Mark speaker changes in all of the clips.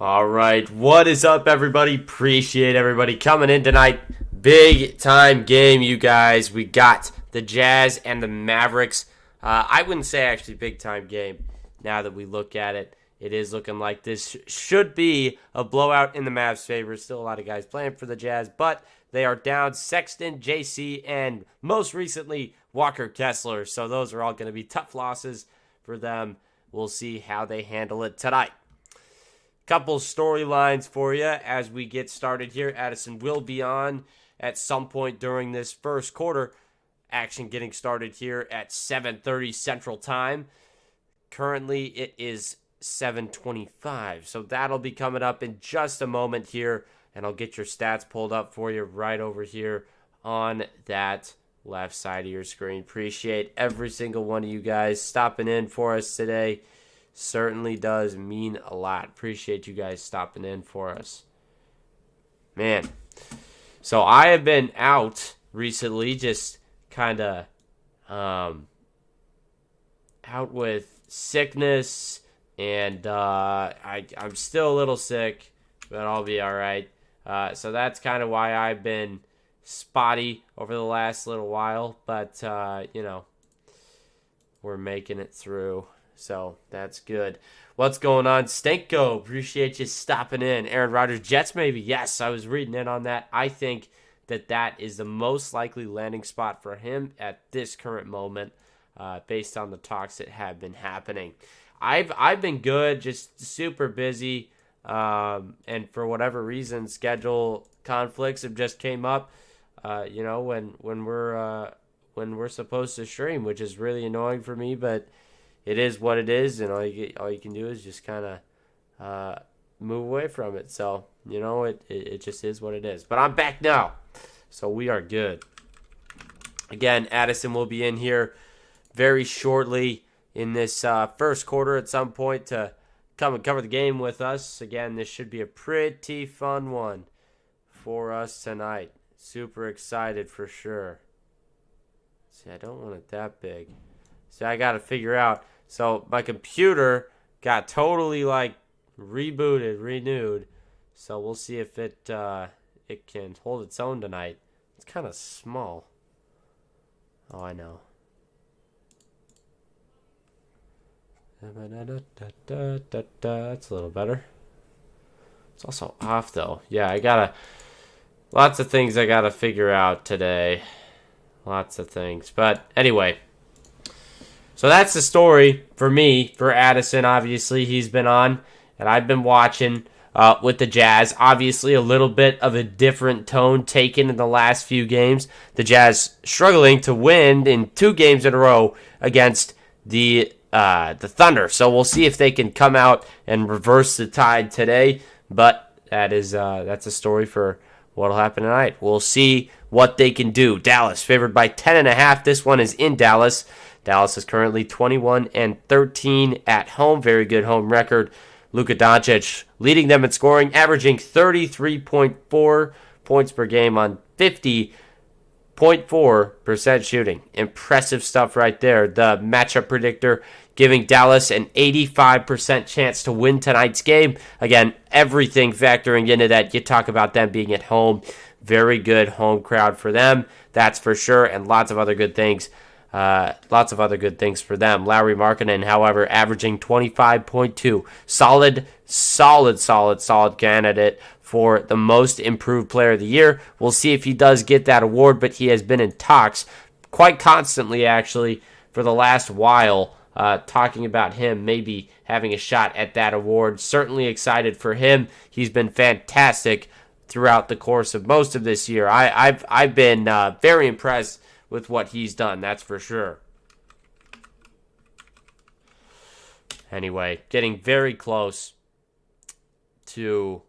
Speaker 1: All right, what is up, everybody? Appreciate everybody coming in tonight. Big time game, you guys. We got the Jazz and the Mavericks. I wouldn't say actually big time game. Now that we look at it, it is looking like this should be a blowout in the Mavs' favor. Still a lot of guys playing for the Jazz, but they are down Sexton, JC, and most recently Walker Kessler. So those are all going to be tough losses for them. We'll see how they handle it tonight. Couple storylines for you as we get started here. Addison will be on at some point during this first quarter. Action getting started here at 7:30 Central Time. Currently, it is 7:25, so that'll be coming up in just a moment here, and I'll get your stats pulled up for you right over here on that left side of your screen. Appreciate every single one of you guys stopping in for us today. Certainly does mean a lot. Appreciate you guys stopping in for us. Man. So I have been out recently, just kind of out with sickness, and I'm still a little sick, but I'll be all right. So that's kind of why I've been spotty over the last little while, but, we're making it through. So that's good. What's going on, Stenko? Appreciate you stopping in. Aaron Rodgers, Jets maybe. Yes, I was reading in on that. I think that is the most likely landing spot for him at this current moment, based on the talks that have been happening. I've been good, just super busy, and for whatever reason, schedule conflicts have just came up. When we're supposed to stream, which is really annoying for me, but it is what it is, and all you can do is just kind of move away from it. So, it just is what it is. But I'm back now, so we are good. Again, Addison will be in here very shortly in this first quarter at some point to come and cover the game with us. Again, this should be a pretty fun one for us tonight. Super excited for sure. See, I don't want it that big. See, I got to figure out. So my computer got totally rebooted, renewed. So we'll see if it can hold its own tonight. It's kind of small. Oh, I know. That's a little better. It's also off though. Yeah, lots of things I gotta figure out today. Lots of things. But anyway. So that's the story for me, for Addison. Obviously, he's been on, and I've been watching with the Jazz. Obviously, a little bit of a different tone taken in the last few games. The Jazz struggling to win in 2 games in a row against the Thunder. So we'll see if they can come out and reverse the tide today. But that's a story for what'll happen tonight. We'll see what they can do. Dallas favored by 10.5. This one is in Dallas. Dallas is currently 21-13 at home. Very good home record. Luka Doncic leading them in scoring, averaging 33.4 points per game on 50.4% shooting. Impressive stuff right there. The matchup predictor giving Dallas an 85% chance to win tonight's game. Again, everything factoring into that. You talk about them being at home. Very good home crowd for them. That's for sure. And lots of other good things. Lots of other good things for them. Lauri Markkanen, however, averaging 25.2. Solid candidate for the most improved player of the year. We'll see if he does get that award, but he has been in talks quite constantly, actually, for the last while, talking about him maybe having a shot at that award. Certainly excited for him. He's been fantastic throughout the course of most of this year. I've been very impressed with what he's done, that's for sure. Anyway, getting very close to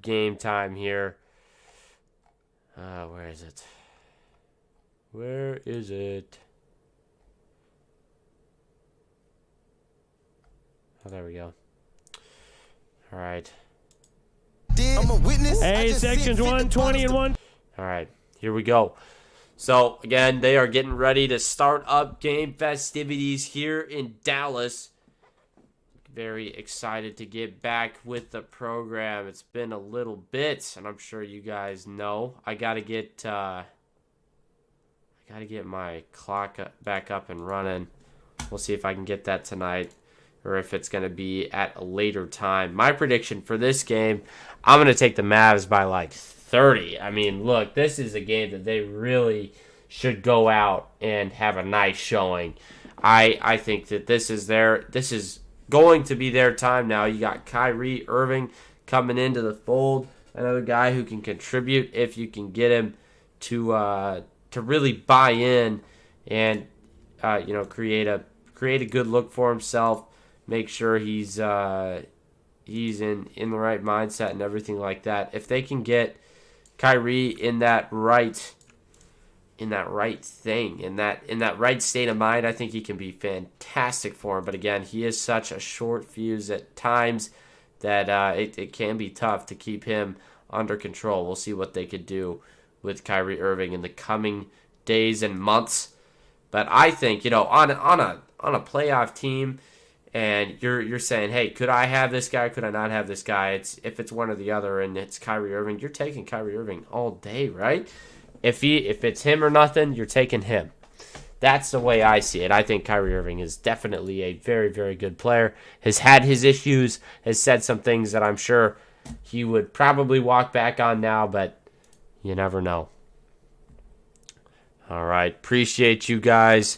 Speaker 1: game time here. Where is it? Where is it? Oh, there we go. All right.
Speaker 2: I'm a witness.
Speaker 3: Hey, sections 120 and 1.
Speaker 1: All right, here we go. So, again, they are getting ready to start up game festivities here in Dallas. very excited to get back with the program. It's been a little bit, and I'm sure you guys know. I gotta get my clock back up and running. We'll see if I can get that tonight, or if it's gonna be at a later time. My prediction for this game, I'm gonna take the Mavs by like 30. I mean, look, this is a game that they really should go out and have a nice showing. I think that this is going to be their time now. You got Kyrie Irving coming into the fold, another guy who can contribute if you can get him to really buy in and create a good look for himself. Make sure he's in the right mindset and everything like that. If they can get Kyrie in that right state of mind, I think he can be fantastic for him. But again, he is such a short fuse at times that it can be tough to keep him under control. We'll see what they could do with Kyrie Irving in the coming days and months. But I think, on a playoff team, and you're saying, hey, could I have this guy? Could I not have this guy? If it's one or the other, and it's Kyrie Irving, you're taking Kyrie Irving all day, right? If it's him or nothing, you're taking him. That's the way I see it. I think Kyrie Irving is definitely a very, very good player. Has had his issues, has said some things that I'm sure he would probably walk back on now, but you never know. All right, appreciate you guys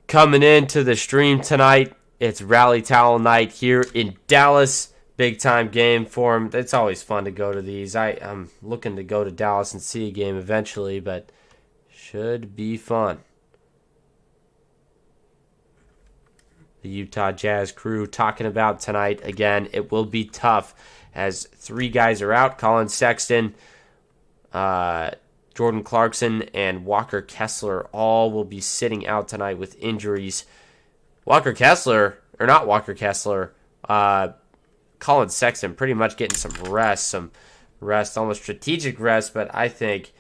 Speaker 1: coming into the stream tonight. It's Rally Towel Night here in Dallas. Big time game for him. It's always fun to go to these. I'm looking to go to Dallas and see a game eventually, but should be fun. The Utah Jazz crew talking about tonight. Again, it will be tough as 3 guys are out. Colin Sexton, Jordan Clarkson, and Walker Kessler all will be sitting out tonight with injuries. Colin Sexton pretty much getting some rest, almost strategic rest, but I think,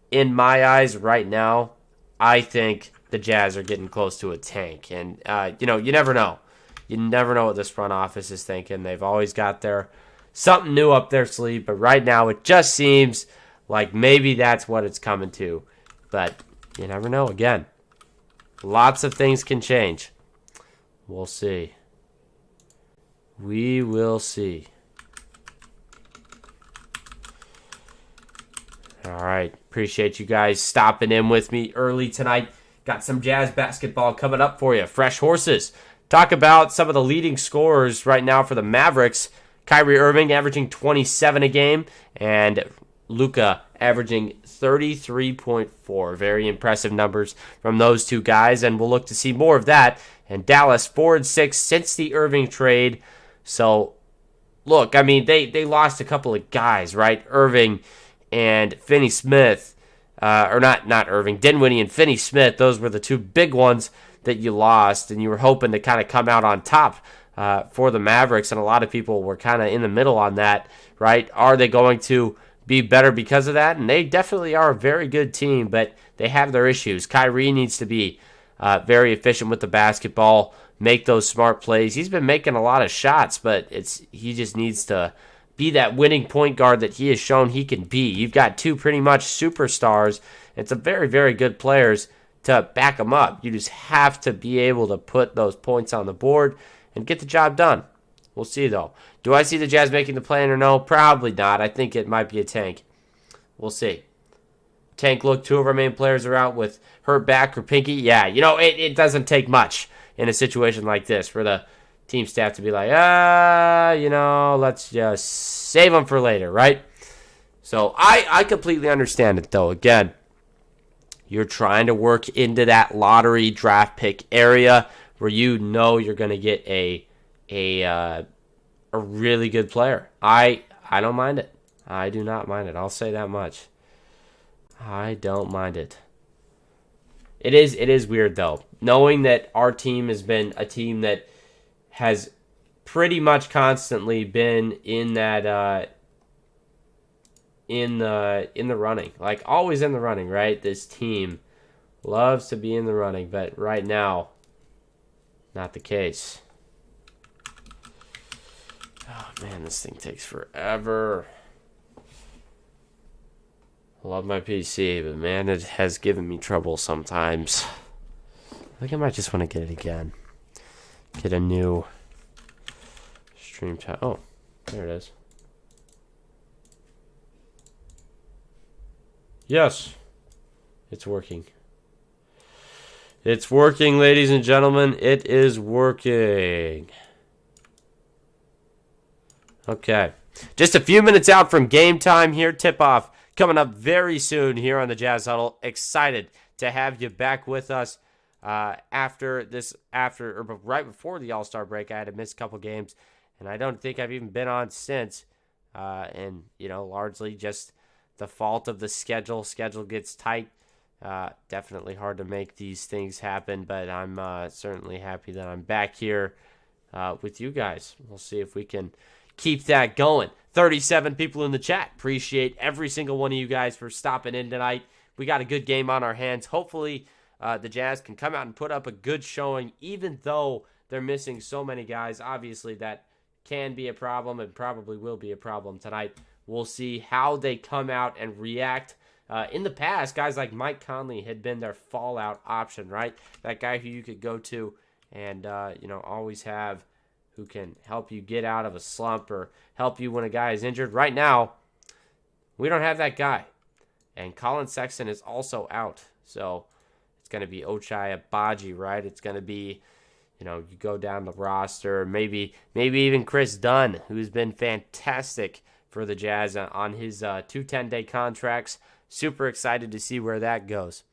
Speaker 1: in my eyes right now, I think the Jazz are getting close to a tank. And, you never know. You never know what this front office is thinking. They've always got something new up their sleeve, but right now it just seems like maybe that's what it's coming to. But you never know. Again, lots of things can change. We'll see. We will see. All right. Appreciate you guys stopping in with me early tonight. Got some Jazz basketball coming up for you. Fresh horses. Talk about some of the leading scorers right now for the Mavericks. Kyrie Irving averaging 27 a game, and Luka averaging 33.4. Very impressive numbers from those two guys, and we'll look to see more of that. And Dallas 4-6 since the Irving trade. So, look, I mean, they lost a couple of guys, right? Irving and Finney Smith, Dinwiddie and Finney Smith. Those were the 2 big ones that you lost, and you were hoping to kind of come out on top for the Mavericks, and a lot of people were kind of in the middle on that, right? Are they going to be better because of that? And they definitely are a very good team, but they have their issues. Kyrie needs to be very efficient with the basketball, make those smart plays. He's been making a lot of shots, but he just needs to be that winning point guard that he has shown he can be. You've got 2 pretty much superstars and some very, very good players to back them up. You just have to be able to put those points on the board and get the job done. We'll see, though. Do I see the Jazz making the play-in or no? Probably not. I think it might be a tank. We'll see. Tank, look, 2 of our main players are out with hurt back or pinky. Yeah, it doesn't take much in a situation like this for the team staff to be like, let's just save them for later, right? So I completely understand it, though. Again, you're trying to work into that lottery draft pick area where you're going to get a really good player. I don't mind it. I do not mind it. I'll say that much. I don't mind it. It is weird, though, knowing that our team has been a team that has pretty much constantly been in that in the running, like always in the running, right? This team loves to be in the running, but right now, not the case. Man, this thing takes forever. I love my PC, but man, it has given me trouble sometimes. I think I might just want to get it again. Get a new stream time. Oh, there it is. Yes, it's working. It's working, ladies and gentlemen. It is working. Okay. Just a few minutes out from game time here. Tip-off coming up very soon here on the Jazz Huddle. Excited to have you back with us right before the All-Star break. I had to miss a couple games, and I don't think I've even been on since. And, largely just the fault of the schedule. Schedule gets tight. Definitely hard to make these things happen, but I'm certainly happy that I'm back here with you guys. We'll see if we can keep that going. 37 people in the chat. Appreciate every single one of you guys for stopping in tonight. We got a good game on our hands. Hopefully, the Jazz can come out and put up a good showing, even though they're missing so many guys. Obviously, that can be a problem and probably will be a problem tonight. We'll see how they come out and react. In the past, guys like Mike Conley had been their fallout option, right? That guy who you could go to and, always have, who can help you get out of a slump or help you when a guy is injured. Right now, we don't have that guy. And Colin Sexton is also out. So it's going to be Ochai Agbaji, right? It's going to be, you go down the roster. Maybe even Chris Dunn, who's been fantastic for the Jazz on his 2 10-day contracts. Super excited to see where that goes.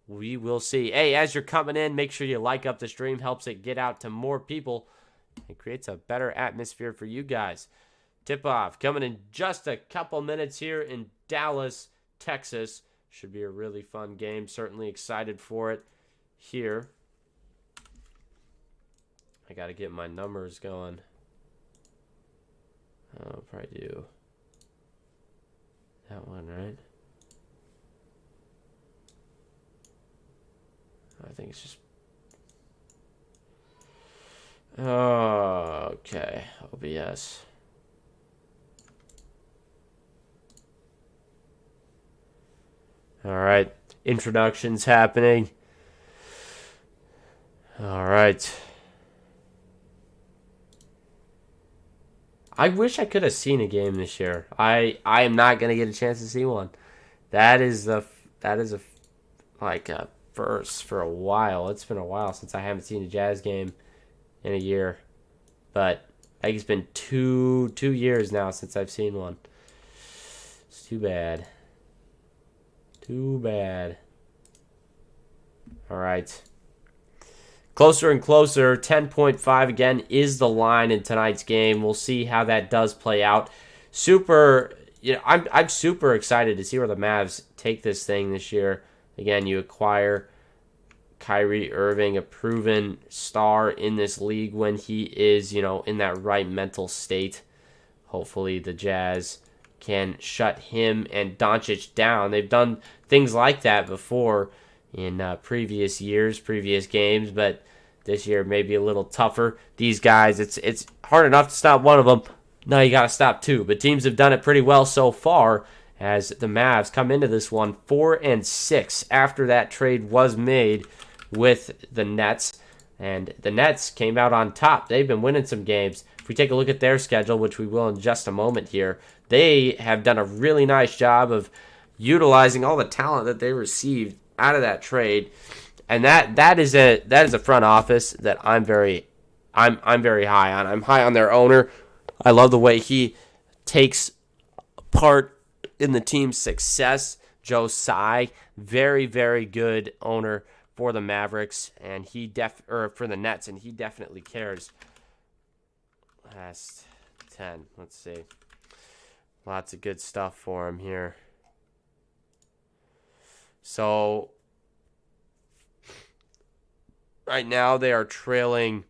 Speaker 1: We will see. Hey, as you're coming in, make sure you like up the stream. Helps it get out to more people. It creates a better atmosphere for you guys. Tip-off coming in just a couple minutes here in Dallas, Texas. Should be a really fun game. Certainly excited for it here. I got to get my numbers going. I'll probably do that one, right? I think it's just... Okay, OBS. All right, introductions happening. All right. I wish I could have seen a game this year. I am not gonna get a chance to see one. That is a first for a while. It's been a while since I haven't seen a Jazz game in a year, but I think it's been two years now since I've seen one. It's too bad. Too bad. All right. Closer and closer. 10.5 again is the line in tonight's game. We'll see how that does play out. I'm super excited to see where the Mavs take this thing this year. Again, you acquire Kyrie Irving, a proven star in this league when he is, in that right mental state. Hopefully the Jazz can shut him and Doncic down. They've done things like that before in previous years, previous games, but this year maybe a little tougher. These guys, it's hard enough to stop one of them. Now you got to stop two. But teams have done it pretty well so far as the Mavs come into this one 4-6 after that trade was made with the Nets. And the Nets came out on top. They've been winning some games. If we take a look at their schedule, which we will in just a moment here, they have done a really nice job of utilizing all the talent that they received out of that trade. And that is a front office that I'm very high on. I'm high on their owner. I love the way he takes part in the team's success. Joe Tsai, very, very good owner for the Mavericks and for the Nets, and he definitely cares. Last 10. Let's see. Lots of good stuff for him here. So right now they are trailing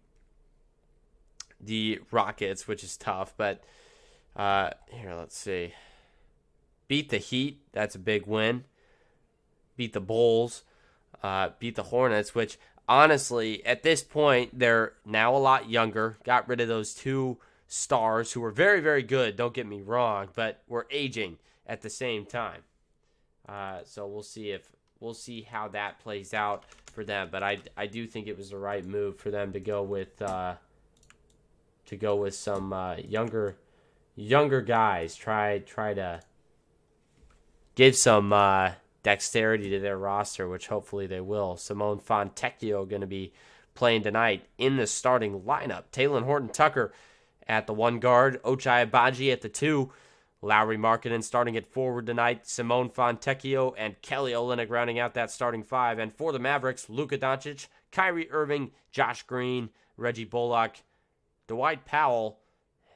Speaker 1: the Rockets, which is tough, but here, let's see. Beat the Heat, that's a big win. Beat the Bulls, beat the Hornets, which honestly, at this point, they're now a lot younger. Got rid of those two stars who were very, very good, don't get me wrong, but were aging at the same time. So we'll see how that plays out for them. But I do think it was the right move for them to go with some younger guys. Try to give some dexterity to their roster, which hopefully they will. Simone Fontecchio going to be playing tonight in the starting lineup. Talen Horton-Tucker at the 1 guard, Ochai Agbaji at the 2, Lauri Markkanen starting at forward tonight, Simone Fontecchio and Kelly Olynyk rounding out that starting 5. And for the Mavericks, Luka Doncic, Kyrie Irving, Josh Green, Reggie Bullock, Dwight Powell,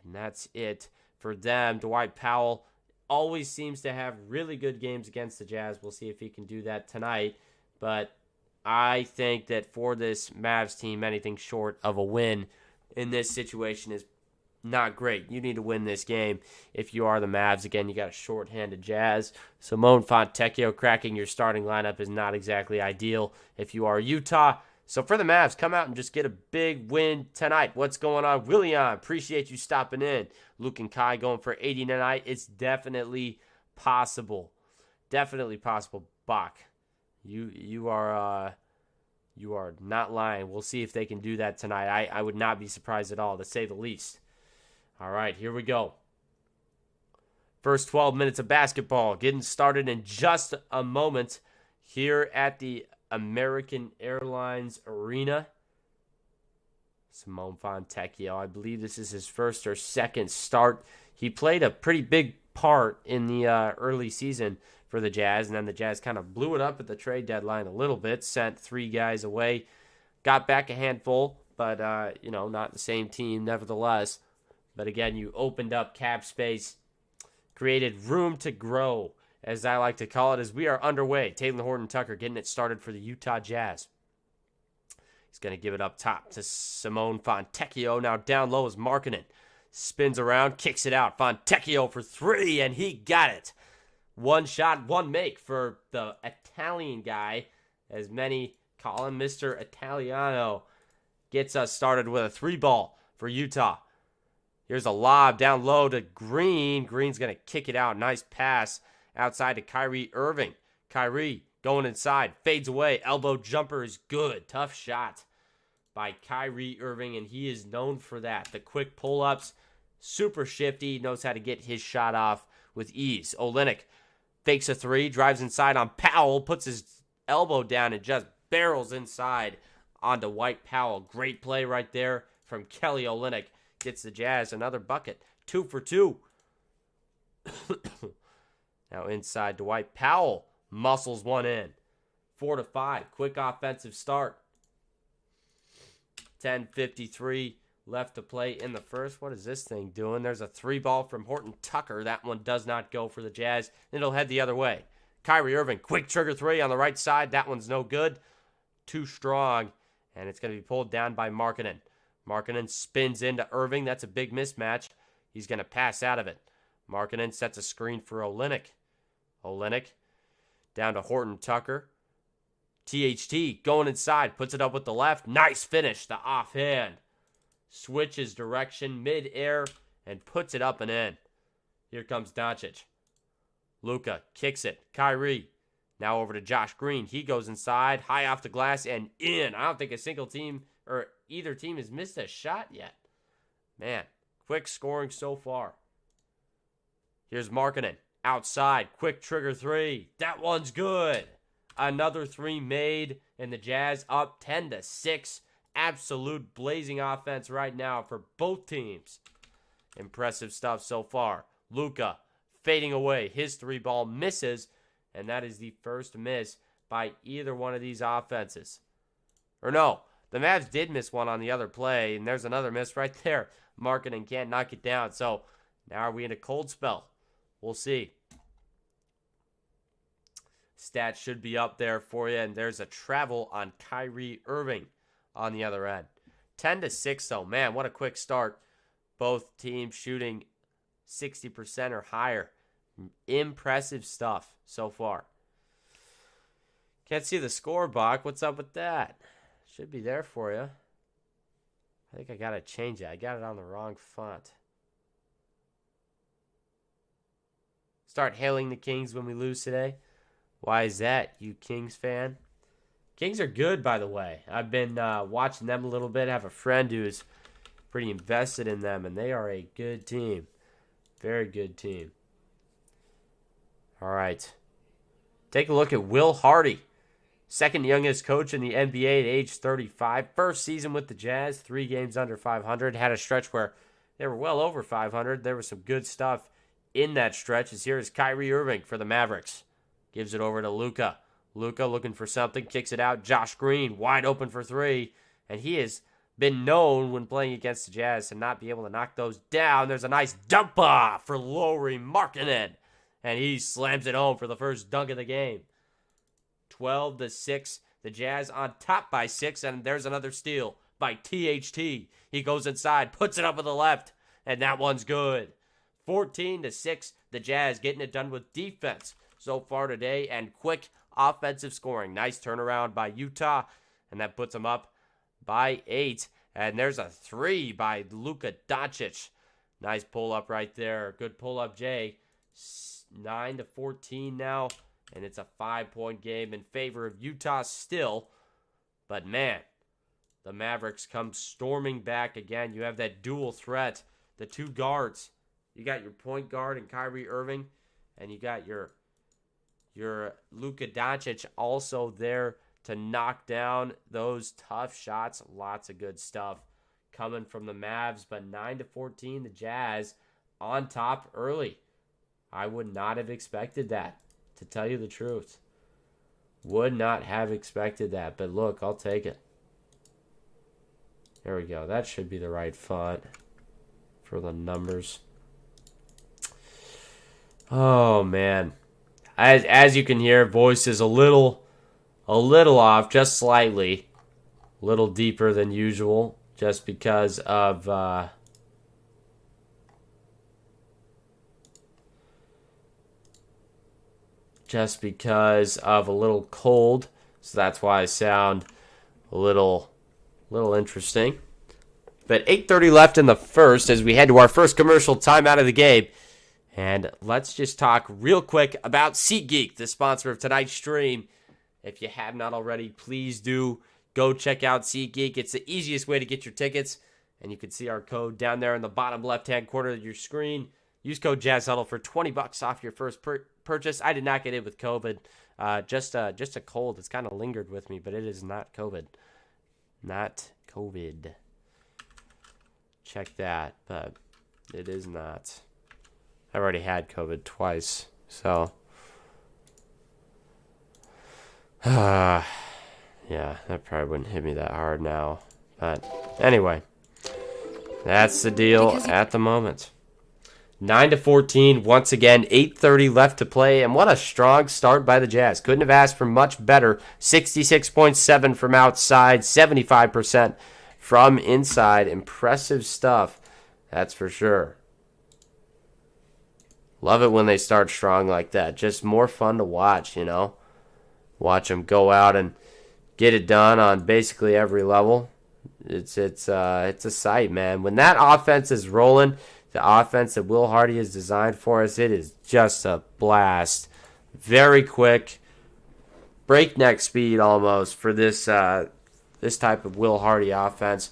Speaker 1: and that's it for them. Dwight Powell always seems to have really good games against the Jazz. We'll see if he can do that tonight. But I think that for this Mavs team, anything short of a win in this situation is not great. You need to win this game if you are the Mavs. Again, you got a short-handed Jazz. Simone Fontecchio cracking your starting lineup is not exactly ideal if you are Utah. So for the Mavs, come out and just get a big win tonight. What's going on, William? Appreciate you stopping in. Luke and Kai going for 80 tonight. It's definitely possible. Definitely possible. Bach, you are not lying. We'll see if they can do that tonight. I would not be surprised at all, to say the least. All right, here we go. First 12 minutes of basketball getting started in just a moment here at the American Airlines Arena. Simone Fontecchio, I believe this is his first or second start. He played a pretty big part in the early season for the Jazz, and then the Jazz kind of blew it up at the trade deadline a little bit, sent 3 guys away, got back a handful, but not the same team nevertheless. But again, you opened up cap space, created room to grow, as I like to call it, as we are underway. Talen Horton-Tucker getting it started for the Utah Jazz. He's going to give it up top to Simone Fontecchio. Now down low is Markkanen. Spins around, kicks it out. Fontecchio for 3, and he got it. 1 shot, 1 make for the Italian guy, as many call him Mr. Italiano. Gets us started with a 3-ball for Utah. Here's a lob down low to Green. Green's going to kick it out. Nice pass outside to Kyrie Irving. Kyrie going inside. Fades away. Elbow jumper is good. Tough shot by Kyrie Irving, and he is known for that. The quick pull-ups. Super shifty. Knows how to get his shot off with ease. Olynyk fakes a 3. Drives inside on Powell. Puts his elbow down and just barrels inside onto Dwight Powell. Great play right there from Kelly Olynyk. Gets the Jazz another bucket. 2 for 2. Now inside, Dwight Powell muscles one in. 4-5. Quick offensive start. 10:53 left to play in the first. What is this thing doing? There's a 3-ball from Horton-Tucker. That one does not go for the Jazz. It'll head the other way. Kyrie Irving, quick trigger 3 on the right side. That one's no good. Too strong. And it's going to be pulled down by Markkanen. Markkanen spins into Irving. That's a big mismatch. He's going to pass out of it. Markkanen sets a screen for Olynyk. Olynyk down to Horton-Tucker. THT going inside. Puts it up with the left. Nice finish. The offhand. Switches direction mid-air and puts it up and in. Here comes Doncic. Luka kicks it. Kyrie. Now over to Josh Green. He goes inside. High off the glass and in. I don't think a single team or either team has missed a shot yet. Man, quick scoring so far. Here's Markkanen. Outside. Quick trigger 3. That one's good. Another 3 made, and the Jazz up 10-6. Absolute blazing offense right now for both teams. Impressive stuff so far. Luka fading away. His 3-ball misses, and that is the first miss by either one of these offenses. Or no, the Mavs did miss one on the other play, and there's another miss right there. Markkanen can't knock it down, so now are we in a cold spell? We'll see. Stats should be up there for you, and there's a travel on Kyrie Irving on the other end. 10-6, though. Man, what a quick start. Both teams shooting 60% or higher. Impressive stuff so far. Can't see the score, Bach. What's up with that? Should be there for you. I think I got to change it. I got it on the wrong font. start hailing the Kings when we lose today. Why is that, you Kings fan? Kings are good, by the way. I've been watching them a little bit. I have a friend who's pretty invested in them, and they are a good team. Very good team. All right. Take a look at Will Hardy. Second youngest coach in the NBA at age 35. First season with the Jazz. 3 games under 500. Had a stretch where they were well over 500. There was some good stuff in that stretch. As here is Kyrie Irving for the Mavericks. Gives it over to Luka. Luka looking for something. Kicks it out. Josh Green wide open for 3. And he has been known when playing against the Jazz to not be able to knock those down. There's a nice dump off for Lauri Markkanen. And he slams it home for the first dunk of the game. 12-6. The Jazz on top by 6. And there's another steal by THT. He goes inside, puts it up with the left. And that one's good. 14-6. The Jazz getting it done with defense so far today. And quick offensive scoring. Nice turnaround by Utah. And that puts them up by 8. And there's a 3 by Luka Doncic. Nice pull-up right there. Good pull-up, Jay. 9-14 now. And it's a 5-point game in favor of Utah still. But, man, the Mavericks come storming back again. You have that dual threat. The 2 guards. You got your point guard and Kyrie Irving. And you got your Luka Doncic also there to knock down those tough shots. Lots of good stuff coming from the Mavs. But 9-14, the Jazz on top early. I would not have expected that, to tell you the truth. Would not have expected that. But look, I'll take it. There we go. That should be the right font for the numbers. Oh, man. As you can hear, voice is a little off, just slightly. A little deeper than usual, just because of a little cold. So that's why I sound a little interesting. But 8:30 left in the first as we head to our first commercial timeout of the game. And let's just talk real quick about SeatGeek, the sponsor of tonight's stream. If you have not already, please do go check out SeatGeek. It's the easiest way to get your tickets. And you can see our code down there in the bottom left-hand corner of your screen. Use code JazzHuddle for $20 off your first purchase. I did not get it with COVID. Just a cold. It's kind of lingered with me, but it is not COVID. Not COVID. Check that, but it is not. I've already had COVID twice, so yeah, that probably wouldn't hit me that hard now. But anyway, that's the deal at the moment. 9-14, once again, 8:30 left to play, and what a strong start by the Jazz. Couldn't have asked for much better. 66.7 from outside, 75% from inside. Impressive stuff, that's for sure. Love it when they start strong like that. Just more fun to watch, you know. Watch them go out and get it done on basically every level. It's a sight, man. When that offense is rolling, the offense that Will Hardy has designed for us, it is just a blast. Very quick, breakneck speed almost for this type of Will Hardy offense.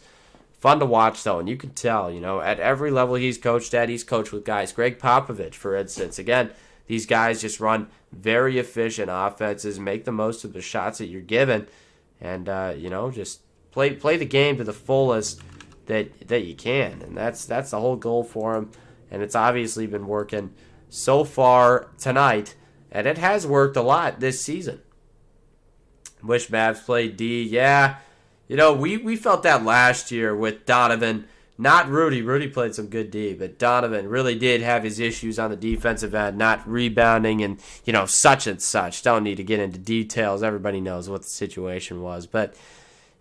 Speaker 1: Fun to watch, though, and you can tell, you know, at every level he's coached at, he's coached with guys. Greg Popovich, for instance. Again, these guys just run very efficient offenses, make the most of the shots that you're given, and, you know, just play the game to the fullest that you can. And that's the whole goal for him, and it's obviously been working so far tonight, and it has worked a lot this season. Wish Mavs played D, yeah. You know, we felt that last year with Donovan, not Rudy. Rudy played some good D, but Donovan really did have his issues on the defensive end, not rebounding and, you know, such and such. Don't need to get into details. Everybody knows what the situation was. But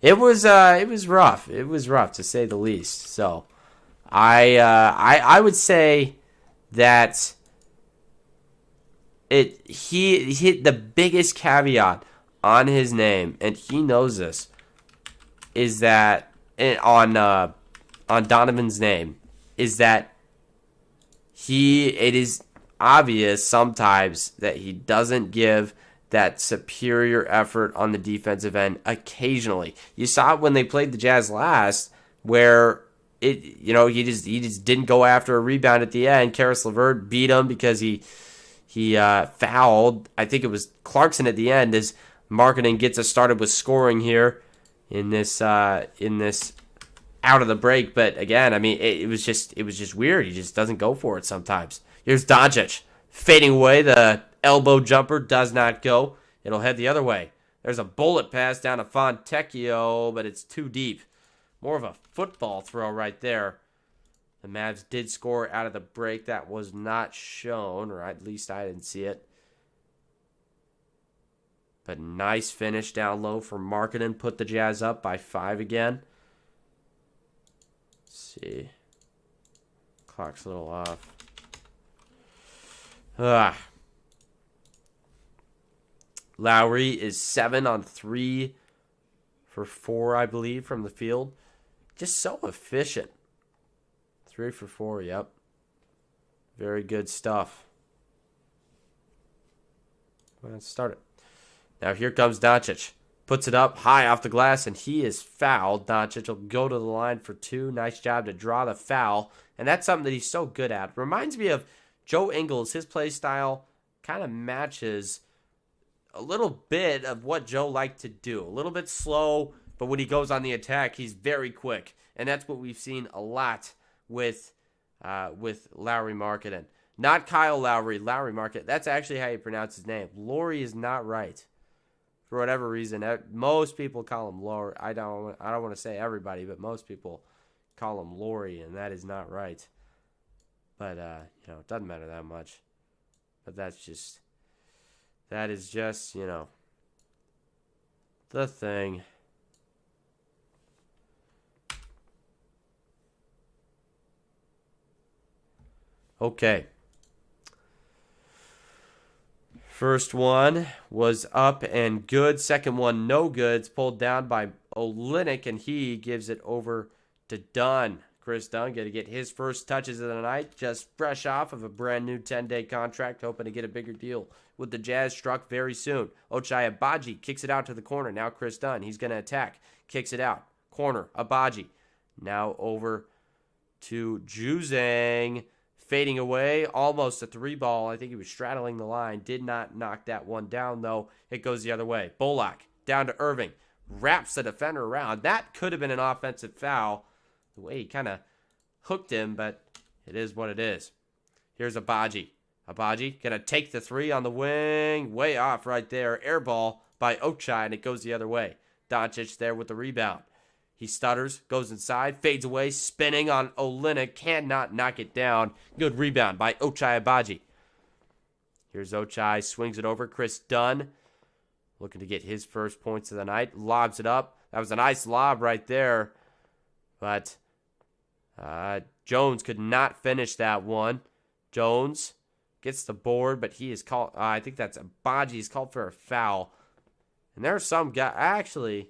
Speaker 1: it was rough. It was rough, to say the least. So I would say that he hit the biggest caveat on his name, and he knows this, is that on Donovan's name, is that it is obvious sometimes that he doesn't give that superior effort on the defensive end occasionally. You saw it when they played the Jazz last, where he just didn't go after a rebound at the end. Karis LeVert beat him because he fouled. I think it was Clarkson at the end as Marketing gets us started with scoring here in this out of the break. But again, I mean, it was just weird. He just doesn't go for it sometimes. Here's Doncic fading away. The elbow jumper does not go. It'll head the other way. There's a bullet pass down to Fontecchio, but it's too deep. More of a football throw right there. The Mavs did score out of the break. That was not shown, or at least I didn't see it. But nice finish down low for Markkanen. Put the Jazz up by 5 again. Let's see. Clock's a little off. Lowry is 7 on 3 for 4, I believe, from the field. Just so efficient. 3 for 4, yep. Very good stuff. Let's start it. Now here comes Doncic. Puts it up high off the glass, and he is fouled. Doncic will go to the line for 2. Nice job to draw the foul. And that's something that he's so good at. Reminds me of Joe Ingles. His play style kind of matches a little bit of what Joe liked to do. A little bit slow, but when he goes on the attack, he's very quick. And that's what we've seen a lot with Lowry Markkanen. Not Kyle Lowry, Lowry Markkanen. That's actually how you pronounce his name. Lowry is not right. For whatever reason, most people call him Lowry. I don't want to say everybody, but most people call him Lowry, and that is not right. But it doesn't matter that much. But that is just, the thing. Okay. First one was up and good. Second one, no good. It's pulled down by Olynyk, and he gives it over to Dunn. Chris Dunn going to get his first touches of the night, just fresh off of a brand new 10-day contract, hoping to get a bigger deal with the Jazz struck very soon. Ochai Agbaji kicks it out to the corner. Now Chris Dunn, he's going to attack. Kicks it out. Corner, Agbaji. Now over to Juzang. Fading away, almost a 3-ball. I think he was straddling the line. Did not knock that one down, though. It goes the other way. Bullock down to Irving. Wraps the defender around. That could have been an offensive foul. The way he kind of hooked him, but it is what it is. Here's Agbaji. Agbaji going to take the 3 on the wing. Way off right there. Air ball by Ochai, and it goes the other way. Doncic there with the rebound. He stutters, goes inside, fades away, spinning on Olynyk, cannot knock it down. Good rebound by Ochai Agbaji. Here's Ochai, swings it over. Chris Dunn, looking to get his first points of the night, lobs it up. That was a nice lob right there, but Jones could not finish that one. Jones gets the board, but he is called, I think that's Agbaji. He's called for a foul. And there are some guys, actually,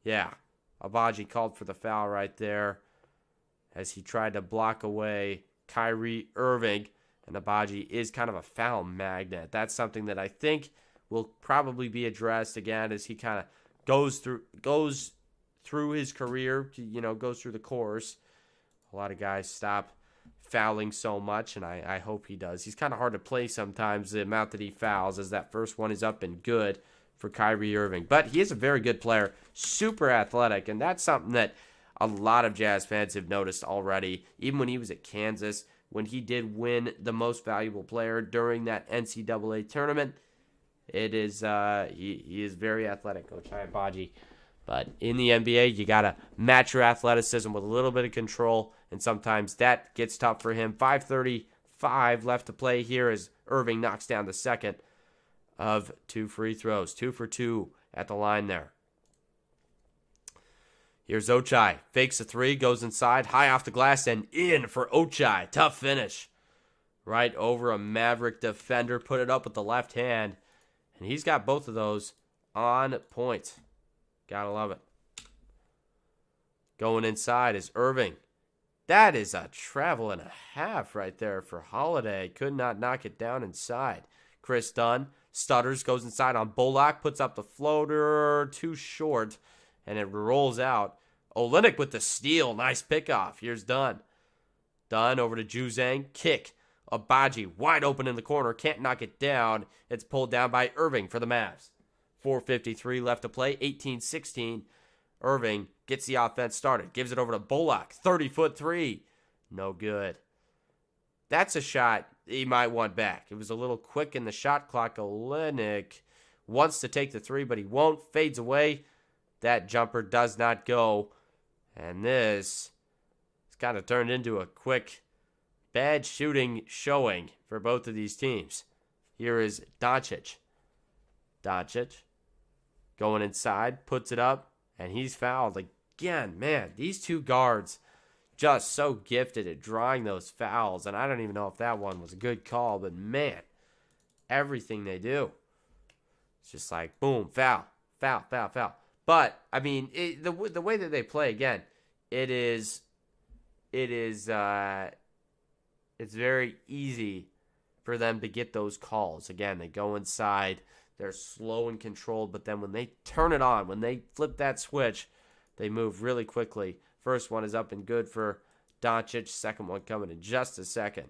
Speaker 1: yeah. Agbaji called for the foul right there as he tried to block away Kyrie Irving. And Agbaji is kind of a foul magnet. That's something that I think will probably be addressed again as he kind of goes through his career, goes through the course. A lot of guys stop fouling so much, and I hope he does. He's kind of hard to play sometimes, the amount that he fouls, as that first one is up and good for Kyrie Irving. But he is a very good player, super athletic, and that's something that a lot of Jazz fans have noticed already. Even when he was at Kansas, when he did win the most valuable player during that NCAA tournament, it is he is very athletic, Ochai Agbaji. But in the NBA, you got to match your athleticism with a little bit of control, and sometimes that gets tough for him. 5:35 left to play here as Irving knocks down the second of 2 free throws. 2 for 2 at the line there. Here's Ochai. Fakes a 3, goes inside, high off the glass, and in for Ochai. Tough finish. Right over a Maverick defender. Put it up with the left hand. And he's got both of those on point. Gotta love it. Going inside is Irving. That is a travel and a half right there for Holiday. Could not knock it down inside. Chris Dunn stutters, goes inside on Bullock, puts up the floater, too short, and it rolls out. Olynyk with the steal. Nice pickoff. Here's Dunn. Dunn over to Juzang. Kick. Abaji wide open in the corner. Can't knock it down. It's pulled down by Irving for the Mavs. 4:53 left to play. 18-16. Irving gets the offense started. Gives it over to Bullock. 30-foot three. No good. That's a shot he might want back. It was a little quick in the shot clock. Olynyk wants to take the three, but he won't. Fades away. That jumper does not go. And this has kind of turned into a quick bad shooting showing for both of these teams. Here is Doncic. Doncic going inside, puts it up, and he's fouled again. Man, these two guards just so gifted at drawing those fouls, and I don't even know if that one was a good call, but man, everything they do, it's just like boom, foul, foul, foul, foul. But I mean, the way that they play, again, it's very easy for them to get those calls. Again, they go inside, they're slow and controlled, but then when they turn it on, when they flip that switch, they move really quickly. First one is up and good for Doncic. Second one coming in just a second.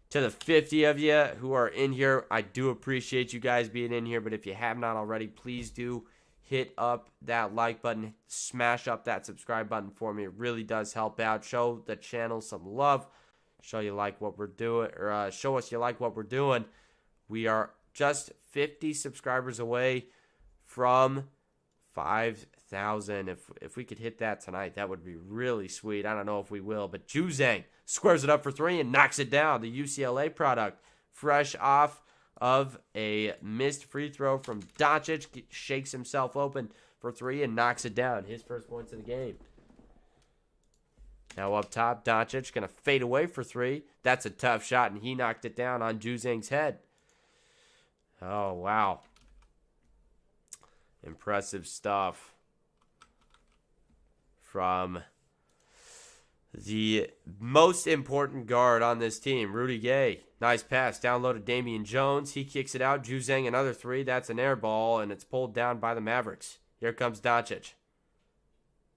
Speaker 1: To the 50 of you who are in here, I do appreciate you guys being in here, but if you have not already, please do hit up that like button, smash up that subscribe button for me. It really does help out. Show the channel some love. Show you like what we're doing, or show us you like what we're doing. We are just 50 subscribers away from 5,000. If we could hit that tonight, that would be really sweet. I don't know if we will, but Juzang squares it up for three and knocks it down. The UCLA product, fresh off of a missed free throw from Doncic, shakes himself open for three and knocks it down. His first points of the game. Now up top, Doncic going to fade away for three. That's a tough shot, and he knocked it down on Juzang's head. Oh, wow. Impressive stuff from the most important guard on this team, Rudy Gay. Nice pass. Down low to Damian Jones. He kicks it out. Juzang another three. That's an air ball, and it's pulled down by the Mavericks. Here comes Doncic.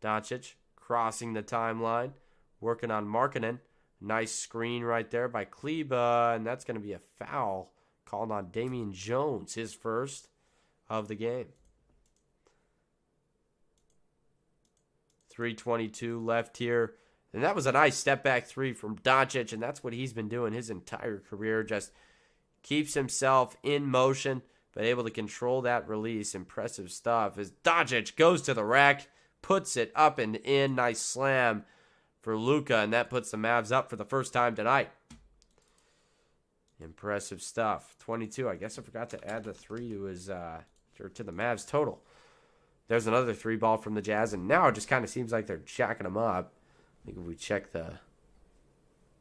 Speaker 1: Doncic crossing the timeline, working on Markkanen. Nice screen right there by Kleba, and that's going to be a foul called on Damian Jones, his first of the game. 3:22 left here. And that was a nice step back three from Doncic, and that's what he's been doing his entire career. Just keeps himself in motion, but able to control that release. Impressive stuff as Doncic goes to the rack, puts it up and in. Nice slam for Luka, and that puts the Mavs up for the first time tonight. Impressive stuff. 22. I guess I forgot to add the three to his to the Mavs total. There's another three ball from the Jazz, and now it just kind of seems like they're jacking them up. I think if we check the...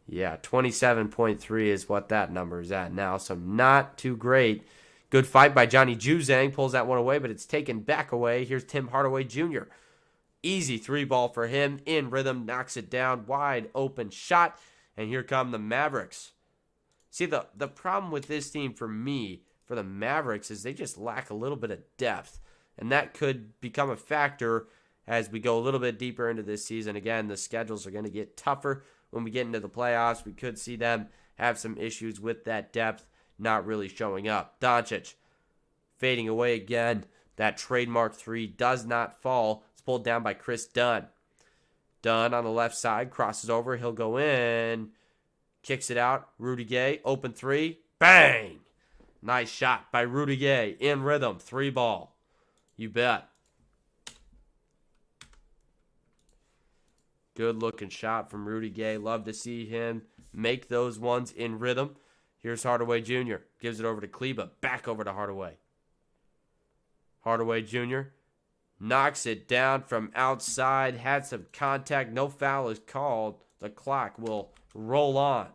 Speaker 1: Yeah, 27.3 is what that number is at now, so not too great. Good fight by Johnny Juzang. Pulls that one away, but it's taken back away. Here's Tim Hardaway Jr. Easy three ball for him. In rhythm, knocks it down. Wide open shot, and here come the Mavericks. See, the problem with this team for me, for the Mavericks, is they just lack a little bit of depth. And that could become a factor as we go a little bit deeper into this season. Again, the schedules are going to get tougher. When we get into the playoffs, we could see them have some issues with that depth not really showing up. Doncic fading away again. That trademark three does not fall. It's pulled down by Chris Dunn. Dunn on the left side, crosses over. He'll go in. Kicks it out. Rudy Gay, open three. Bang! Nice shot by Rudy Gay. In rhythm, three ball. You bet. Good looking shot from Rudy Gay. Love to see him make those ones in rhythm. Here's Hardaway Jr. Gives it over to Kleba. Back over to Hardaway. Hardaway Jr. knocks it down from outside. Had some contact. No foul is called. The clock will roll on.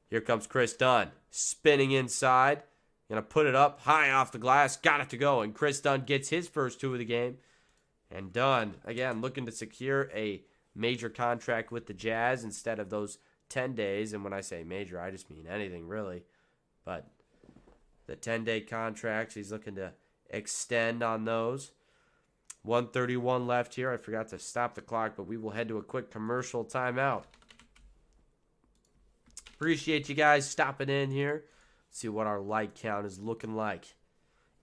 Speaker 1: Here comes Chris Dunn. Spinning inside. Going to put it up high off the glass. Got it to go. And Chris Dunn gets his first two of the game. and done. Again, looking to secure a major contract with the Jazz instead of those 10 days. And when I say major, I just mean anything really. But the 10-day contracts, he's looking to extend on those. 1:31 left here. I forgot to stop the clock, but we will head to a quick commercial timeout. Appreciate you guys stopping in here. See what our like count is looking like.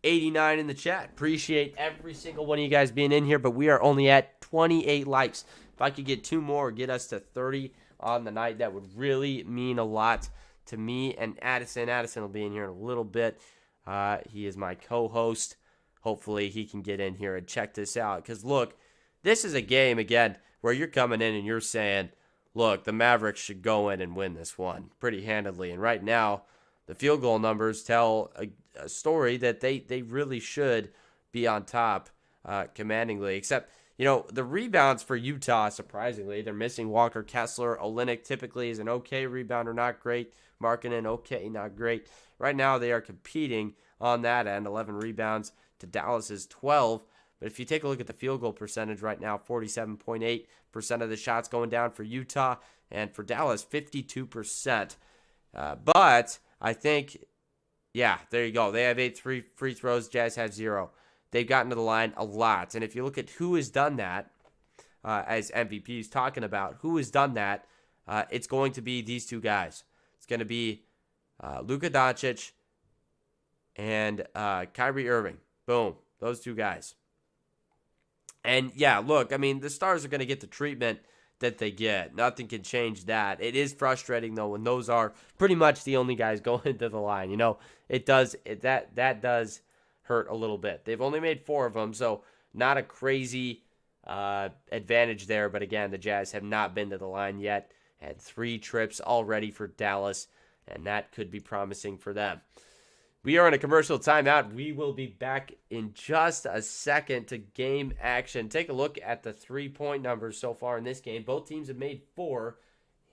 Speaker 1: 89 in the chat. Appreciate every single one of you guys being in here, but we are only at 28 likes. If I could get 2 more, get us to 30 on the night, that would really mean a lot to me and Addison. Addison will be in here in a little bit. He is my co-host. Hopefully he can get in here and check this out. Because, look, this is a game, again, where you're coming in and you're saying, look, the Mavericks should go in and win this one pretty handedly. And right now, the field goal numbers tell a story that they really should be on top commandingly. Except, you know, the rebounds for Utah, surprisingly, they're missing Walker Kessler. Olynyk typically is an okay rebounder, not great. Markkanen, okay, not great. Right now, they are competing on that end. 11 rebounds to Dallas's 12. But if you take a look at the field goal percentage right now, 47.8% of the shots going down for Utah, and for Dallas, 52%. But I think, yeah, there you go. They have 8 free throws. Jazz have 0. They've gotten to the line a lot. And if you look at who has done that, as MVP is talking about, who has done that, it's going to be these two guys. It's going to be Luka Doncic and Kyrie Irving. Boom. Those two guys. And, yeah, look, I mean, the stars are going to get the treatment that they get. Nothing can change that. It is frustrating, though, when those are pretty much the only guys going into the line. You know, that does hurt a little bit. They've only made 4 of them, so not a crazy advantage there. But, again, the Jazz have not been to the line yet. Had 3 trips already for Dallas, and that could be promising for them. We are in a commercial timeout. We will be back in just a second to game action. Take a look at the 3-point numbers so far in this game. Both teams have made 4,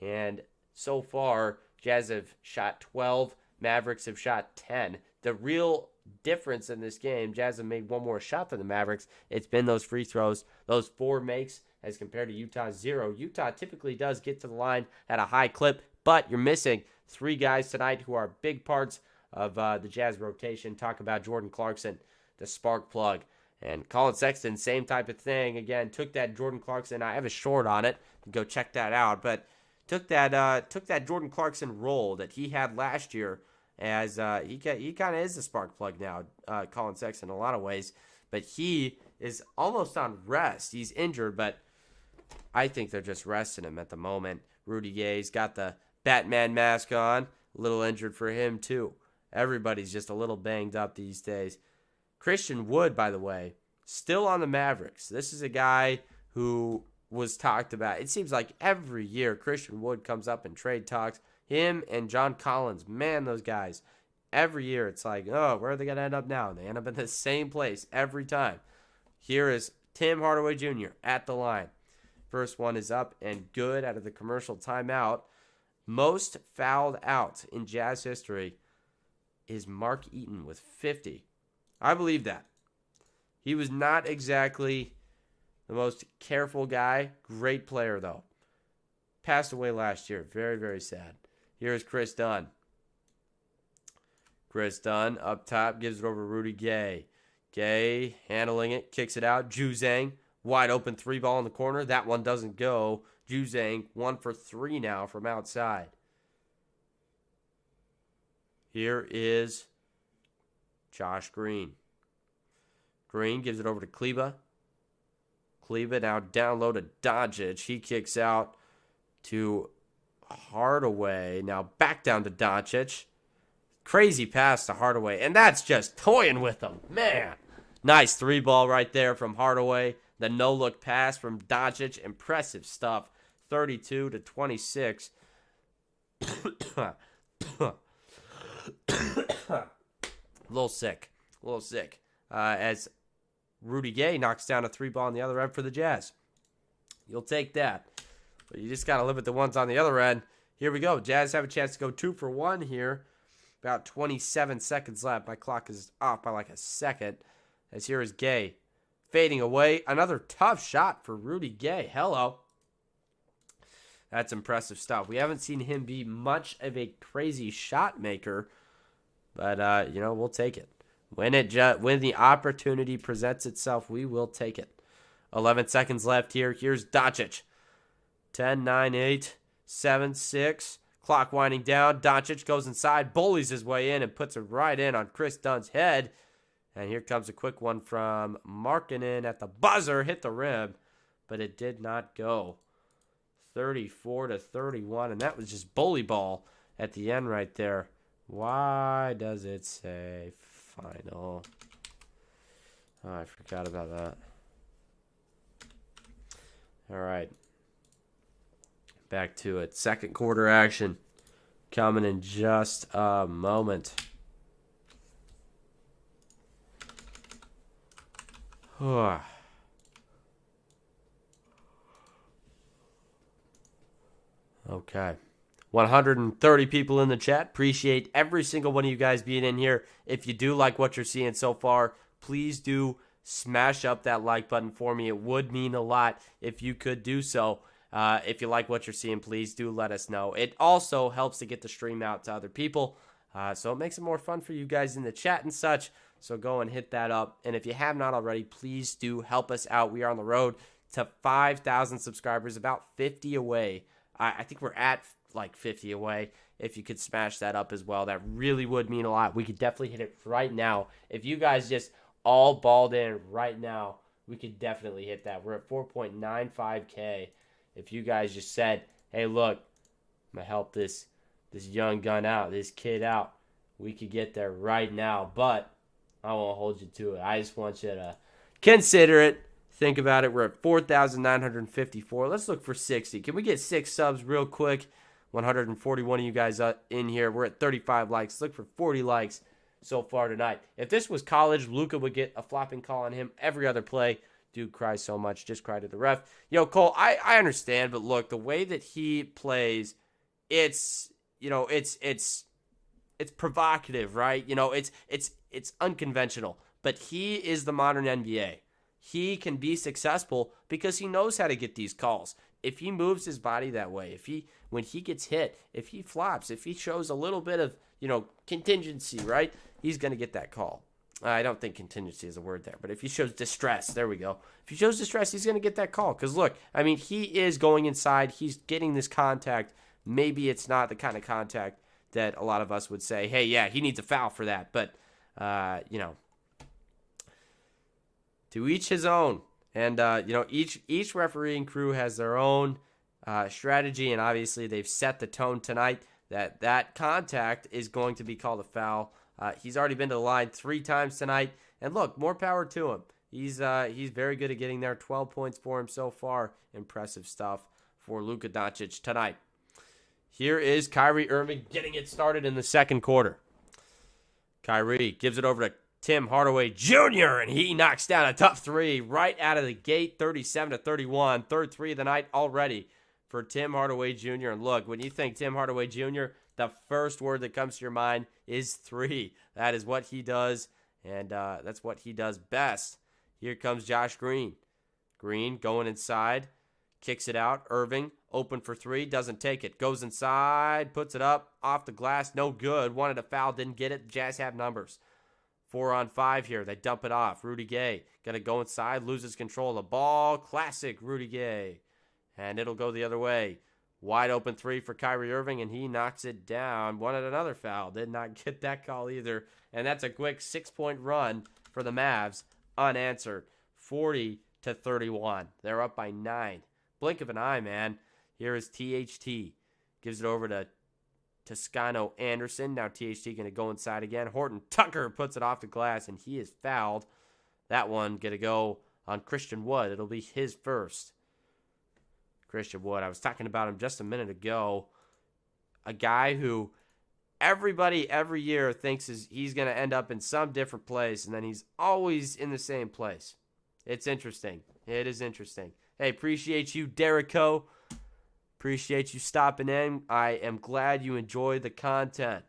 Speaker 1: and so far, Jazz have shot 12, Mavericks have shot 10. The real difference in this game, Jazz have made 1 more shot than the Mavericks. It's been those free throws, those 4 makes as compared to Utah's 0. Utah typically does get to the line at a high clip, but you're missing 3 guys tonight who are big parts of the Jazz rotation. Talk about Jordan Clarkson, the spark plug. And Colin Sexton, same type of thing. Again, took that Jordan Clarkson. I have a short on it. Go check that out. But took that Jordan Clarkson role that he had last year as he kind of is the spark plug now, Colin Sexton, in a lot of ways. But he is almost on rest. He's injured, but I think they're just resting him at the moment. Rudy Gay's got the Batman mask on. A little injured for him, too. Everybody's just a little banged up these days. Christian Wood, by the way, still on the Mavericks. This is a guy who was talked about. It seems like every year Christian Wood comes up in trade talks. Him and John Collins, man, those guys. Every year it's like, oh, where are they going to end up now? They end up in the same place every time. Here is Tim Hardaway Jr. at the line. First one is up and good out of the commercial timeout. Most fouled out in Jazz history is Mark Eaton with 50. I believe that. He was not exactly the most careful guy. Great player, though. Passed away last year. Very, very sad. Here's Chris Dunn. Chris Dunn up top gives it over to Rudy Gay. Gay handling it, kicks it out. Juzang, wide open 3-ball in the corner. That one doesn't go. Juzang 1 for 3 now from outside. Here is Josh Green. Green gives it over to Kleba. Kleba now down low to Doncic. He kicks out to Hardaway. Now back down to Doncic. Crazy pass to Hardaway. And that's just toying with him. Man. Nice 3-ball right there from Hardaway. The no-look pass from Doncic. Impressive stuff. 32-26. A little sick. As Rudy Gay knocks down a 3-ball on the other end for the Jazz. You'll take that. But you just got to limit the ones on the other end. Here we go. Jazz have a chance to go 2 for 1 here. About 27 seconds left. My clock is off by like a second. As here is Gay. fading away. Another tough shot for Rudy Gay. Hello. That's impressive stuff. We haven't seen him be much of a crazy shot maker, but we'll take it. When the opportunity presents itself, we will take it. 11 seconds left here. Here's Doncic. 10, 9, 8, 7, 6. Clock winding down. Doncic goes inside, bullies his way in, and puts it right in on Chris Dunn's head. And here comes a quick one from Markkanen at the buzzer. Hit the rim, but it did not go. 34-31, and that was just bully ball at the end right there. Why does it say final? Oh, I forgot about that. All right. Back to it. Second quarter action coming in just a moment. Okay. 130 people in the chat. Appreciate every single one of you guys being in here. If you do like what you're seeing so far, please do smash up that like button for me. It would mean a lot if you could do so. If you like what you're seeing, please do let us know. It also helps to get the stream out to other people. So it makes it more fun for you guys in the chat and such. So go and hit that up. And if you have not already, please do help us out. We are on the road to 5,000 subscribers, about 50 away. I think we're at like 50 away. If you could smash that up as well, that really would mean a lot. We could definitely hit it right now. If you guys just all balled in right now, we could definitely hit that. We're at 4.95K. If you guys just said, hey, look, I'm going to help this young gun out, this kid out, we could get there right now. But I won't hold you to it. I just want you to consider it. Think about it. We're at 4,954. Let's look for 60. Can we get 6 subs real quick? 141 of you guys in here. We're at 35 likes. Look for 40 likes so far tonight. If this was college, Luka would get a flopping call on him every other play. Dude cries so much. Just cry to the ref. Yo, Cole, I understand, but look, the way that he plays, it's provocative, right? It's unconventional. But he is the modern NBA. He can be successful because he knows how to get these calls. If he moves his body that way, when he gets hit, if he flops, if he shows a little bit of, contingency, right? He's going to get that call. I don't think contingency is a word there, but if he shows distress, there we go. If he shows distress, he's going to get that call. Because look, he is going inside. He's getting this contact. Maybe it's not the kind of contact that a lot of us would say, hey, yeah, he needs a foul for that. But, to each his own. And, each refereeing crew has their own strategy, and obviously they've set the tone tonight that contact is going to be called a foul. He's already been to the line 3 times tonight, and look, more power to him. He's very good at getting there. 12 points for him so far. Impressive stuff for Luka Doncic tonight. Here is Kyrie Irving getting it started in the second quarter. Kyrie gives it over to Tim Hardaway Jr., and he knocks down a tough 3 right out of the gate, 37-31. Third 3 of the night already for Tim Hardaway Jr. And look, when you think Tim Hardaway Jr., the first word that comes to your mind is 3. That is what he does, and that's what he does best. Here comes Josh Green. Green going inside, kicks it out. Irving open for 3, doesn't take it. Goes inside, puts it up, off the glass, no good. Wanted a foul, didn't get it. The Jazz have numbers. 4-on-5 here. They dump it off. Rudy Gay going to go inside, loses control of the ball. Classic Rudy Gay. And it'll go the other way. Wide open 3 for Kyrie Irving, and he knocks it down. Wanted another foul. Did not get that call either. And that's a quick 6-point run for the Mavs. Unanswered. 40-31. They're up by 9. Blink of an eye, man. Here is THT. Gives it over to Toscano Anderson. Now THT going to go inside again. Horton Tucker puts it off the glass, and he is fouled. That one going to go on Christian Wood. It'll be his first. Christian Wood. I was talking about him just a minute ago. A guy who everybody every year thinks he's going to end up in some different place, and then he's always in the same place. It's interesting. It is interesting. Hey, appreciate you, Derrico. Appreciate you stopping in. I am glad you enjoyed the content.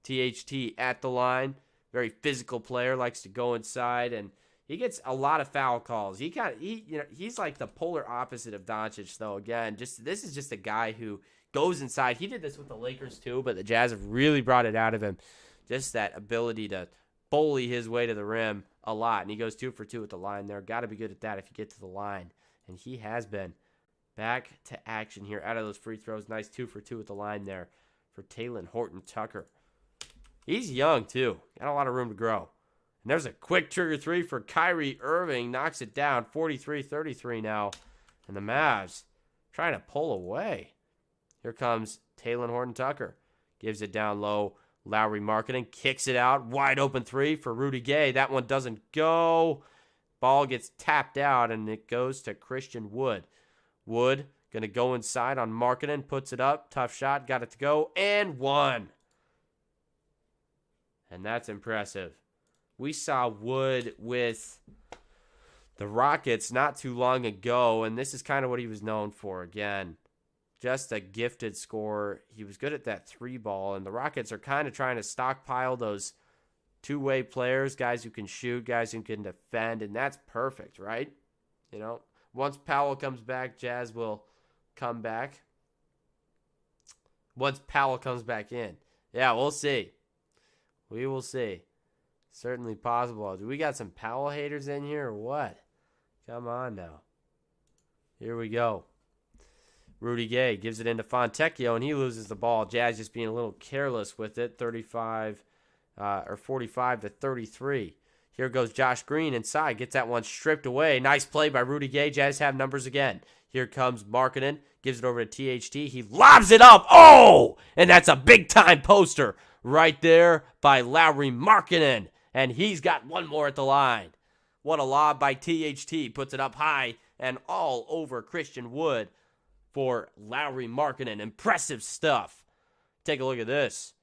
Speaker 1: THT at the line. Very physical player. Likes to go inside and, He gets a lot of foul calls. He's like the polar opposite of Doncic, though. Again, this is just a guy who goes inside. He did this with the Lakers too, but the Jazz have really brought it out of him. Just that ability to bully his way to the rim a lot, and he goes 2 for 2 at the line there. Got to be good at that if you get to the line, and he has been. Back to action here out of those free throws. Nice 2 for 2 at the line there for Talen Horton-Tucker. He's young too. Got a lot of room to grow. And there's a quick trigger 3 for Kyrie Irving. Knocks it down. 43-33 now. And the Mavs trying to pull away. Here comes Talen Horton-Tucker. Gives it down low. Lauri Markkanen kicks it out. Wide open 3 for Rudy Gay. That one doesn't go. Ball gets tapped out, and it goes to Christian Wood. Wood going to go inside on Markkanen. Puts it up. Tough shot. Got it to go. And one. And that's impressive. We saw Wood with the Rockets not too long ago, and this is kind of what he was known for. Again, just a gifted scorer. He was good at that 3-ball, and the Rockets are kind of trying to stockpile those two-way players, guys who can shoot, guys who can defend, and that's perfect, right? You know, once Powell comes back, Jazz will come back. Once Powell comes back in. Yeah, we'll see. We will see. Certainly possible. Do we got some Powell haters in here or what? Come on now. Here we go. Rudy Gay gives it into Fontecchio, and he loses the ball. Jazz just being a little careless with it. 45-33. Here goes Josh Green inside. Gets that one stripped away. Nice play by Rudy Gay. Jazz have numbers again. Here comes Markkanen. Gives it over to THT. He lobs it up. Oh! And that's a big-time poster right there by Lauri Markkanen. And he's got one more at the line. What a lob by THT. Puts it up high and all over Christian Wood for Lauri Markkanen. Impressive stuff. Take a look at this.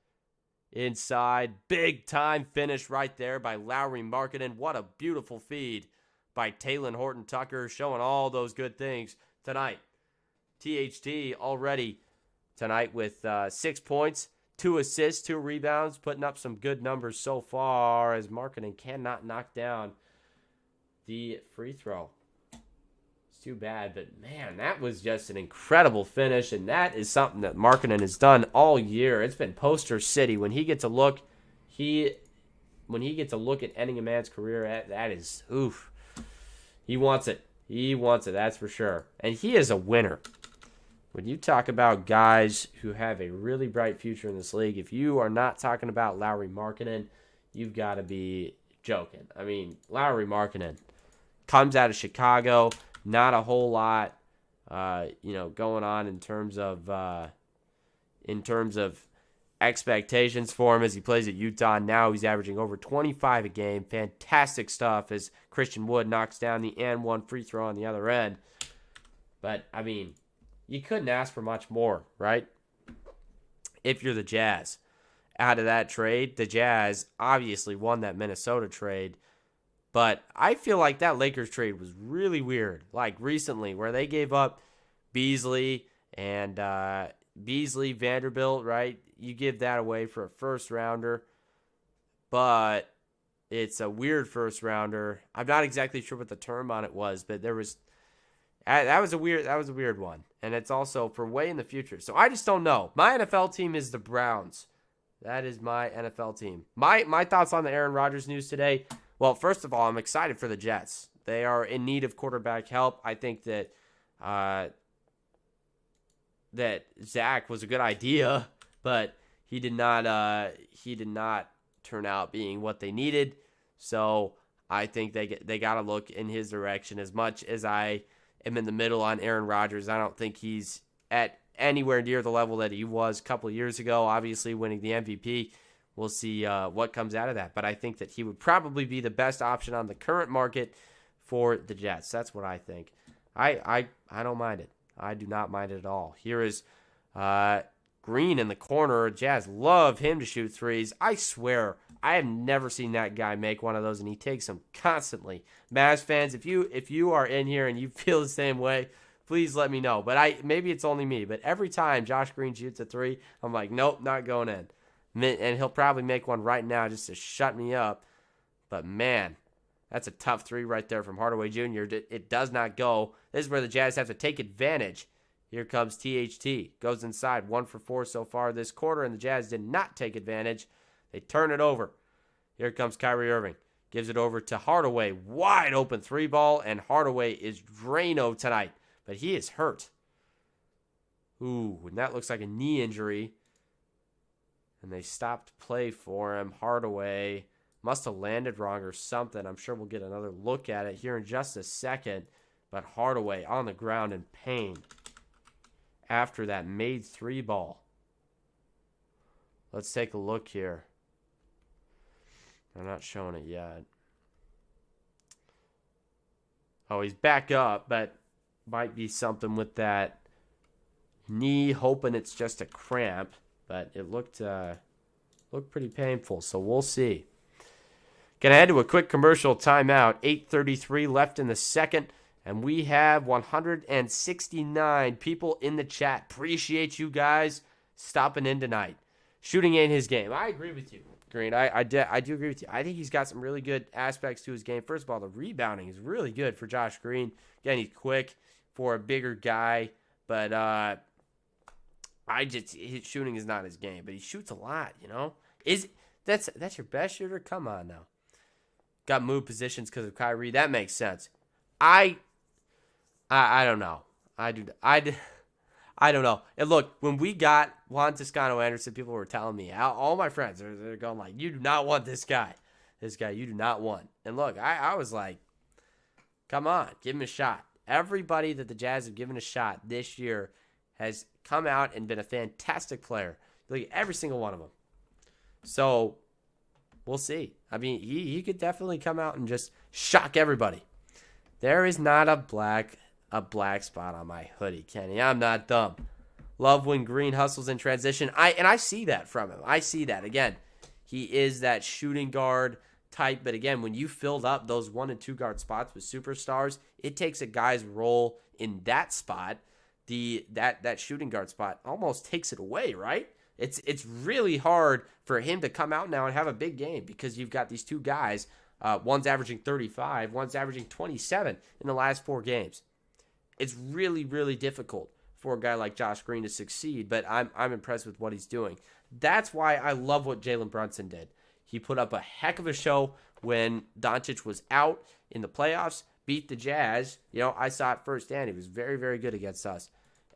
Speaker 1: Inside, big time finish right there by Lauri Markkanen. What a beautiful feed by Talen Horton-Tucker, showing all those good things tonight. THT already tonight with 6 points, 2 assists, 2 rebounds, putting up some good numbers so far as Markkanen cannot knock down the free throw. It's too bad, but man, that was just an incredible finish, and that is something that Markkanen has done all year. It's been poster city. When he gets a look, when he gets a look at ending a man's career, that is, oof. He wants it. He wants it, that's for sure. And he is a winner. When you talk about guys who have a really bright future in this league, if you are not talking about Lauri Markkanen, you've got to be joking. I mean, Lauri Markkanen comes out of Chicago, not a whole lot, going on in terms of expectations for him as he plays at Utah. Now he's averaging over 25 a game. Fantastic stuff as Christian Wood knocks down the and one free throw on the other end. But, I mean, you couldn't ask for much more, right? If you're the Jazz. Out of that trade, the Jazz obviously won that Minnesota trade. But I feel like that Lakers trade was really weird. Like recently, where they gave up Beasley and Vanderbilt, right? You give that away for a first rounder. But it's a weird first rounder. I'm not exactly sure what the term on it was, but that was a weird one. And it's also for way in the future. So I just don't know. My NFL team is the Browns. That is my NFL team. My thoughts on the Aaron Rodgers news today. Well, first of all, I'm excited for the Jets. They are in need of quarterback help. I think that Zach was a good idea, but he did not turn out being what they needed. So I think they got to look in his direction. As much as I am in the middle on Aaron Rodgers, I don't think he's at anywhere near the level that he was a couple of years ago. Obviously, winning the MVP. We'll see what comes out of that. But I think that he would probably be the best option on the current market for the Jets. That's what I think. I don't mind it. I do not mind it at all. Here is Green in the corner. Jazz love him to shoot threes. I swear, I have never seen that guy make one of those, and he takes them constantly. Mavs fans, if you are in here and you feel the same way, please let me know. But maybe it's only me. But every time Josh Green shoots a three, I'm like, nope, not going in. And he'll probably make one right now just to shut me up. But, man, That's a tough three right there from Hardaway Jr. It does not go. This is where the Jazz have to take advantage. Here comes THT. Goes inside. 1 for 4 so far this quarter, and the Jazz did not take advantage. They turn it over. Here comes Kyrie Irving. Gives it over to Hardaway. Wide open 3-ball, and Hardaway is Drano tonight. But he is hurt. Ooh, and that looks like a knee injury. And they stopped play for him. Hardaway must have landed wrong or something. I'm sure we'll get another look at it here in just a second. But Hardaway on the ground in pain after that made 3-ball. Let's take a look here. I'm not showing it yet. Oh, he's back up, but might be something with that knee, hoping it's just a cramp. But it looked pretty painful, so we'll see. Gonna head to a quick commercial timeout. 8:33 left in the second, and we have 169 people in the chat. Appreciate you guys stopping in tonight. Shooting ain't his game. I agree with you, Green. I do agree with you. I think he's got some really good aspects to his game. First of all, the rebounding is really good for Josh Green. Again, he's quick for a bigger guy, but his shooting is not his game. But he shoots a lot, you know. That's your best shooter? Come on now. Got moved positions because of Kyrie. That makes sense. I don't know. I don't know. And look, when we got Juan Toscano-Anderson, people were telling me, all my friends, they're going like, you do not want this guy. This guy you do not want. And look, I was like, come on, give him a shot. Everybody that the Jazz have given a shot this year has come out and been a fantastic player. Look at every single one of them. So we'll see. I mean, he could definitely come out and just shock everybody. There is not a black spot on my hoodie, Kenny. I'm not dumb. Love when Green hustles in transition. I see that from him. I see that. Again, he is that shooting guard type. But again, when you filled up those 1 and 2 guard spots with superstars, it takes a guy's role in that spot. That shooting guard spot almost takes it away, right? It's really hard for him to come out now and have a big game because you've got these two guys. One's averaging 35, one's averaging 27 in the last 4 games. It's really, really difficult for a guy like Josh Green to succeed, but I'm impressed with what he's doing. That's why I love what Jalen Brunson did. He put up a heck of a show when Doncic was out in the playoffs, beat the Jazz. You know, I saw it firsthand. He was very, very good against us.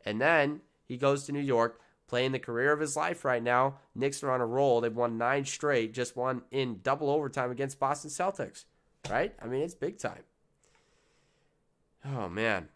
Speaker 1: And then he goes to New York, playing the career of his life right now. Knicks are on a roll. They've won 9 straight, just won in double overtime against Boston Celtics, right? I mean, it's big time. Oh, man.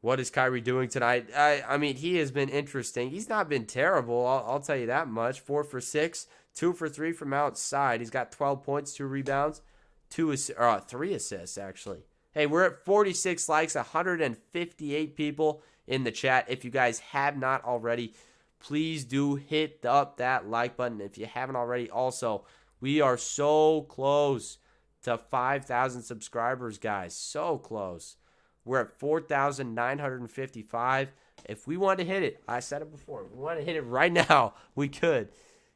Speaker 1: What is Kyrie doing tonight? I mean, he has been interesting. He's not been terrible, I'll tell you that much. 4 for 6, 2 for 3 from outside. He's got 12 points, 2 rebounds, 3 assists, actually. Hey, we're at 46 likes, 158 people in the chat. If you guys have not already, please do hit up that like button. If you haven't already, also, we are so close to 5,000 subscribers, guys. So close. We're at 4,955. If we want to hit it, I said it before, if we want to hit it right now, we could.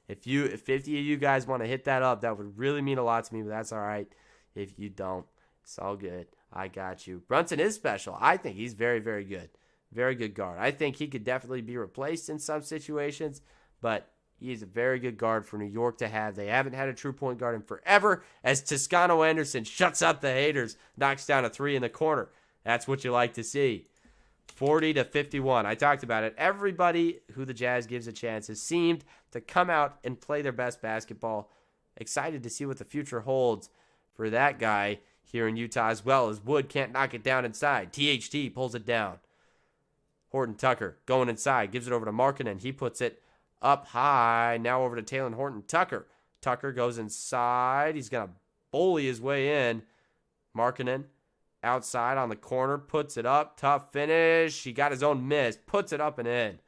Speaker 1: If 50 of you guys want to hit that up, that would really mean a lot to me, but that's all right. If you don't, it's all good. I got you. Brunson is special. I think he's very, very good. Very good guard. I think he could definitely be replaced in some situations, but he's a very good guard for New York to have. They haven't had a true point guard in forever, as Toscano-Anderson shuts up the haters, knocks down a 3 in the corner. That's what you like to see. 40-51. I talked about it. Everybody who the Jazz gives a chance has seemed to come out and play their best basketball. Excited to see what the future holds for that guy here in Utah, as well as Wood can't knock it down inside. THT pulls it down. Horton Tucker going inside, gives it over to Markkanen. He puts it up high. Now over to Talen Horton Tucker. Tucker goes inside. He's going to bully his way in. Markkanen outside on the corner, puts it up. Tough finish. He got his own miss. Puts it up and in.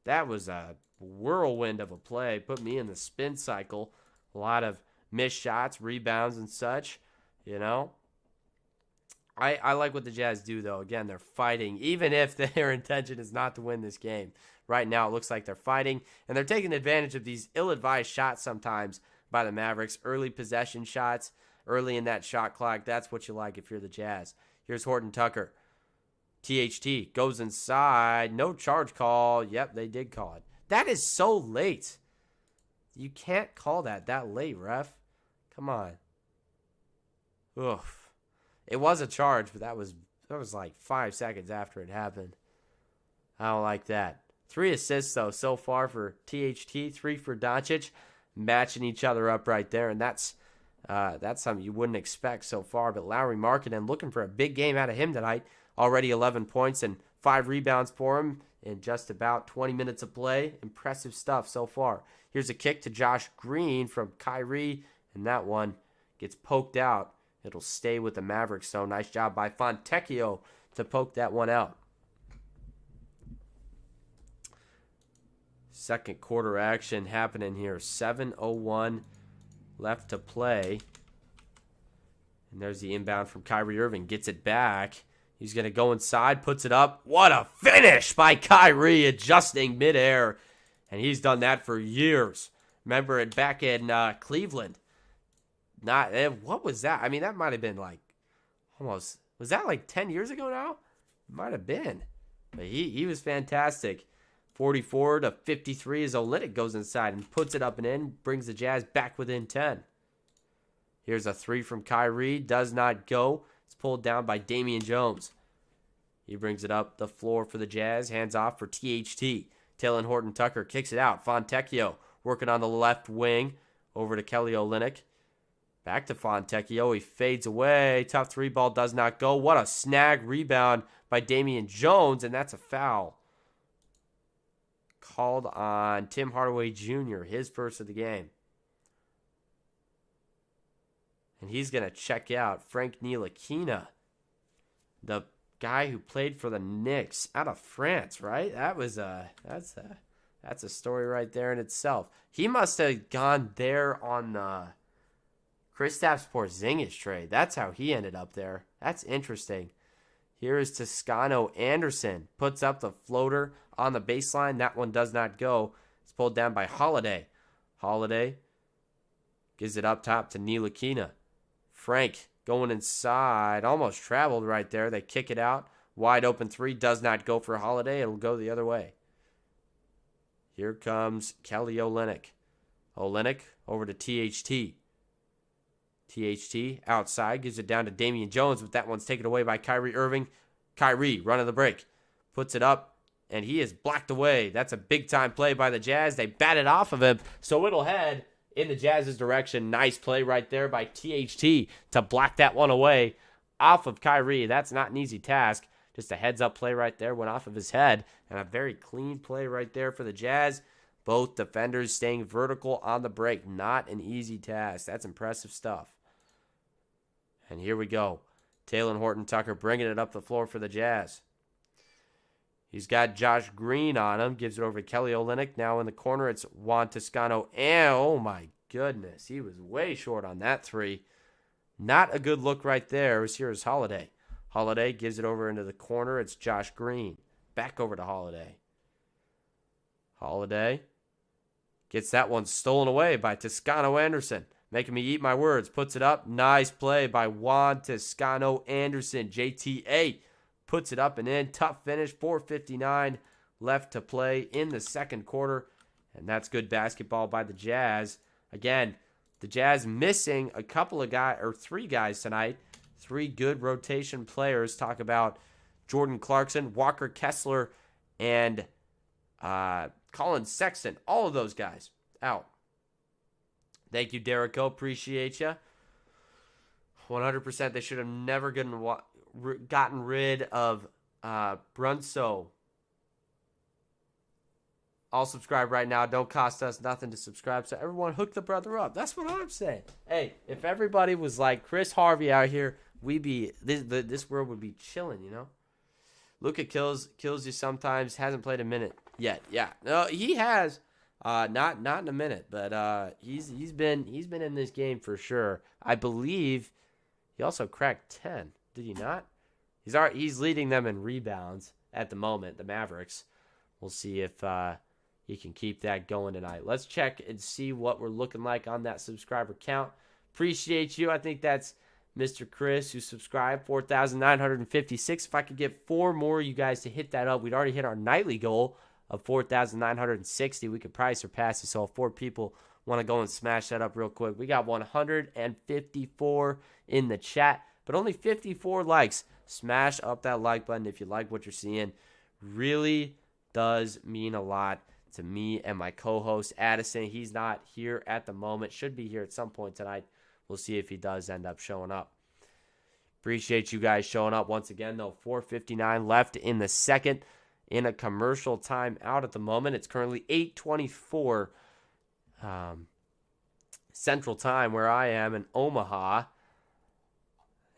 Speaker 1: That was a whirlwind of a play. Put me in the spin cycle. A lot of missed shots, rebounds, and such. You know, I like what the Jazz do, though. Again, they're fighting, even if their intention is not to win this game. Right now, it looks like they're fighting, and they're taking advantage of these ill-advised shots sometimes by the Mavericks, early possession shots. early in that shot clock. That's what you like if you're the Jazz. Here's Horton Tucker. THT goes inside. No charge call. Yep, they did call it. That is so late. You can't call that late, ref. Come on. Oof. It was a charge, but that was like 5 seconds after it happened. I don't like that. 3 assists, though, so far for THT. 3 for Doncic. Matching each other up right there, and that's something you wouldn't expect so far. But Lauri Markkanen looking for a big game out of him tonight. Already 11 points and 5 rebounds for him in just about 20 minutes of play. Impressive stuff so far. Here's a kick to Josh Green from Kyrie, and that one gets poked out. It'll stay with the Mavericks, so nice job by Fontecchio to poke that one out. Second quarter action happening here. 7:01 left to play. And there's the inbound from Kyrie Irving. Gets it back. He's going to go inside, puts it up. What a finish by Kyrie, adjusting midair. And he's done that for years. Remember it back in Cleveland. What was that? I mean, that might have been like almost, was that like 10 years ago now? Might have been. But he was fantastic. 44-53 as Olynyk goes inside and puts it up and in, brings the Jazz back within 10. Here's a 3 from Kyrie, does not go. It's pulled down by Damian Jones. He brings it up the floor for the Jazz, hands off for THT. Taylor Horton Tucker kicks it out. Fontecchio working on the left wing over to Kelly Olynyk. Back to Fontecchio. He fades away. Tough 3 ball does not go. What a snag rebound by Damian Jones, and that's a foul. Called on Tim Hardaway Jr., his first of the game. And he's going to check out Frank Ntilikina, the guy who played for the Knicks out of France, right? That's a story right there in itself. He must have gone there on the Kristaps Porzingis trade. That's how he ended up there. That's interesting. Here is Toscano Anderson. Puts up the floater on the baseline. That one does not go. It's pulled down by Holiday. Holiday gives it up top to Ntilikina. Frank going inside. Almost traveled right there. They kick it out. Wide open 3 does not go for Holiday. It'll go the other way. Here comes Kelly Olynyk. Olynyk over to THT. THT outside, gives it down to Damian Jones, but that one's taken away by Kyrie Irving. Kyrie running the break, puts it up, and he is blocked away. That's a big-time play by the Jazz. They bat it off of him, so it'll head in the Jazz's direction. Nice play right there by THT to block that one away off of Kyrie. That's not an easy task. Just a heads-up play right there, went off of his head, and a very clean play right there for the Jazz. Both defenders staying vertical on the break. Not an easy task. That's impressive stuff. And here we go. Taylor Horton Tucker bringing it up the floor for the Jazz. He's got Josh Green on him. Gives it over to Kelly Olynyk. Now in the corner, it's Juan Toscano. And, oh, my goodness. He was way short on that 3. Not a good look right there. Here's Holiday. Holiday gives it over into the corner. It's Josh Green. Back over to Holiday. Holiday gets that one stolen away by Toscano Anderson. Making me eat my words. Puts it up. Nice play by Juan Toscano Anderson. JTA puts it up and in. Tough finish. 4:59 left to play in the second quarter. And that's good basketball by the Jazz. Again, the Jazz missing a couple of guys, or 3 guys tonight. 3 good rotation players. Talk about Jordan Clarkson, Walker Kessler, and Colin Sexton. All of those guys out. Thank you, Derrico. Appreciate you. 100%. They should have never gotten rid of Brunso. I'll subscribe right now. Don't cost us nothing to subscribe. So everyone hook the brother up. That's what I'm saying. Hey, if everybody was like Chris Harvey out here, this world would be chilling, you know? Luka kills you sometimes. Hasn't played a minute yet. Yeah. No, he has. Not in a minute, but he's been in this game for sure. I believe he also cracked 10. Did he not? He's leading them in rebounds at the moment, the Mavericks. We'll see if he can keep that going tonight. Let's check and see what we're looking like on that subscriber count. Appreciate you. I think that's Mr. Chris who subscribed, 4,956. If I could get 4 more of you guys to hit that up, we'd already hit our nightly goal of 4,960. We could probably surpass it. So if 4 people want to go and smash that up real quick. We got 154 in the chat, but only 54 likes. Smash up that like button if you like what you're seeing. Really does mean a lot to me and my co-host Addison. He's not here at the moment. Should be here at some point tonight. We'll see if he does end up showing up. Appreciate you guys showing up once again, though. 4:59 left in the second in a commercial timeout at the moment. It's currently 8:24 Central Time where I am in Omaha.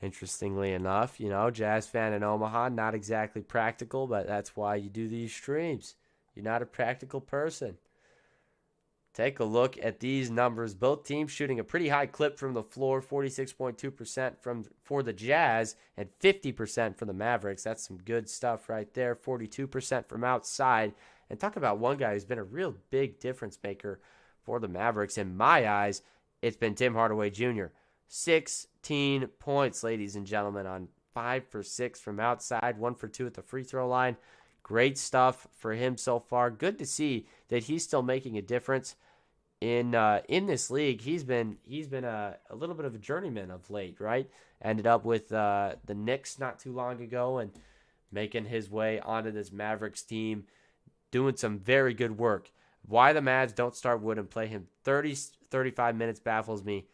Speaker 1: Interestingly enough, Jazz fan in Omaha, not exactly practical, but that's why you do these streams. You're not a practical person. Take a look at these numbers. Both teams shooting a pretty high clip from the floor, 46.2% for the Jazz and 50% for the Mavericks. That's some good stuff right there. 42% from outside. And talk about one guy who's been a real big difference maker for the Mavericks. In my eyes, it's been Tim Hardaway Jr. 16 points, ladies and gentlemen, on 5 for 6 from outside, 1 for 2 at the free throw line. Great stuff for him so far. Good to see that he's still making a difference in this league. He's been a little bit of a journeyman of late, right? Ended up with the Knicks not too long ago and making his way onto this Mavericks team, doing some very good work. Why the Mavs don't start Wood and play him 35 minutes baffles me.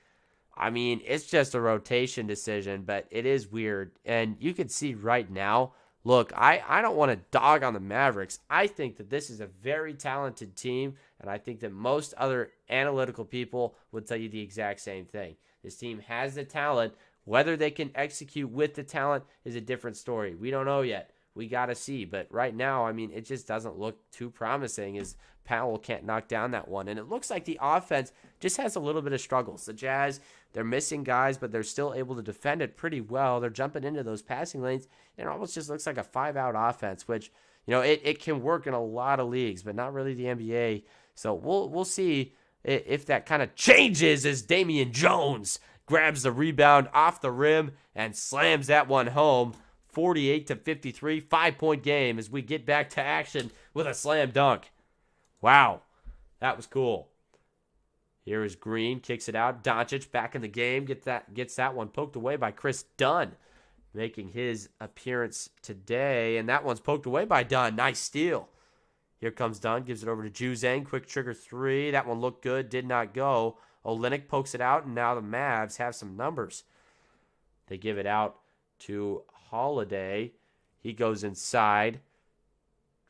Speaker 1: I mean, it's just a rotation decision, but it is weird. And you can see right now, look, I don't want to dog on the Mavericks. I think that this is a very talented team, and I think that most other analytical people would tell you the exact same thing. This team has the talent. Whether they can execute with the talent is a different story. We don't know yet. We got to see. But right now, I mean, it just doesn't look too promising as Powell can't knock down that one. And it looks like the offense just has a little bit of struggles. The Jazz, they're missing guys, but they're still able to defend it pretty well. They're jumping into those passing lanes. And it almost just looks like a 5-out offense, which, it can work in a lot of leagues, but not really the NBA. So we'll see if that kind of changes as Damian Jones grabs the rebound off the rim and slams that one home. 48-53, 5-point game as we get back to action with a slam dunk. Wow, that was cool. Here is Green, kicks it out. Doncic back in the game, gets that one poked away by Chris Dunn, making his appearance today. And that one's poked away by Dunn. Nice steal. Here comes Dunn, gives it over to Juzang. Quick trigger 3. That one looked good, did not go. Olynyk pokes it out, and now the Mavs have some numbers. They give it out to Holiday. He goes inside.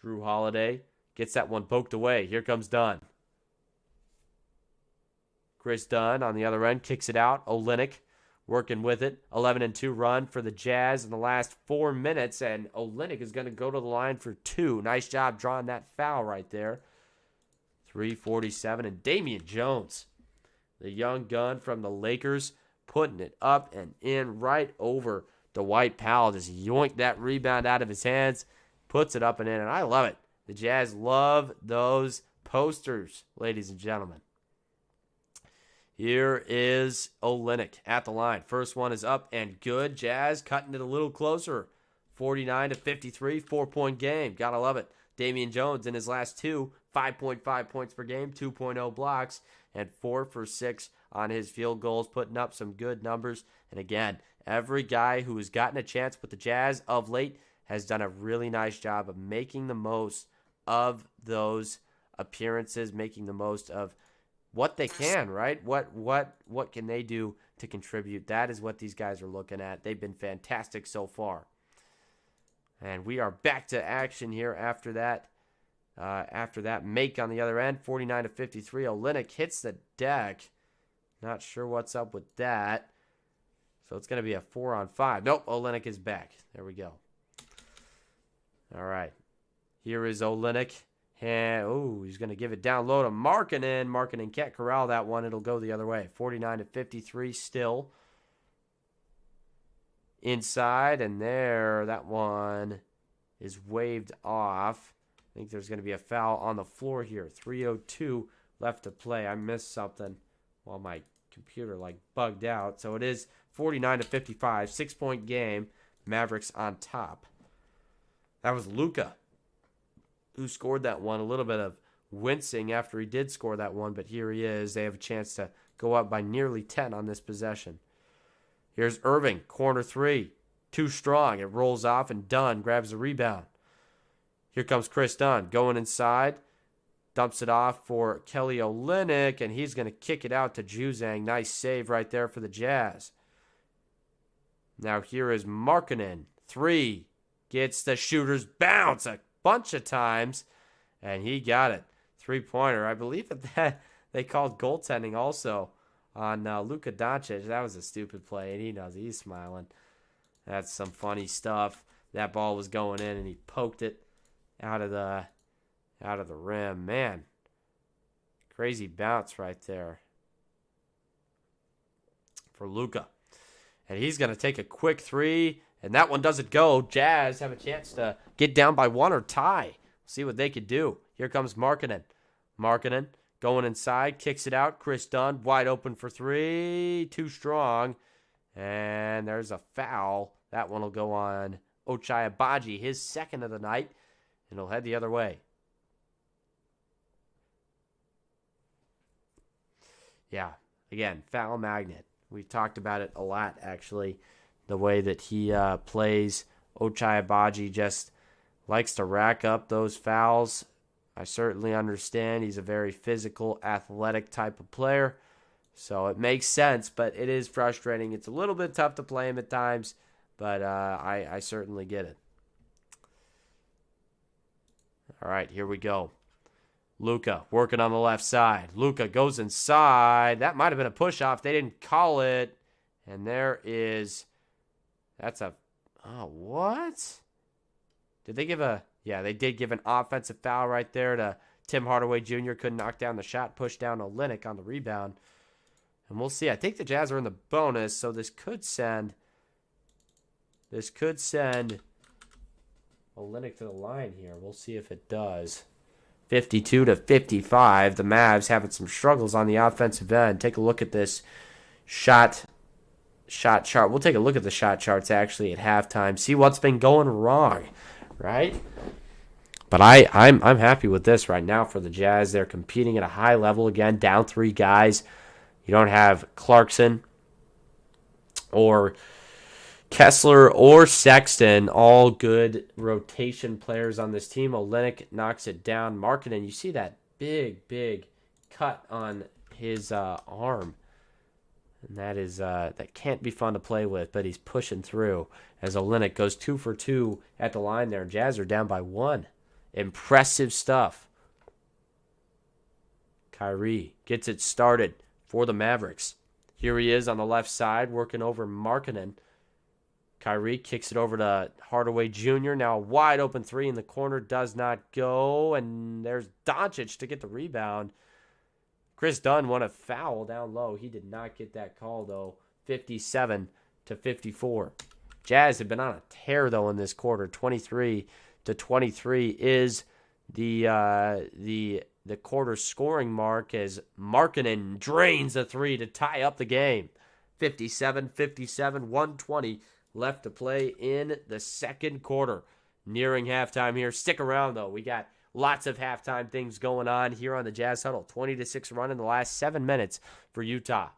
Speaker 1: Drew Holiday gets that one poked away. Here comes Dunn. Chris Dunn on the other end kicks it out. Olynyk working with it. 11-2 run for the Jazz in the last 4 minutes, and Olynyk is going to go to the line for 2. Nice job drawing that foul right there. 3:47, and Damian Jones, the young gun from the Lakers, putting it up and in right over Dwight Powell. Just yoinked that rebound out of his hands, puts it up and in, and I love it. The Jazz love those posters, ladies and gentlemen. Here is Olynyk at the line. First one is up and good. Jazz cutting it a little closer. 49-53, 4-point game. Gotta love it. Damian Jones in his last 2, 5.5 points per game, 2.0 blocks, and 4 for 6 on his field goals, putting up some good numbers. And again, every guy who has gotten a chance with the Jazz of late has done a really nice job of making the most of those appearances, making the most of what they can, right? What can they do to contribute? That is what these guys are looking at. They've been fantastic so far. And we are back to action here after that. After that make on the other end, 49-53. Olynyk hits the deck. Not sure what's up with that. So it's going to be a 4-on-5. Nope, Olynyk is back. There we go. All right. Here is Olynyk. And, he's going to give it down low to Markkanen. Markkanen can't corral that one. It'll go the other way. 49-53 still. Inside, and there, that one is waved off. I think there's going to be a foul on the floor here. 3:02 left to play. I missed something while my computer like bugged out. So it is 49-55, 6-point game. Mavericks on top. That was Luka who scored that one. A little bit of wincing after he did score that one, but here he is. They have a chance to go up by nearly 10 on this possession. Here's Irving, corner three. Too strong. It rolls off, and Dunn grabs the rebound. Here comes Chris Dunn going inside. Dumps it off for Kelly Olynyk, and he's going to kick it out to Juzang. Nice save right there for the Jazz. Now here is Markkanen. Three. Gets the shooter's bounce a bunch of times, and he got it. Three-pointer. I believe that they called goaltending also on Luka Doncic. That was a stupid play, and he knows. He's smiling. That's some funny stuff. That ball was going in, and he poked it out of the rim. Man, crazy bounce right there for Luka. And he's going to take a quick three, and that one doesn't go. Jazz have a chance to get down by one or tie. See what they could do. Here comes Markkanen. Markkanen going inside, kicks it out. Chris Dunn wide open for three. Too strong. And there's a foul. That one will go on Ochai Agbaji, his second of the night, and he'll head the other way. Yeah, again, foul magnet. We talked about it a lot, actually, the way that he plays. Ochai Agbaji just likes to rack up those fouls. I certainly understand. He's a very physical, athletic type of player. So it makes sense, but it is frustrating. It's a little bit tough to play him at times, but I certainly get it. All right, here we go. Luka working on the left side. Luka goes inside. That might have been a push-off. They didn't call it. And there is... what? Did they give a... Yeah, they did give an offensive foul right there to Tim Hardaway Jr. Couldn't knock down the shot. Pushed down Olynyk on the rebound. And we'll see. I think the Jazz are in the bonus, so this could send Olynyk to the line here. We'll see if it does. 52-55. The Mavs having some struggles on the offensive end. Take a look at this shot chart. We'll take a look at the shot charts actually at halftime. See what's been going wrong, right? But I'm happy with this right now for the Jazz. They're competing at a high level again. Down three guys. You don't have Clarkson or Kessler or Sexton, all good rotation players on this team. Olynyk knocks it down. Markkanen, you see that big cut on his arm. And that can't be fun to play with, but he's pushing through as Olynyk goes 2 for 2 at the line there. Jazz are down by 1. Impressive stuff. Kyrie gets it started for the Mavericks. Here he is on the left side working over Markkanen. Kyrie kicks it over to Hardaway Jr. Now a wide open three in the corner does not go. And there's Doncic to get the rebound. Chris Dunn won a foul down low. He did not get that call, though. 57-54. Jazz have been on a tear, though, in this quarter. 23-23 is the quarter scoring mark as Markkanen drains a three to tie up the game. 57-57, 120 left to play in the second quarter. Nearing halftime here. Stick around, though. We got lots of halftime things going on here on the Jazz Huddle. 20-6 run in the last 7 minutes for Utah.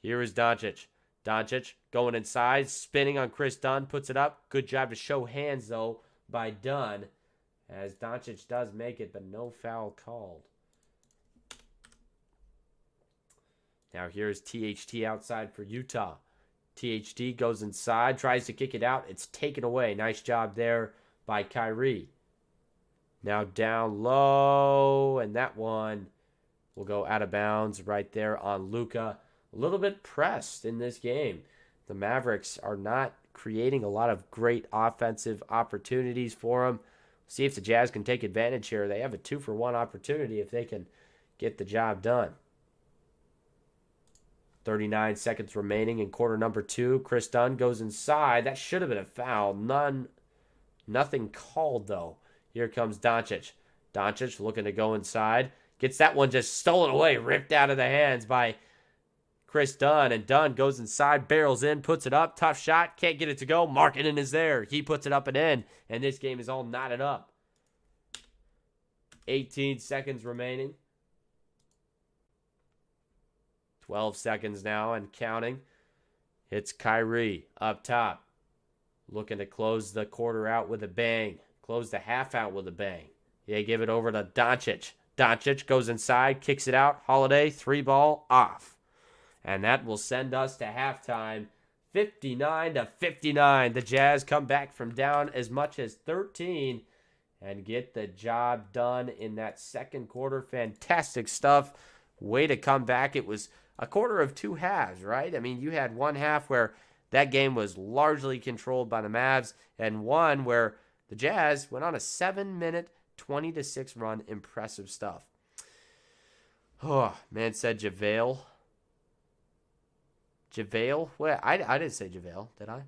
Speaker 1: Here is Doncic. Doncic going inside, spinning on Chris Dunn, puts it up. Good job to show hands, though, by Dunn, as Doncic does make it, but no foul called. Now here's THT outside for Utah. THT goes inside, tries to kick it out. It's taken away. Nice job there by Kyrie. Now down low, and that one will go out of bounds right there on Luka. A little bit pressed in this game. The Mavericks are not creating a lot of great offensive opportunities for them. See if the Jazz can take advantage here. They have a 2-for-1 opportunity if they can get the job done. 39 seconds remaining in quarter number 2. Chris Dunn goes inside. That should have been a foul. Nothing called, though. Here comes Doncic. Doncic looking to go inside. Gets that one just stolen away, ripped out of the hands by Chris Dunn, and Dunn goes inside, barrels in, puts it up, tough shot, can't get it to go. Markkanen is there. He puts it up and in, and this game is all knotted up. 18 seconds remaining. 12 seconds now and counting. It's Kyrie up top. Looking to close the quarter out with a bang. Close the half out with a bang. They give it over to Doncic. Doncic goes inside, kicks it out. Holiday, 3-ball, off. And that will send us to halftime, 59-59. The Jazz come back from down as much as 13 and get the job done in that second quarter. Fantastic stuff. Way to come back. It was a quarter of two halves, right? I mean, you had one half where that game was largely controlled by the Mavs, and one where the Jazz went on a 7-minute, 20-6 run. Impressive stuff. Oh, man said JaVale. JaVale? Wait, I didn't say JaVale, did I?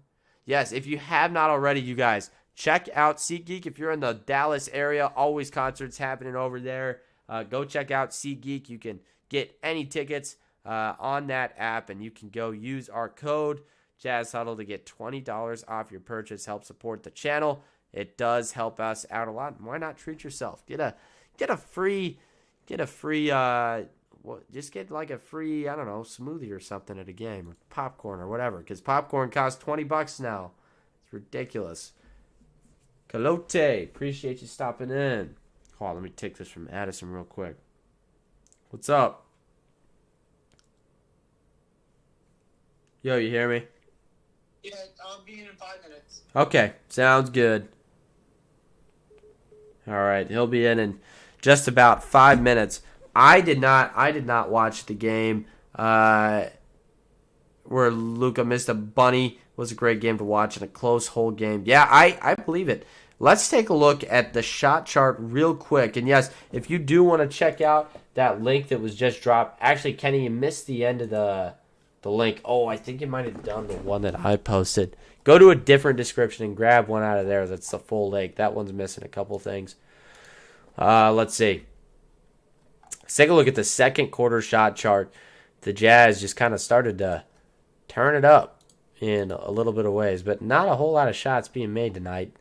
Speaker 1: Yes, if you have not already, you guys, check out SeatGeek. If you're in the Dallas area, always concerts happening over there. Go check out SeatGeek. You can get any tickets on that app, and you can go use our code Jazz Huddle to get $20 off your purchase. Help support the channel. It does help us out a lot. Why not treat yourself? Just get like a free, I don't know, smoothie or something at a game, or popcorn or whatever, because popcorn costs $20 now. It's ridiculous. Kalote, appreciate you stopping in. Hold on, let me take this from Addison real quick. What's up? Yo, you hear me?
Speaker 4: Yeah, I'll be in 5 minutes.
Speaker 1: Okay, sounds good. All right, he'll be in just about 5 minutes. I did not watch the game where Luka missed a bunny. It was a great game to watch and a close whole game. Yeah, I believe it. Let's take a look at the shot chart real quick. And yes, if you do want to check out that link that was just dropped. Actually, Kenny, you missed the end of the link. Oh, I think you might have done the one that I posted. Go to a different description and grab one out of there. That's the full link. That one's missing a couple things. Let's see. Let's take a look at the second quarter shot chart. The Jazz just kind of started to turn it up in a little bit of ways, but not a whole lot of shots being made tonight.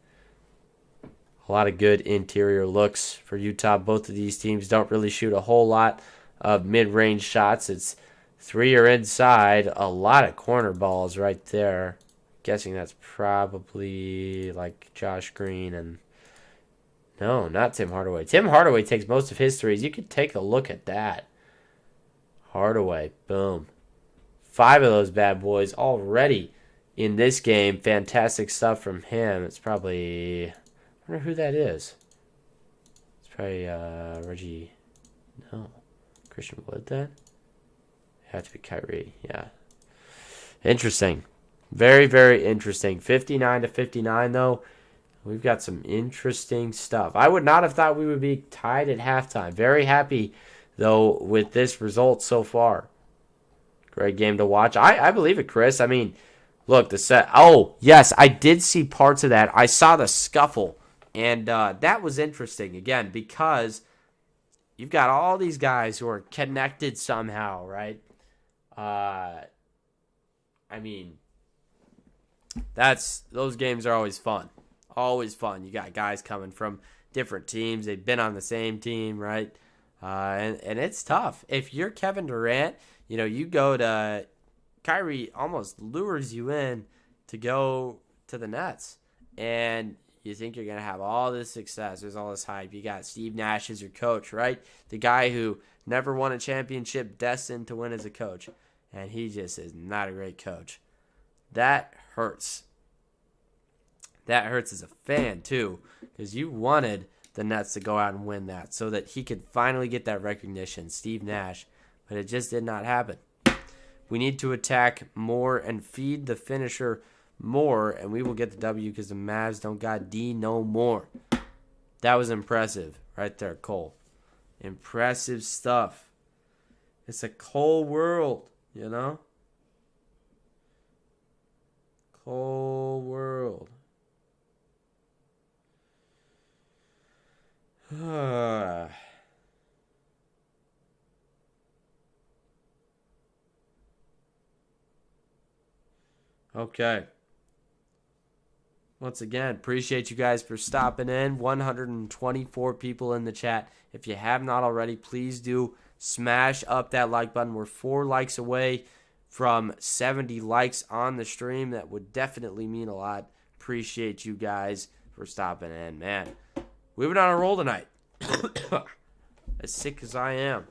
Speaker 1: A lot of good interior looks for Utah. Both of these teams don't really shoot a whole lot of mid-range shots. It's 3 are inside. A lot of corner balls right there. Guessing that's probably like Josh Green and... No, not Tim Hardaway. Tim Hardaway takes most of his threes. You could take a look at that. Hardaway, boom. 5 of those bad boys already in this game. Fantastic stuff from him. It's probably... I wonder who that is. It's probably Reggie... No. Christian Wood then? It had to be Kyrie, yeah. Interesting. Very, very interesting. 59-59, though. We've got some interesting stuff. I would not have thought we would be tied at halftime. Very happy, though, with this result so far. Great game to watch. I believe it, Chris. I mean, look, the set. Oh, yes, I did see parts of that. I saw the scuffle, and that was interesting, again, because you've got all these guys who are connected somehow, right? I mean, those games are always fun. Always fun. You got guys coming from different teams. They've been on the same team, right? And it's tough. If you're Kevin Durant, you go to Kyrie almost lures you in to go to the Nets. And you think you're going to have all this success. There's all this hype. You got Steve Nash as your coach, right? The guy who never won a championship, destined to win as a coach. And he just is not a great coach. That hurts. That hurts as a fan, too, because you wanted the Nets to go out and win that so that he could finally get that recognition, Steve Nash, but it just did not happen. We need to attack more and feed the finisher more, and we will get the W because the Mavs don't got D no more. That was impressive right there, Cole. Impressive stuff. It's a cold world, Cold world. Okay. Once again, appreciate you guys for stopping in. 124 people in the chat. If you have not already, please do smash up that like button. We're 4 likes away from 70 likes on the stream. That would definitely mean a lot. Appreciate you guys for stopping in. Man, we've been on a roll tonight. As sick as I am.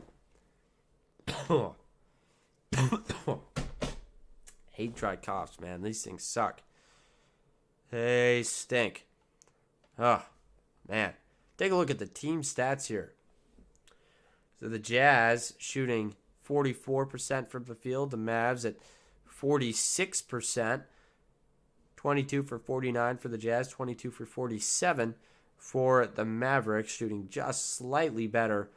Speaker 1: Hate dry coughs, man. These things suck. They stink. Oh, man. Take a look at the team stats here. So the Jazz shooting 44% from the field. The Mavs at 46%. 22 for 49 for the Jazz. 22 for 47 for the Mavericks. Shooting just slightly better.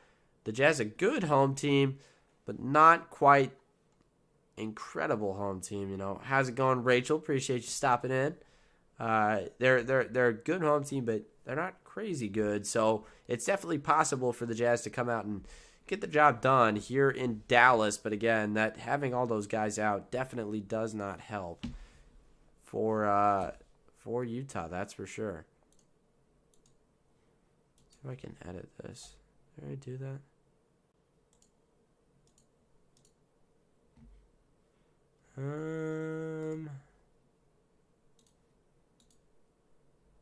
Speaker 1: The Jazz a good home team, but not quite incredible home team. You know, how's it going, Rachel? Appreciate you stopping in. They're a good home team, but they're not crazy good. So it's definitely possible for the Jazz to come out and get the job done here in Dallas. But again, that having all those guys out definitely does not help for Utah. That's for sure. See if I can edit this. Did I do that?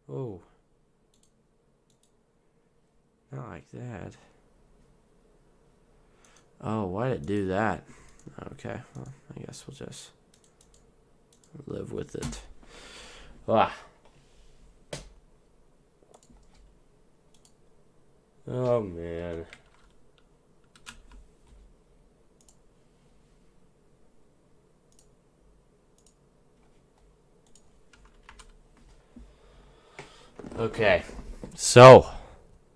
Speaker 1: Oh. Not like that. Oh, why did it do that? Okay, well, I guess we'll just live with it. Ah. Oh, man. Okay, so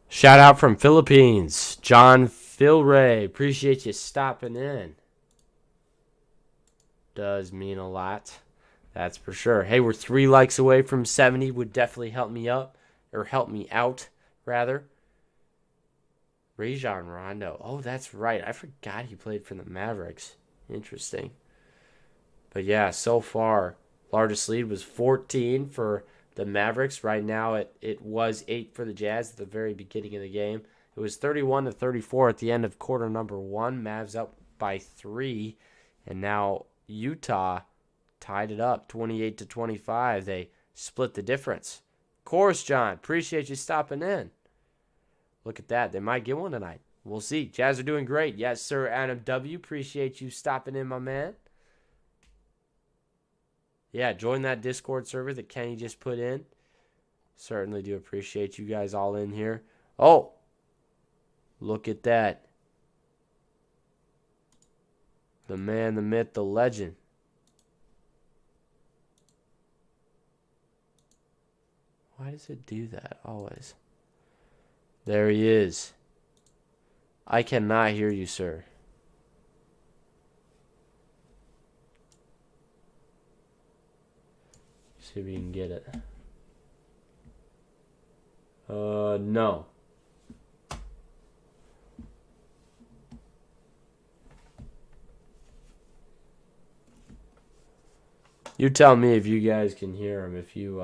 Speaker 1: shout out from Philippines, John Philray. Appreciate you stopping in. Does mean a lot, that's for sure. Hey, we're 3 likes away from 70. Would definitely help me up, or help me out, rather. Rajon Rondo. Oh, that's right. I forgot he played for the Mavericks. Interesting. But yeah, so far, largest lead was 14 for the Mavericks. Right now, it was 8 for the Jazz at the very beginning of the game. It was 31-34 at the end of quarter number 1. Mavs up by 3. And now Utah tied it up 28-25. They split the difference. Of course, John. Appreciate you stopping in. Look at that. They might get one tonight. We'll see. Jazz are doing great. Yes, sir, Adam W. Appreciate you stopping in, my man. Yeah, join that Discord server that Kenny just put in. Certainly do appreciate you guys all in here. Oh, look at that. The man, the myth, the legend. Why does it do that always? There he is. I cannot hear you, sir. See if we can get it. No. You tell me if you guys can hear him. If you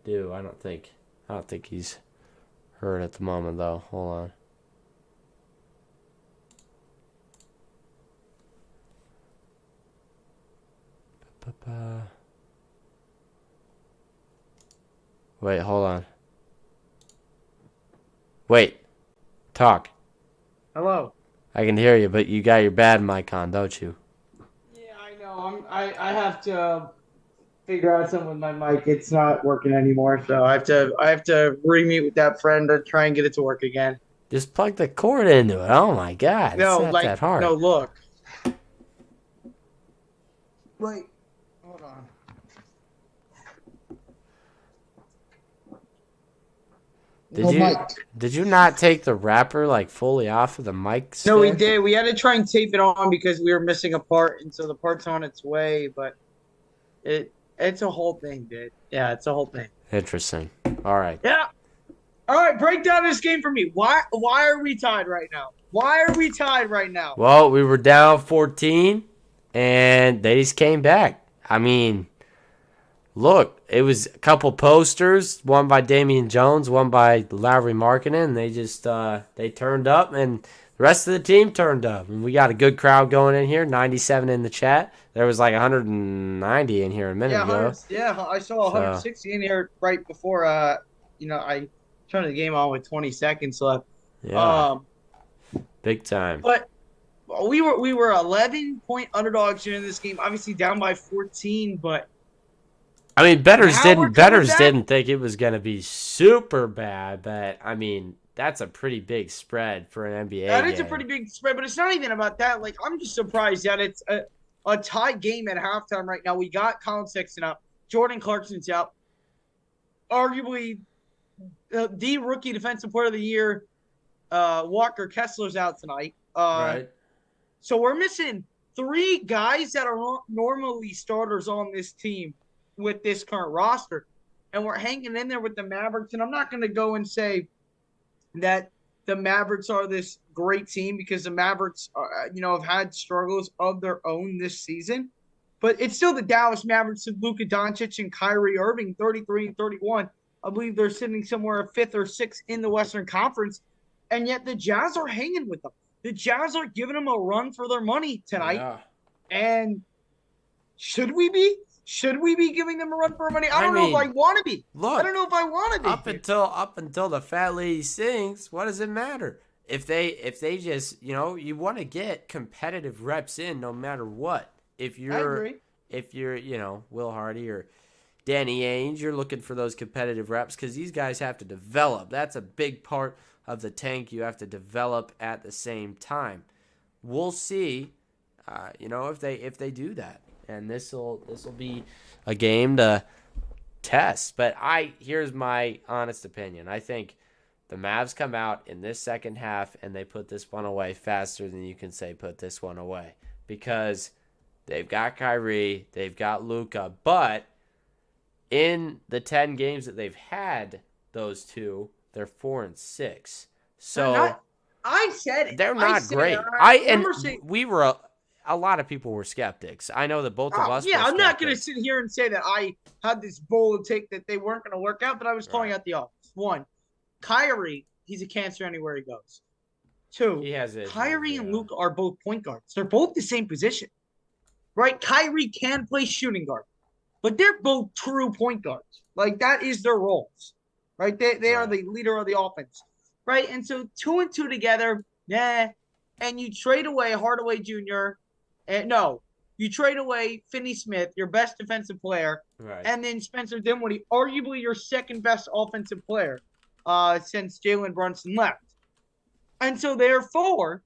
Speaker 1: do, I don't think he's heard at the moment though. Hold on. Wait, hold on. Wait. Talk.
Speaker 5: Hello.
Speaker 1: I can hear you, but you got your bad mic on, don't you?
Speaker 5: Yeah, I know. I have to figure out something with my mic. It's not working anymore, so I have to re-meet with that friend to try and get it to work again.
Speaker 1: Just plug the cord into it. Oh my god.
Speaker 5: No,
Speaker 1: it's not that hard.
Speaker 5: No, look. Wait. Hold on.
Speaker 1: Did you not take the wrapper like fully off of the mic stand?
Speaker 5: No, we did. We had to try and tape it on because we were missing a part, and so the part's on its way, but it's a whole thing, dude. Yeah, it's a whole thing.
Speaker 1: Interesting. All right.
Speaker 5: Yeah. All right, break down this game for me. Why are we tied right now? Why are we tied right now?
Speaker 1: Well, we were down 14, and they just came back. I mean, Look, it was a couple posters, one by Damian Jones, one by Lowry Markkinen, and they just they turned up, and the rest of the team turned up. And we got a good crowd going in here, 97 in the chat. There was like 190 in here a minute ago.
Speaker 5: I saw 160 in here right before I turned the game on with 20 seconds left.
Speaker 1: Yeah, big time.
Speaker 5: But we were 11-point underdogs here in this game, obviously down by 14, but
Speaker 1: I mean, bettors
Speaker 5: Howard
Speaker 1: didn't think it was going to be super bad, but I mean, that's a pretty big spread for an NBA
Speaker 5: that
Speaker 1: game.
Speaker 5: is a pretty big spread, but it's not even about that. Like, I'm just surprised that it's a tie game at halftime right now. We got Colin Sexton out, Jordan Clarkson's out, arguably the rookie defensive player of the year, Walker Kessler's out tonight.
Speaker 1: Right.
Speaker 5: So we're missing 3 guys that are normally starters on this team with this current roster, and we're hanging in there with the Mavericks. And I'm not going to go and say that the Mavericks are this great team, because the Mavericks have had struggles of their own this season, but it's still the Dallas Mavericks of Luka Doncic and Kyrie Irving, 33 and 31. I believe they're sitting somewhere 5th or 6th in the Western Conference, and yet the Jazz are hanging with them. The Jazz are giving them a run for their money tonight.
Speaker 1: Yeah.
Speaker 5: And should we be? Should we be giving them a run for their money? I don't know if I want to be.
Speaker 1: Look,
Speaker 5: I don't know if I want to be.
Speaker 1: Up until the fat lady sings, what does it matter? If they just, you want to get competitive reps in no matter what. If you're Will Hardy or Danny Ainge, you're looking for those competitive reps, because these guys have to develop. That's a big part of the tank. You have to develop at the same time. We'll see, if they do that, and this will be a game to test. But here's my honest opinion. I think the Mavs come out in this second half and they put this one away faster than you can say put this one away, because they've got Kyrie, they've got Luka, but in the 10 games that they've had those two, they're 4-6. So
Speaker 5: I said it.
Speaker 1: They're not great. A lot of people were skeptics. I know that both of us.
Speaker 5: Yeah,
Speaker 1: were
Speaker 5: I'm not going to
Speaker 1: skeptics.
Speaker 5: sit here and say that I had this bold take that they weren't going to work out, but I was calling out the obvious. 1, Kyrie, he's a cancer anywhere he goes. 2, Kyrie and Luka are both point guards. They're both the same position, right? Kyrie can play shooting guard, but they're both true point guards. Like, that is their roles, right? They are the leader of the offense, right? And so 2 and 2 together, and you trade away Hardaway Jr. You trade away Finney Smith, your best defensive player,
Speaker 1: Right.
Speaker 5: and then Spencer Dinwiddie, arguably your second best offensive player since Jalen Brunson left. And so therefore,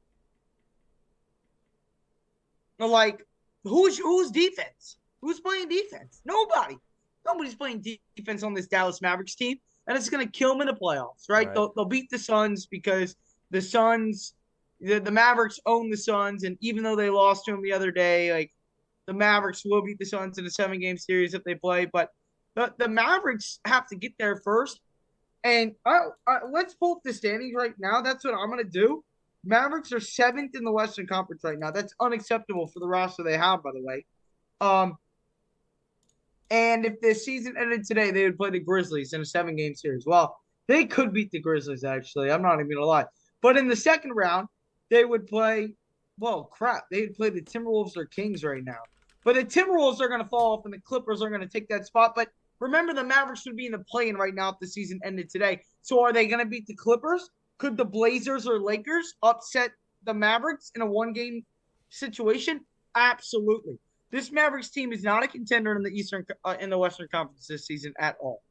Speaker 5: like, who's defense? Who's playing defense? Nobody. Nobody's playing defense on this Dallas Mavericks team, and it's going to kill them in the playoffs, right? They'll beat the Suns, because the Suns – the Mavericks own the Suns, and even though they lost to them the other day, like, the Mavericks will beat the Suns in a 7-game series if they play. But the Mavericks have to get there first. And let's pull up the standings right now. That's what I'm going to do. Mavericks are 7th in the Western Conference right now. That's unacceptable for the roster they have, by the way. And if the season ended today, they would play the Grizzlies in a 7-game series. Well, they could beat the Grizzlies, actually. I'm not even going to lie. But in the second round, they would play, they would play the Timberwolves or Kings right now. But the Timberwolves are going to fall off, and the Clippers are going to take that spot. But remember, the Mavericks would be in the play-in right now if the season ended today. So are they going to beat the Clippers? Could the Blazers or Lakers upset the Mavericks in a 1-game situation? Absolutely. This Mavericks team is not a contender in the Western Conference this season at all.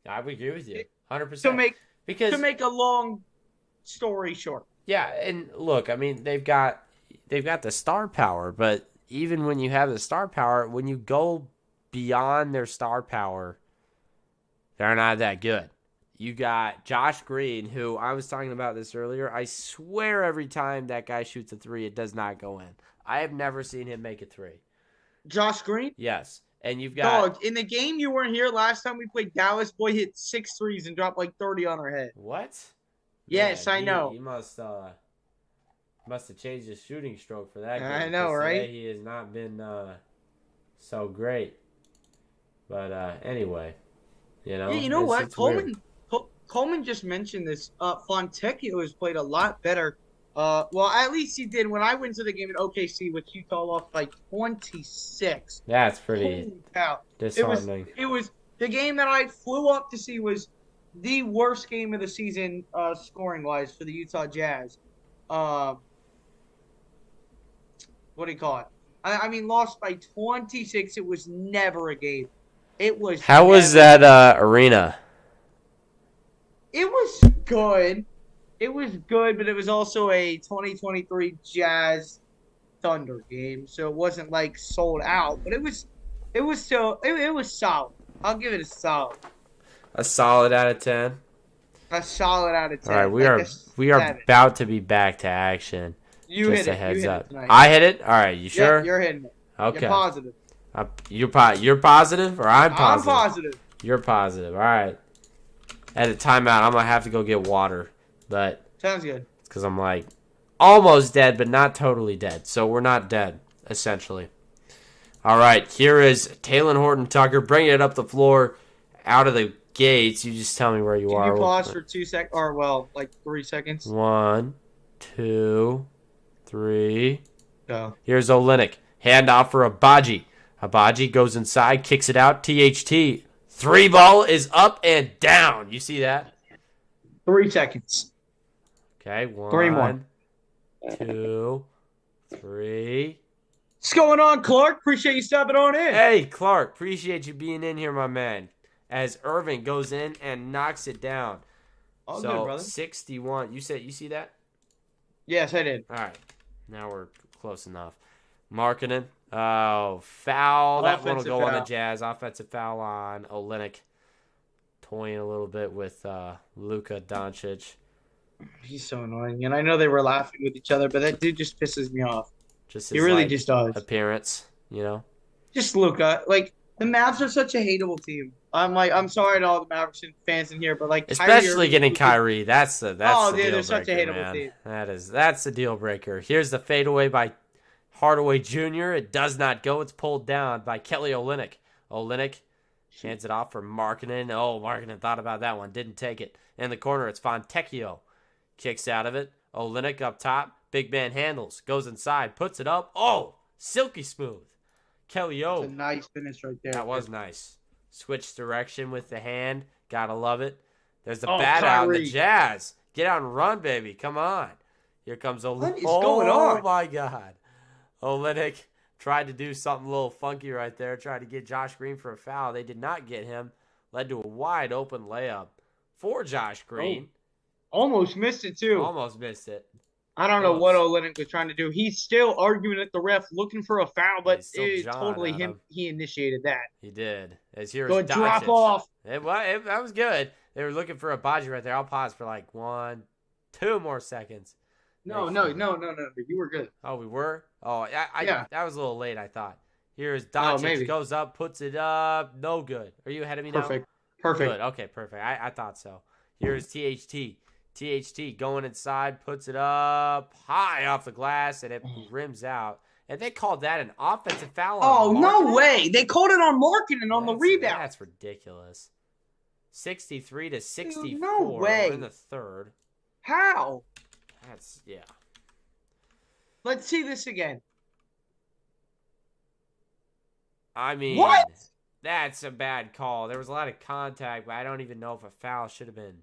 Speaker 1: I would agree with you, 100%.
Speaker 5: To make a long story short.
Speaker 1: Yeah, and look, I mean, they've got the star power, but even when you have the star power, when you go beyond their star power, they're not that good. You got Josh Green, who I was talking about this earlier. I swear every time that guy shoots a 3, it does not go in. I have never seen him make a 3.
Speaker 5: Josh Green?
Speaker 1: Yes. And you've got...
Speaker 5: Dog, in the game you weren't here last time we played Dallas, boy hit 6 threes and dropped like 30 on our head.
Speaker 1: What?
Speaker 5: Yes,
Speaker 1: Man,
Speaker 5: I know.
Speaker 1: He must have changed his shooting stroke for that game.
Speaker 5: I know, right?
Speaker 1: Today he has not been so great. But anyway,
Speaker 5: Yeah, you know what?
Speaker 1: it's weird.
Speaker 5: Coleman just mentioned this. Fontecchio has played a lot better. Well, at least he did when I went to the game at OKC, which Utah lost by 26.
Speaker 1: That's pretty
Speaker 5: Holy cow!
Speaker 1: disheartening.
Speaker 5: It was the game that I flew up to see was the worst game of the season, scoring wise for the Utah Jazz. What do you call it? I mean, lost by 26. It was never a game. It was.
Speaker 1: How was that arena?
Speaker 5: It was good. It was good, but it was also a 2023 Jazz Thunder game, so it wasn't like sold out. But it was solid. I'll give it a solid.
Speaker 1: A solid out of 10.
Speaker 5: A solid out of 10.
Speaker 1: All right, we are about to be back to action.
Speaker 5: You
Speaker 1: Just
Speaker 5: hit
Speaker 1: a
Speaker 5: it.
Speaker 1: heads
Speaker 5: You
Speaker 1: up.
Speaker 5: hit it tonight.
Speaker 1: I hit it. All right, you sure?
Speaker 5: Yeah, you're hitting it.
Speaker 1: Okay.
Speaker 5: You're positive.
Speaker 1: You're positive, or I'm positive?
Speaker 5: I'm positive.
Speaker 1: You're positive. All right. At a timeout, I'm gonna have to go get water, but
Speaker 5: Sounds good.
Speaker 1: it's because I'm like almost dead, but not totally dead. So we're not dead, essentially. All right, here is Taylor Horton Tucker bringing it up the floor, out of the gates. You just tell me where you are.
Speaker 5: Can you pause for 2 seconds, or well, like 3 seconds?
Speaker 1: 1, 2, 3.
Speaker 5: Go.
Speaker 1: Here's Olynyk. Handoff for Abaji. Abaji goes inside, kicks it out. THT. 3 ball is up and down. You see that?
Speaker 5: 3 seconds.
Speaker 1: Okay, 1,
Speaker 5: 3 more.
Speaker 1: 2, 3.
Speaker 5: What's going on, Clark? Appreciate you stopping on in.
Speaker 1: Hey, Clark. Appreciate you being in here, my man. As Irving goes in and knocks it down.
Speaker 5: All
Speaker 1: so,
Speaker 5: good, brother.
Speaker 1: 61. You see that?
Speaker 5: Yes, I did.
Speaker 1: All right. Now we're close enough. Markkanen. Oh, foul. That one will
Speaker 5: Offensive
Speaker 1: go on the
Speaker 5: foul.
Speaker 1: Jazz. Offensive foul on Olynyk. Toying a little bit with Luka Doncic.
Speaker 5: He's so annoying, and I know they were laughing with each other, but that dude just pisses me off.
Speaker 1: Just
Speaker 5: He
Speaker 1: his,
Speaker 5: really
Speaker 1: like,
Speaker 5: just does.
Speaker 1: appearance, you know?
Speaker 5: Just Luka. Like, the Mavs are such a hateable team. I'm sorry to all the Mavericks fans in here, but like,
Speaker 1: Especially getting Kyrie. That's the deal
Speaker 5: they're
Speaker 1: breaker,
Speaker 5: such a hateable
Speaker 1: man.
Speaker 5: team.
Speaker 1: That's the deal breaker. Here's the fadeaway by Hardaway Jr. It does not go. It's pulled down by Kelly Olynyk. Olynyk hands it off for Markkanen. Oh, Markkanen thought about that one. Didn't take it. In the corner, it's Fontecchio. Kicks out of it. Olynyk up top. Big man handles. Goes inside. Puts it up. Oh, silky smooth. Kelly O.
Speaker 5: It's a nice finish right there.
Speaker 1: That was nice. Switch direction with the hand. Gotta love it. There's the
Speaker 5: Oh,
Speaker 1: bat out. The
Speaker 5: Kyrie.
Speaker 1: Jazz. Get out and run, baby. Come on. Here comes Olynyk.
Speaker 5: What is going on?
Speaker 1: Oh, my God. Olynyk tried to do something a little funky right there. Tried to get Josh Green for a foul. They did not get him. Led to a wide open layup for Josh Green.
Speaker 5: Almost missed it, too.
Speaker 1: Almost missed it.
Speaker 5: I don't know what Olynyk was trying to do. He's still arguing at the ref, looking for a foul, but
Speaker 1: He's still
Speaker 5: it's
Speaker 1: jawing
Speaker 5: totally
Speaker 1: at
Speaker 5: him.
Speaker 1: him.
Speaker 5: He initiated that.
Speaker 1: He did. As here's
Speaker 5: Good drop
Speaker 1: Doncic.
Speaker 5: off.
Speaker 1: That was good. They were looking for a Abaji right there. I'll pause for like 1, 2 more seconds.
Speaker 5: No. You were good.
Speaker 1: Oh, we were? Oh,
Speaker 5: Yeah.
Speaker 1: That was a little late, I thought. Here's
Speaker 5: Oh,
Speaker 1: Doncic.
Speaker 5: maybe.
Speaker 1: Goes up, puts it up. No good. Are you ahead of me now?
Speaker 5: Perfect.
Speaker 1: Good. Okay, perfect. I thought so. Here's THT. THT going inside, puts it up high off the glass, and it rims out. And they called that an offensive foul on
Speaker 5: Oh, no
Speaker 1: Markkanen?
Speaker 5: way. They called it on Markkanen on the
Speaker 1: That's-
Speaker 5: rebound.
Speaker 1: That's ridiculous. 63 to 64.
Speaker 5: Dude, no way.
Speaker 1: We're in the third.
Speaker 5: How?
Speaker 1: That's, yeah.
Speaker 5: Let's see this again.
Speaker 1: I mean,
Speaker 5: What?
Speaker 1: That's a bad call. There was a lot of contact, but I don't even know if a foul should have been.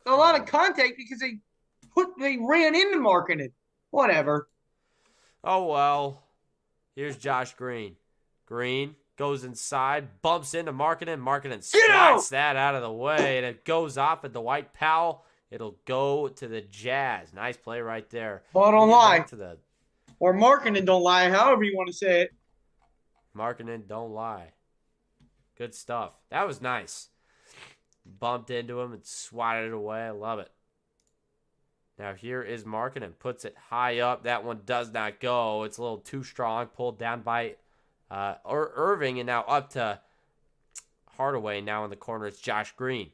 Speaker 5: A lot of contact because they ran into Markkanen. Whatever.
Speaker 1: Oh, well. Here's Josh Green. Green goes inside, bumps into Markkanen. Markkanen swats that out of the way, and it goes off at Dwight Powell. It'll go to the Jazz. Nice play right there.
Speaker 5: Ball don't
Speaker 1: Get
Speaker 5: lie.
Speaker 1: back to the
Speaker 5: Or Markkanen don't lie, however you want to say it.
Speaker 1: Markkanen don't lie. Good stuff. That was nice. Bumped into him and swatted it away. I love it. Now here is Markkanen. Puts it high up. That one does not go. It's a little too strong. Pulled down by Irving, and now up to Hardaway. Now in the corner, it's Josh Green.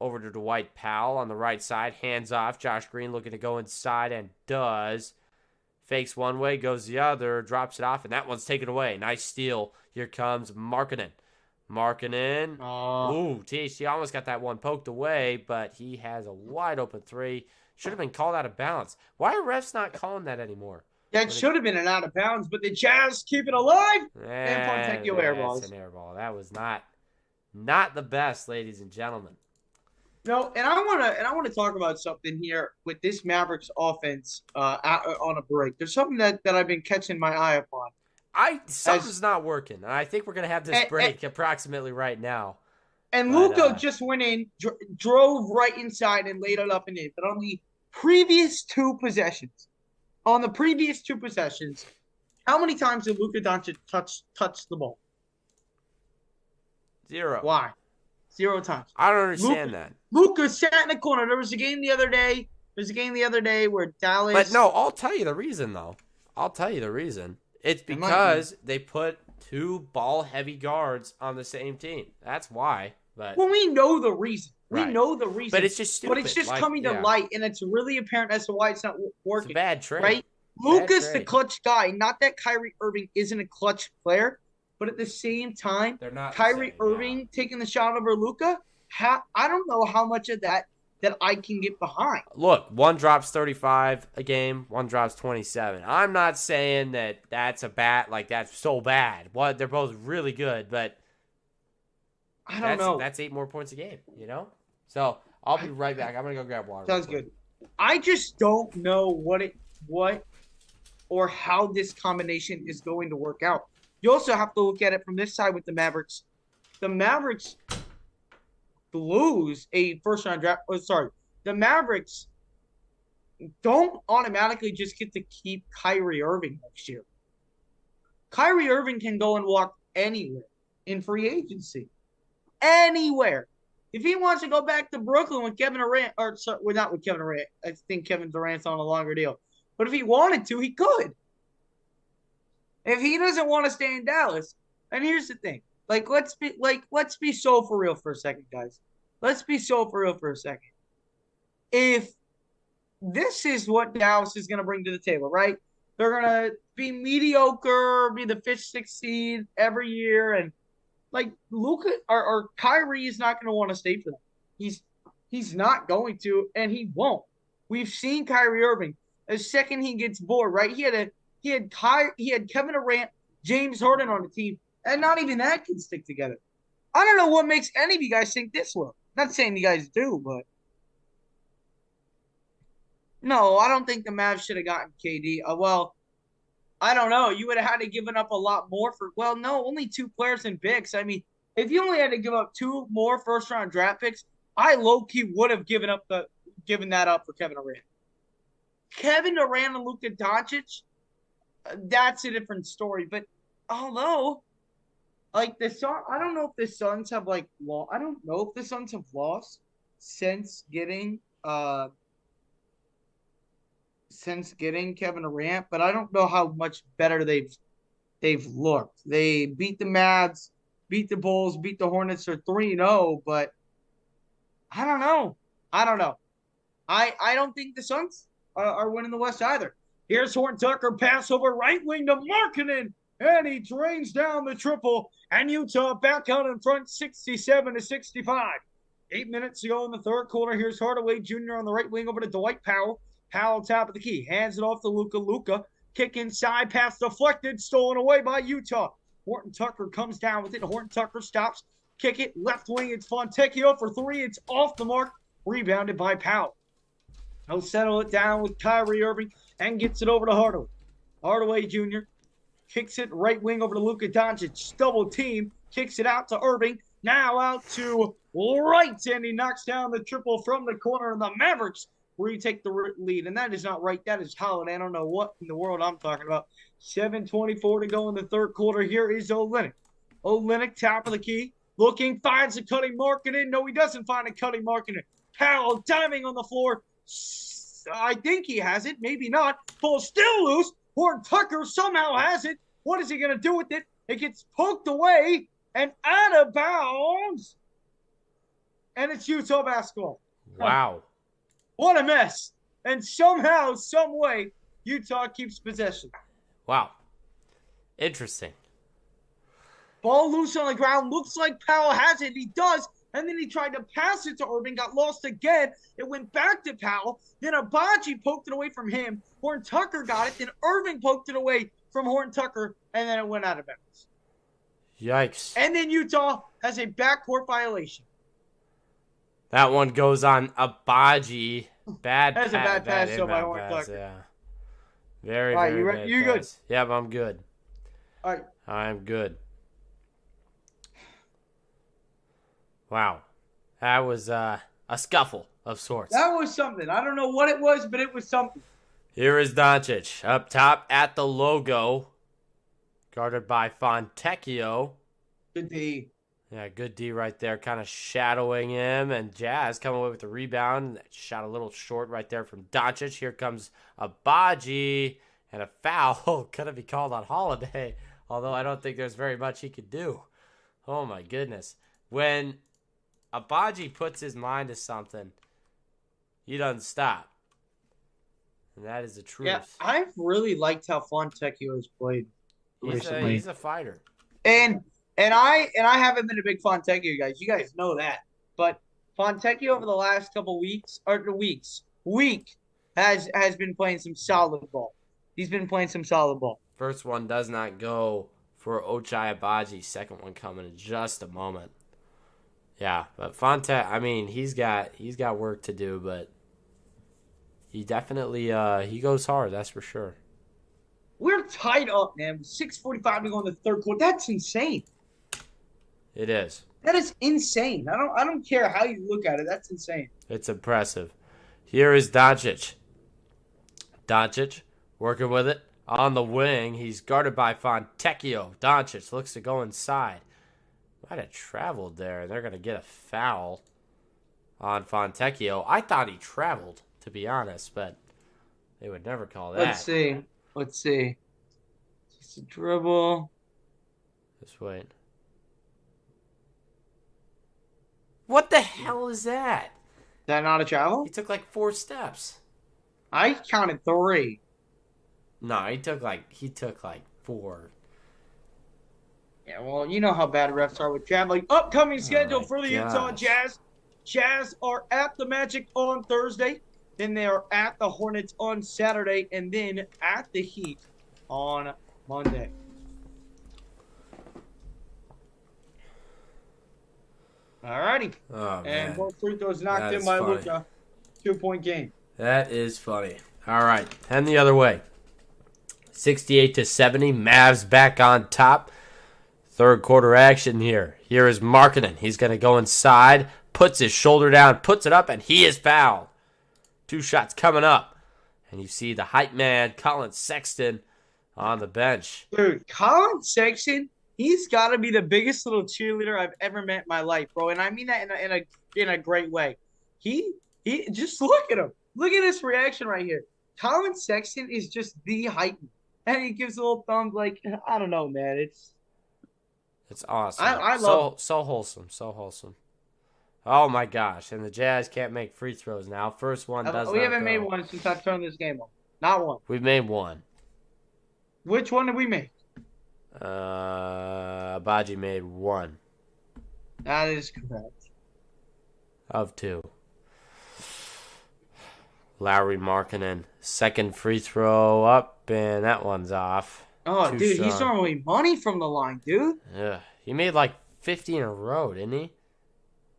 Speaker 1: Over to Dwight Powell on the right side. Hands off. Josh Green looking to go inside and does. Fakes one way, goes the other, drops it off, and that one's taken away. Nice steal. Here comes Markkanen. Marking in.
Speaker 5: Oh.
Speaker 1: Ooh, THC almost got that one poked away, but he has a wide open three. Should have been called out of bounds. Why are refs not calling that anymore?
Speaker 5: That should have been an out of bounds, but the Jazz keep it alive. And
Speaker 1: That's
Speaker 5: Fontecchio air balls.
Speaker 1: an air ball. That was not the best, ladies and gentlemen.
Speaker 5: No, and I wanna talk about something here with this Mavericks offense on a break. There's something that I've been catching my eye upon.
Speaker 1: Something's not working, and I think we're gonna have this break approximately right now.
Speaker 5: And Luka just went in, drove right inside, and laid it up and in. But on the previous two possessions, how many times did Luka Doncic touch the ball?
Speaker 1: 0.
Speaker 5: Why? 0 times.
Speaker 1: I don't understand that.
Speaker 5: Luka sat in the corner. There was a game the other day. Where Dallas.
Speaker 1: But no, I'll tell you the reason though. It's because they put 2 ball-heavy guards on the same team. That's why. But
Speaker 5: well, we know the reason.
Speaker 1: Right.
Speaker 5: We know the reason.
Speaker 1: But it's just stupid.
Speaker 5: But it's just coming to light, and it's really apparent as to why it's not working.
Speaker 1: It's a bad trade.
Speaker 5: Right? Luka's the clutch guy. Not that Kyrie Irving isn't a clutch player, but at the same time,
Speaker 1: they're not
Speaker 5: Kyrie Irving taking the shot over Luka. I don't know how much of that I can get behind.
Speaker 1: Look, one drops 35 a game, one drops 27. I'm not saying that's that's so bad. They're both really good, but
Speaker 5: I don't know.
Speaker 1: That's 8 more points a game, you know? So I'll be right back. I'm gonna go grab water.
Speaker 5: Sounds good. I just don't know what or how this combination is going to work out. You also have to look at it from this side with the Mavericks. The Mavericks lose a first-round draft. The Mavericks don't automatically just get to keep Kyrie Irving next year. Kyrie Irving can go and walk anywhere in free agency. Anywhere. If he wants to go back to Brooklyn with Kevin Durant, not with Kevin Durant. I think Kevin Durant's on a longer deal. But if he wanted to, he could. If he doesn't want to stay in Dallas, and here's the thing. Let's be so for real for a second, guys. Let's be so for real for a second. If this is what Dallas is going to bring to the table, right? They're going to be mediocre, be the 5th, 6th seed every year, and Luka or Kyrie is not going to want to stay for them. He's not going to, and he won't. We've seen Kyrie Irving. The second he gets bored, right? He had Kevin Durant, James Harden on the team, and not even that can stick together. I don't know what makes any of you guys think this will. Not saying you guys do, but no, I don't think the Mavs should have gotten KD. I don't know. You would have had to given up a lot more for. Well, no, only 2 players and picks. I mean, if you only had to give up 2 more first-round draft picks, I low-key would have given that up for Kevin Durant. Kevin Durant and Luka Doncic, that's a different story. But although, I don't know if the Suns have I don't know if the Suns have lost since getting Kevin Durant, but I don't know how much better they've looked. They beat the Mavs, beat the Bulls, beat the Hornets. They're 3-0, but I don't know. I don't think the Suns are winning the West either. Here's Horton Tucker, pass over right wing to Markkanen, and he drains down the triple, and Utah back out in front 67-65. 8 minutes to go in the third quarter. Here's Hardaway Jr. on the right wing over to Dwight Powell. Powell top of the key, hands it off to Luka. Luka, kick inside, pass deflected, stolen away by Utah. Horton Tucker comes down with it. Horton Tucker stops, kick it, left wing, it's Fontecchio for 3. It's off the mark, rebounded by Powell. He'll settle it down with Kyrie Irving and gets it over to Hardaway. Hardaway Jr. kicks it right wing over to Luka Doncic. Double team, kicks it out to Irving. Now out to right, and he knocks down the triple from the corner, and the Mavericks retake the lead. And that is not right. That is Holiday. I don't know what in the world I'm talking about. 7:24 to go in the third quarter. Here is Olynyk. Olynyk, top of the key. Looking, finds a cutting Markkanen. No, he doesn't find a cutting Markkanen. Powell diving on the floor. I think he has it. Maybe not. Ball still loose. Horton Tucker somehow has it. What is he going to do with it? It gets poked away and out of bounds. And it's Utah basketball.
Speaker 1: Wow.
Speaker 5: What a mess. And somehow, some way, Utah keeps possession.
Speaker 1: Wow. Interesting.
Speaker 5: Ball loose on the ground. Looks like Powell has it. He does. And then he tried to pass it to Irving. Got lost again. It went back to Powell. Then Abaji poked it away from him. Horton Tucker got it. Then Irving poked it away from Horton Tucker. And then it went out of bounds.
Speaker 1: Yikes.
Speaker 5: And then Utah has a backcourt violation.
Speaker 1: That one goes on Abaji. Bad
Speaker 5: That's a bad pass, so by Horton
Speaker 1: pass,
Speaker 5: Tucker.
Speaker 1: yeah. Very,
Speaker 5: All right,
Speaker 1: very
Speaker 5: you
Speaker 1: bad
Speaker 5: you good?
Speaker 1: pass. Yep, I'm good.
Speaker 5: All right.
Speaker 1: I'm good. Wow. That was a scuffle of sorts.
Speaker 5: That was something. I don't know what it was, but it was something.
Speaker 1: Here is Doncic up top at the logo. Guarded by Fontecchio.
Speaker 5: Good D.
Speaker 1: Yeah, good D right there, kind of shadowing him. And Jazz coming away with the rebound. Shot a little short right there from Doncic. Here comes Abaji. And a foul. Could be called on Holiday. Although I don't think there's very much he could do. Oh, my goodness. When Abaji puts his mind to something, he doesn't stop. And that is the truth.
Speaker 5: Yeah, I've really liked how Fontecchio has played recently.
Speaker 1: He's a fighter.
Speaker 5: And I haven't been a big Fontecchio guys. You guys know that. But Fontecchio over the last couple week has been playing some solid ball. He's been playing some solid ball.
Speaker 1: First one does not go for Ochai Abaji. Second one coming in just a moment. Yeah, but I mean, he's got work to do, but he definitely he goes hard, that's for sure.
Speaker 5: We're tied up, man. 6:45 to go in the third quarter. That's insane.
Speaker 1: It is.
Speaker 5: That is insane. I don't care how you look at it. That's insane.
Speaker 1: It's impressive. Here is Doncic. Doncic working with it on the wing. He's guarded by Fontecchio. Doncic looks to go inside. Might have traveled there. They're going to get a foul on Fontecchio. I thought he traveled, to be honest, but they would never call that.
Speaker 5: Let's see. Just a dribble.
Speaker 1: Just wait. What the hell is that?
Speaker 5: Is that not a travel?
Speaker 1: He took like 4 steps.
Speaker 5: I counted 3.
Speaker 1: No, he took like 4.
Speaker 5: Yeah, well, you know how bad refs are with traveling. Upcoming schedule
Speaker 1: my
Speaker 5: for the Utah
Speaker 1: gosh.
Speaker 5: Jazz. Jazz are at the Magic on Thursday. Then they are at the Hornets on Saturday. And then at the Heat on Monday. All righty.
Speaker 1: Oh, man.
Speaker 5: And both free throws knocked
Speaker 1: That
Speaker 5: in
Speaker 1: is
Speaker 5: by
Speaker 1: funny.
Speaker 5: Luka. 2-point game.
Speaker 1: That is funny. All right, and the other way. 68-70, Mavs back on top. Third quarter action here. Here is Markkanen. He's going to go inside, puts his shoulder down, puts it up, and he is fouled. 2 shots coming up. And you see the hype man, Colin Sexton, on the bench.
Speaker 5: Dude, Colin Sexton, he's got to be the biggest little cheerleader I've ever met in my life, bro. And I mean that in a great way. He just look at him. Look at his reaction right here. Colin Sexton is just the hype man. And he gives a little thumbs like, I don't know, man.
Speaker 1: It's awesome.
Speaker 5: I love
Speaker 1: so wholesome, so wholesome. Oh my gosh! And the Jazz can't make free throws now. First one does.
Speaker 5: We
Speaker 1: not
Speaker 5: haven't
Speaker 1: go.
Speaker 5: made one since I've turned this game on. Not one.
Speaker 1: We've made one.
Speaker 5: Which one did we make?
Speaker 1: Abaji made 1
Speaker 5: That is correct.
Speaker 1: of 2. Lowry Markkanen, second free throw up, and that one's off.
Speaker 5: Oh,
Speaker 1: Too
Speaker 5: dude, he's
Speaker 1: strong.
Speaker 5: normally money from the line, dude.
Speaker 1: Yeah, he made like 50 in a row, didn't he?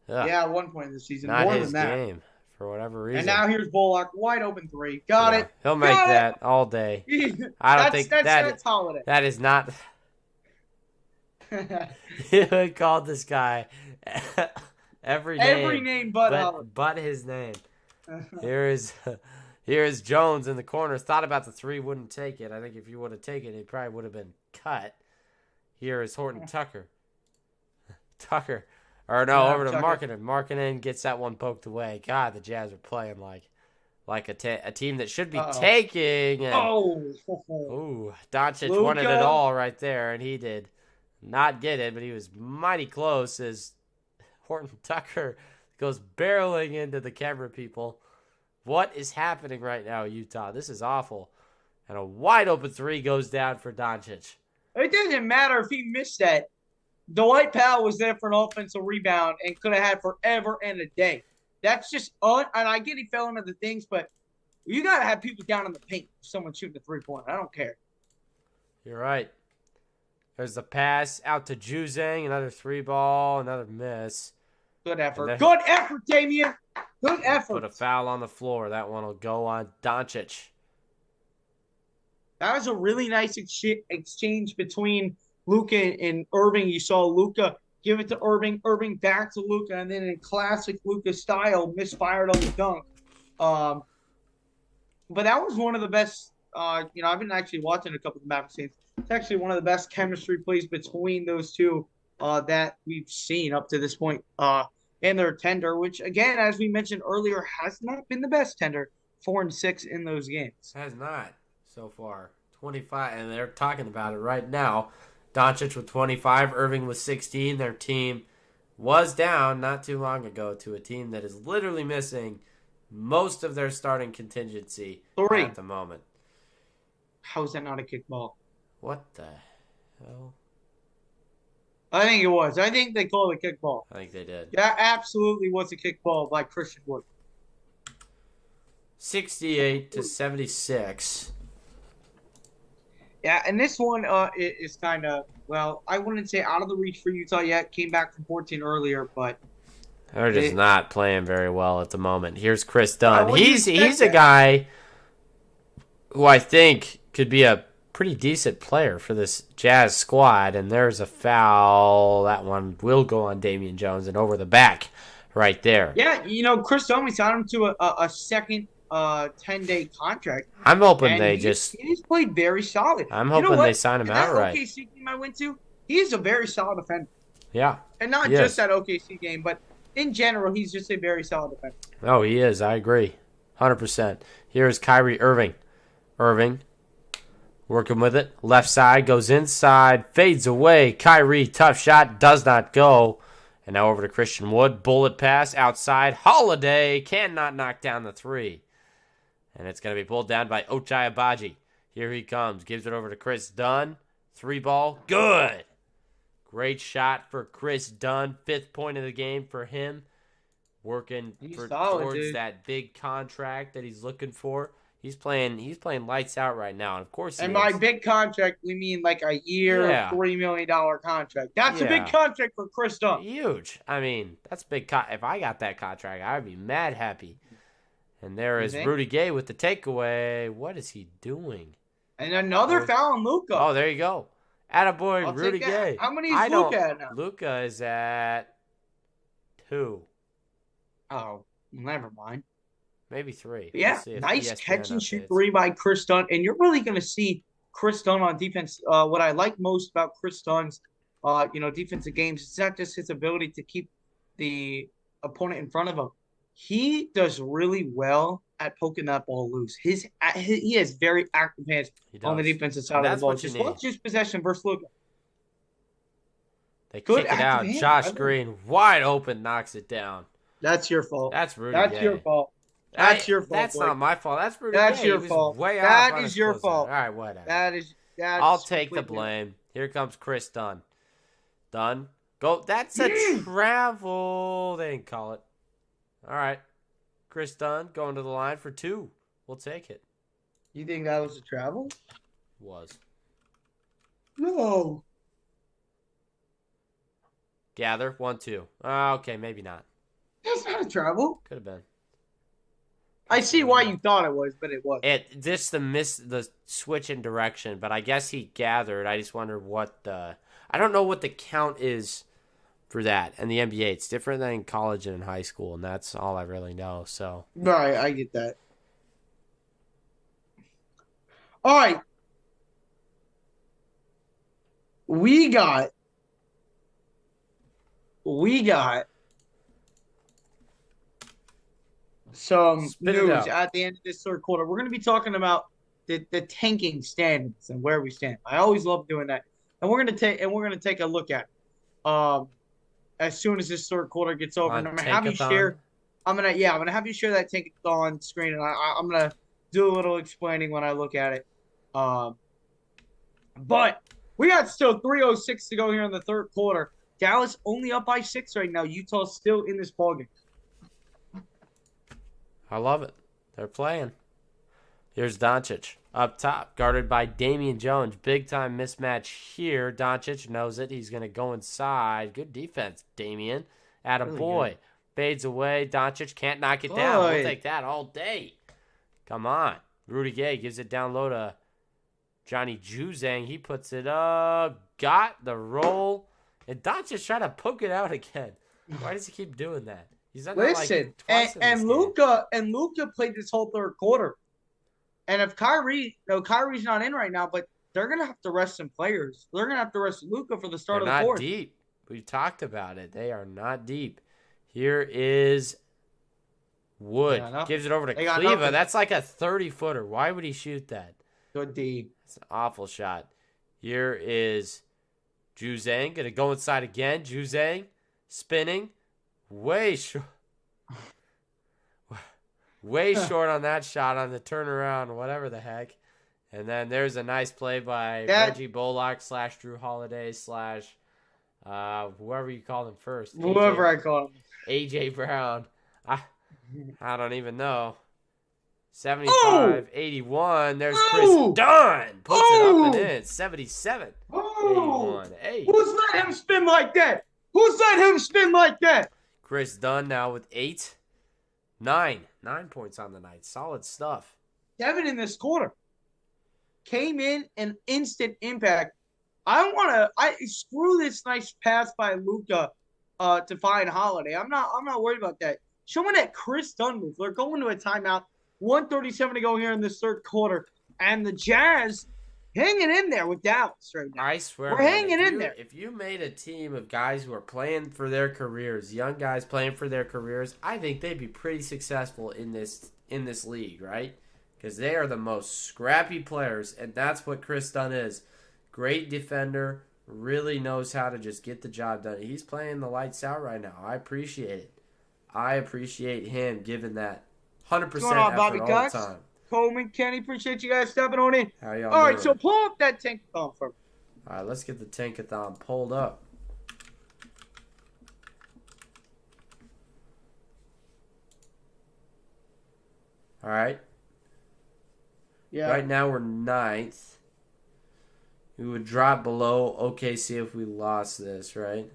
Speaker 1: Ugh,
Speaker 5: Yeah, at one point in the season.
Speaker 1: not
Speaker 5: More
Speaker 1: his
Speaker 5: than that.
Speaker 1: game for whatever reason.
Speaker 5: And now here's Bullock, wide open 3. Got
Speaker 1: Yeah,
Speaker 5: it.
Speaker 1: He'll make
Speaker 5: Got
Speaker 1: that all day. I don't think
Speaker 5: that's Holiday.
Speaker 1: that is not. He would call this guy every
Speaker 5: name but Holiday.
Speaker 1: but his name. Here is Jones in the corner. Thought about the 3, wouldn't take it. I think if he would have taken it, he probably would have been cut. Here is Horton Tucker. Over to
Speaker 5: Tucker.
Speaker 1: Markkanen. Markkanen gets that one poked away. God, the Jazz are playing like a team that should be taking. And, Ooh, Doncic wanted it
Speaker 5: Luka.
Speaker 1: all right there, and he did not get it, but he was mighty close as Horton Tucker goes barreling into the camera people. What is happening right now, Utah? This is awful. And a wide open 3 goes down for Doncic.
Speaker 5: It doesn't matter if he missed that. Dwight Powell was there for an offensive rebound and could have had forever and a day. That's just and I get he fell into the things, but you gotta have people down in the paint if someone shooting a 3-pointer. I don't care.
Speaker 1: You're right. There's the pass out to Juzang, another 3-ball, another miss.
Speaker 5: Good effort. Good effort, Damian. Good effort.
Speaker 1: Put a foul on the floor. That one will go on Doncic.
Speaker 5: That was a really nice exchange between Luka and Irving. You saw Luka give it to Irving, Irving back to Luka, and then in classic Luka style, misfired on the dunk. But that was one of the best. I've been actually watching a couple of the Mavericks games. It's actually one of the best chemistry plays between those two that we've seen up to this point in their tender, which, again, as we mentioned earlier, has not been the best tender. 4-6 in those games.
Speaker 1: Has not so far. 25, and they're talking about it right now. Doncic with 25, Irving with 16. Their team was down not too long ago to a team that is literally missing most of their starting contingency at the moment.
Speaker 5: How is that not a kickball?
Speaker 1: What the hell?
Speaker 5: I think it was. I think they called it a kickball.
Speaker 1: I think they did.
Speaker 5: That absolutely was a kickball by Christian Wood.
Speaker 1: 68-76.
Speaker 5: Yeah, and this one is kind of, well, I wouldn't say out of the reach for Utah yet. Came back from 14 earlier, but
Speaker 1: they're just not playing very well at the moment. Here's Chris Dunn. He's a guy who I think could be a pretty decent player for this Jazz squad, and there's a foul. That one will go on Damian Jones and over the back right there.
Speaker 5: Yeah, Chris Dunn, we signed him to a second 10-day contract.
Speaker 1: I'm hoping
Speaker 5: he's played very solid.
Speaker 1: I'm hoping they sign him outright.
Speaker 5: That OKC game I went to, he's a very solid defender.
Speaker 1: Yeah.
Speaker 5: And not just that OKC game, but in general, he's just a very solid defender.
Speaker 1: Oh, he is. I agree. 100%. Here's Kyrie Irving. Irving working with it. Left side goes inside, fades away. Kyrie, tough shot, does not go. And now over to Christian Wood. Bullet pass outside. Holiday cannot knock down the three. And it's going to be pulled down by Ochai Agbaji. Here he comes. Gives it over to Chris Dunn. 3-ball. Good. Great shot for Chris Dunn. 5th point of the game for him. Working towards that big contract that he's looking for. He's playing lights out right now. And, of course,
Speaker 5: by big contract, we mean like a year, $40 million contract. That's a big contract for Chris Dunn.
Speaker 1: Huge. I mean, that's big. If I got that contract, I would be mad happy. And there is Rudy Gay with the takeaway. What is he doing?
Speaker 5: And another foul on Luka.
Speaker 1: Oh, there you go. Attaboy, Rudy Gay.
Speaker 5: How many is Luka at now?
Speaker 1: Luka is at 2.
Speaker 5: Oh, never mind.
Speaker 1: Maybe 3.
Speaker 5: Yeah, nice catch and shoot 3 by Chris Dunn. And you're really going to see Chris Dunn on defense. What I like most about Chris Dunn's, defensive games, it's not just his ability to keep the opponent in front of him. He does really well at poking that ball loose. He has very active hands on the defensive side of the ball. Just watch his possession versus Luka.
Speaker 1: They kick it out. Josh Green, wide open, knocks it down.
Speaker 5: That's your fault.
Speaker 1: That's Rudy
Speaker 5: That's
Speaker 1: Gay.
Speaker 5: Your fault. That's your fault.
Speaker 1: That's not my fault. That's Rudy
Speaker 5: That's
Speaker 1: Gay.
Speaker 5: your fault.
Speaker 1: Way
Speaker 5: that
Speaker 1: off
Speaker 5: is your fault.
Speaker 1: All right, whatever.
Speaker 5: That's
Speaker 1: I'll take the blame. Here comes Chris Dunn. Dunn. Go. That's a travel. They didn't call it. All right. Chris Dunn going to the line for 2. We'll take it.
Speaker 5: You think that was a travel?
Speaker 1: Was.
Speaker 5: No.
Speaker 1: Gather. 1-2. Okay, maybe not.
Speaker 5: That's not a travel.
Speaker 1: Could have been.
Speaker 5: I see why you thought it was, but it wasn't.
Speaker 1: Just the switch in direction, but I guess he gathered. I just wonder I don't know what the count is for that. And the NBA, it's different than in college and in high school, and that's all I really know. So.
Speaker 5: Right, I get that. All right. We got some news at the end of this third quarter. We're going to be talking about the tanking standings and where we stand. I always love doing that, and we're going to take a look at it. As soon as this third quarter gets over, and I'm going to have you share. I'm going to have you share that tankathon screen, and I'm going to do a little explaining when I look at it. But we got still 3:06 to go here in the third quarter. Dallas only up by 6 right now. Utah's still in this ballgame.
Speaker 1: I love it. They're playing. Here's Doncic up top, guarded by Damian Jones. Big time mismatch here. Doncic knows it. He's going to go inside. Good defense, Damian. Attaboy. Fades away. Doncic can't knock it down. We'll take that all day. Come on. Rudy Gay gives it down low to Johnny Juzang. He puts it up. Got the roll. And Doncic trying to poke it out again. Why does he keep doing that? He's done that like twice in this
Speaker 5: game. Luka played this whole third quarter. And if Kyrie's not in right now, but they're gonna have to rest some players. They're gonna have to rest Luka for the start of the fourth.
Speaker 1: They're not deep. We've talked about it. They are not deep. Here is Wood. Gives it over to Cleva. That's like a 30-footer. Why would he shoot that?
Speaker 5: Good D.
Speaker 1: It's an awful shot. Here is Juzang. Gonna go inside again. Juzang spinning. Way short. Way short on that shot on the turnaround, whatever the heck. And then there's a nice play by Reggie Bullock / Drew Holiday / whoever you called him first.
Speaker 5: Whoever I call him.
Speaker 1: AJ Brown. I don't even know. 75-81. There's Chris Dunn. Puts it up and in. 77-81. Hey.
Speaker 5: Who's let him spin like that? Who's let him spin like that?
Speaker 1: Chris Dunn now with 9 points on the night. Solid stuff.
Speaker 5: 7 in this quarter. Came in an instant impact. I screw this nice pass by Luka to find Holiday. I'm not worried about that. Show me that Chris Dunn move. They're going to a timeout. 1:37 to go here in this third quarter. And the Jazz hanging in there with Dallas right now.
Speaker 1: I swear.
Speaker 5: We're hanging in there.
Speaker 1: If you made a team of guys who are playing for their careers, young guys playing for their careers, I think they'd be pretty successful in this league, right? Because they are the most scrappy players, and that's what Chris Dunn is. Great defender, really knows how to just get the job done. He's playing the lights out right now. I appreciate it. I appreciate him giving that 100% effort all the time.
Speaker 5: Coleman, Kenny, appreciate you guys stepping on in.
Speaker 1: How y'all
Speaker 5: all right,
Speaker 1: doing?
Speaker 5: so pull up that tankathon for me.
Speaker 1: All right, let's get the tankathon pulled up. All right.
Speaker 5: Yeah.
Speaker 1: Right now we're 9th. We would drop below OKC if we lost this, right?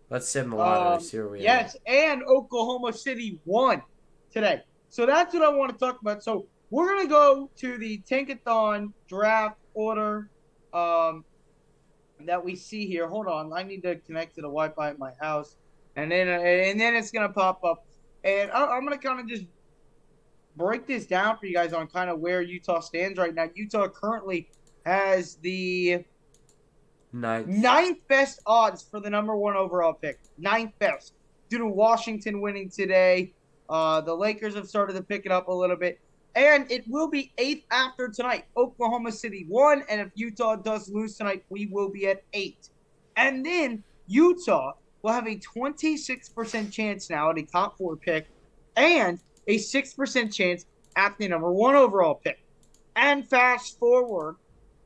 Speaker 1: Let's send the lottery. See where we are.
Speaker 5: Yes, and Oklahoma City won today. So that's what I want to talk about. So we're going to go to the Tankathon draft order that we see here. Hold on. I need to connect to the Wi-Fi at my house. And then it's going to pop up. And I'm going to kind of just break this down for you guys on kind of where Utah stands right now. Utah currently has the ninth best odds for the number 1 overall pick. 9th best. Due to Washington winning today. The Lakers have started to pick it up a little bit. And it will be 8th after tonight. Oklahoma City won. And if Utah does lose tonight, we will be at 8. And then Utah will have a 26% chance now at a top 4 pick. And a 6% chance at the number 1 overall pick. And fast forward,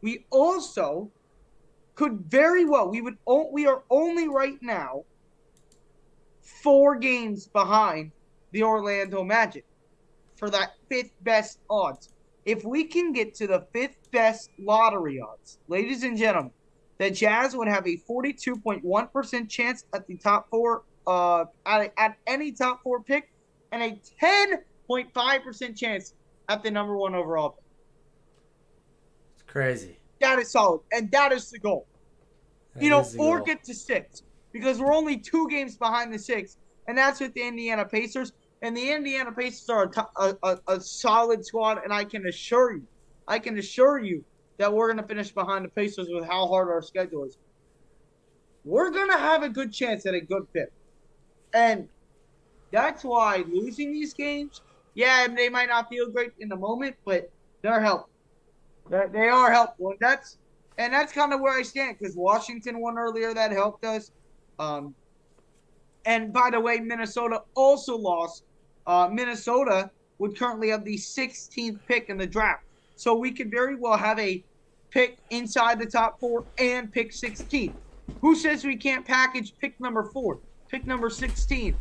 Speaker 5: we also could very well, we are only right now 4 games behind the Orlando Magic for that 5th best odds. If we can get to the 5th best lottery odds, ladies and gentlemen, the Jazz would have a 42.1% chance at the top 4, at any top 4 pick, and a 10.5% chance at the number 1 overall pick.
Speaker 1: It's crazy.
Speaker 5: That is solid, and that is the goal. Or get to 6, because we're only 2 games behind the 6, and that's with the Indiana Pacers. And the Indiana Pacers are a solid squad, and I can assure you that we're going to finish behind the Pacers with how hard our schedule is. We're going to have a good chance at a good pick. And that's why losing these games, yeah, they might not feel great in the moment, but they're helpful. They are helpful. And that's kind of where I stand, because Washington won earlier. That helped us. And by the way, Minnesota also lost. Minnesota would currently have the 16th pick in the draft. So we could very well have a pick inside the top 4 and pick 16. Who says we can't package pick number 4, pick number 16,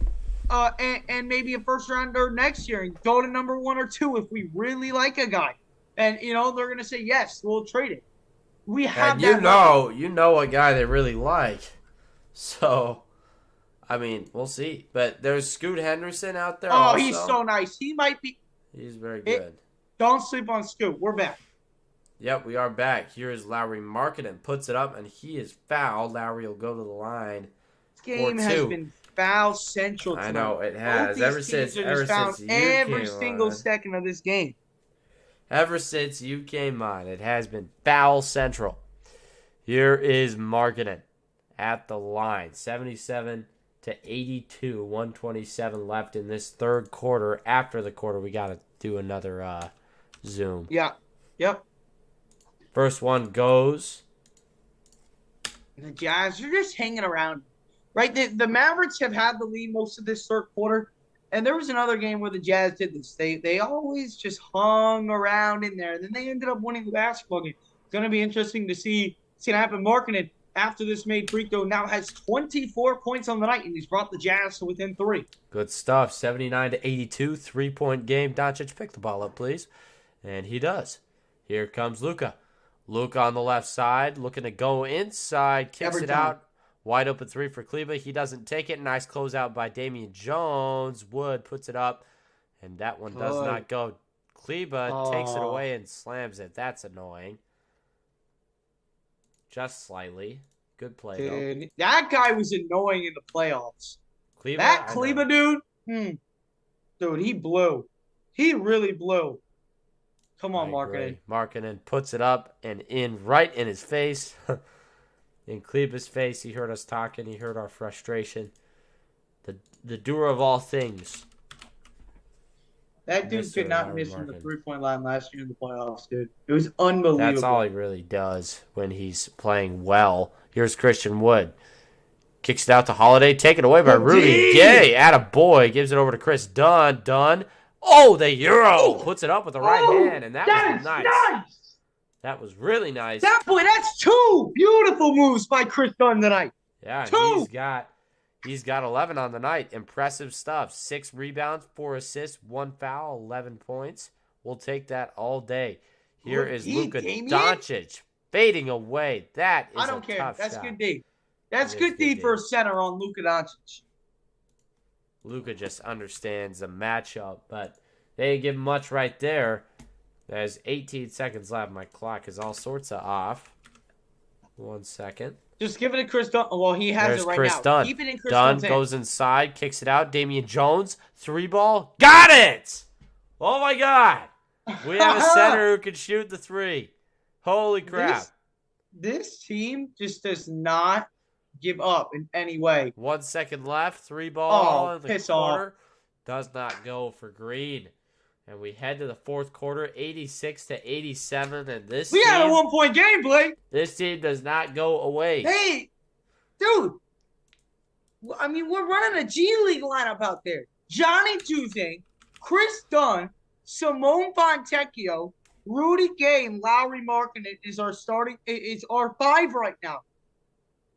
Speaker 5: and maybe a first rounder next year and go to number 1 or 2 if we really like a guy, and they're gonna say yes, we'll trade it. We have
Speaker 1: And
Speaker 5: that.
Speaker 1: you know a guy they really like. So, I mean, we'll see. But there's Scoot Henderson out there.
Speaker 5: Oh,
Speaker 1: also.
Speaker 5: he's so nice. He might be.
Speaker 1: He's very good.
Speaker 5: Don't sleep on Scoot. We're back.
Speaker 1: Yep, we are back. Here is Lowry Markkinen, puts it up, and he is fouled. Lowry will go to the line.
Speaker 5: This game has been foul central tonight.
Speaker 1: I know it has. Ever since you
Speaker 5: every
Speaker 1: came
Speaker 5: single
Speaker 1: on.
Speaker 5: second of this game.
Speaker 1: Ever since you came on, it has been foul central. Here is Markkinen at the line. 77 to 82. 127 left in this third quarter. After the quarter, we got to do another zoom.
Speaker 5: Yeah. Yep.
Speaker 1: First one goes.
Speaker 5: The Jazz are just hanging around. Right? The Mavericks have had the lead most of this third quarter. And there was another game where the Jazz did this. They always just hung around in there. And then they ended up winning the basketball game. It's going to be interesting to see what's going to happen. Markkinen, after this made free throw, now has 24 points on the night. And he's brought the Jazz to within 3.
Speaker 1: Good stuff. 79 to 82. 3-point game. Doncic, pick the ball up, please. And he does. Here comes Luka. Luka on the left side. Looking to go inside. Kicks it out. Wide open 3 for Kleber. He doesn't take it. Nice closeout by Damian Jones. Wood puts it up, and that one does not go. Kleber takes it away and slams it. That's annoying. Just slightly. Good play,
Speaker 5: Dude, that guy was annoying in the playoffs.
Speaker 1: Kleber,
Speaker 5: that Kleber dude, dude, he blew. He really blew. Come on, Markkinen.
Speaker 1: Markkinen puts it up and in right in his face. In Kleber's face, he heard us talking. He heard our frustration. The doer of all things.
Speaker 5: That dude could not miss from the 3-point line last year in the playoffs, dude. It was unbelievable.
Speaker 1: That's all he really does when he's playing well. Here's Christian Wood. Kicks it out to Holiday. Taken away by Rudy Gay. Attaboy. Gives it over to Chris Dunn. Dunn. Oh, the Euro. Puts it up with the right hand, and that was nice. That was really nice.
Speaker 5: That's 2 beautiful moves by Chris Dunn tonight.
Speaker 1: Yeah,
Speaker 5: 2.
Speaker 1: he's got 11 on the night. Impressive stuff. 6 rebounds, 4 assists, 1 foul, 11 points. We'll take that all day. Here is Luka Doncic fading away. That is
Speaker 5: I don't care.
Speaker 1: Tough
Speaker 5: That's
Speaker 1: shot.
Speaker 5: good D. That's good D for a center on Luka Doncic.
Speaker 1: Luka just understands the matchup, but they didn't give him much right there. There's 18 seconds left. My clock is all sorts of off. 1 second.
Speaker 5: Just give it to Chris Dunn. Well, he has
Speaker 1: There's
Speaker 5: it right
Speaker 1: Chris
Speaker 5: now.
Speaker 1: Dunn.
Speaker 5: Keep it in Chris
Speaker 1: Dunn
Speaker 5: Dunn's
Speaker 1: goes inside, kicks it out. Damian Jones, 3-ball. Got it! Oh, my God. We have a center who can shoot the 3. Holy crap.
Speaker 5: This team just does not give up in any way.
Speaker 1: 1 second left. 3-ball in the
Speaker 5: piss
Speaker 1: corner.
Speaker 5: off.
Speaker 1: Does not go for Green. And we head to the fourth quarter, 86 to 87. And
Speaker 5: we had a 1-point game, Blake.
Speaker 1: This team does not go away.
Speaker 5: Hey, dude. I mean, we're running a G League lineup out there. Johnny Juzang, Chris Dunn, Simone Fontecchio, Rudy Gay, and Lowry Markkinen is our starting. It's our 5 right now.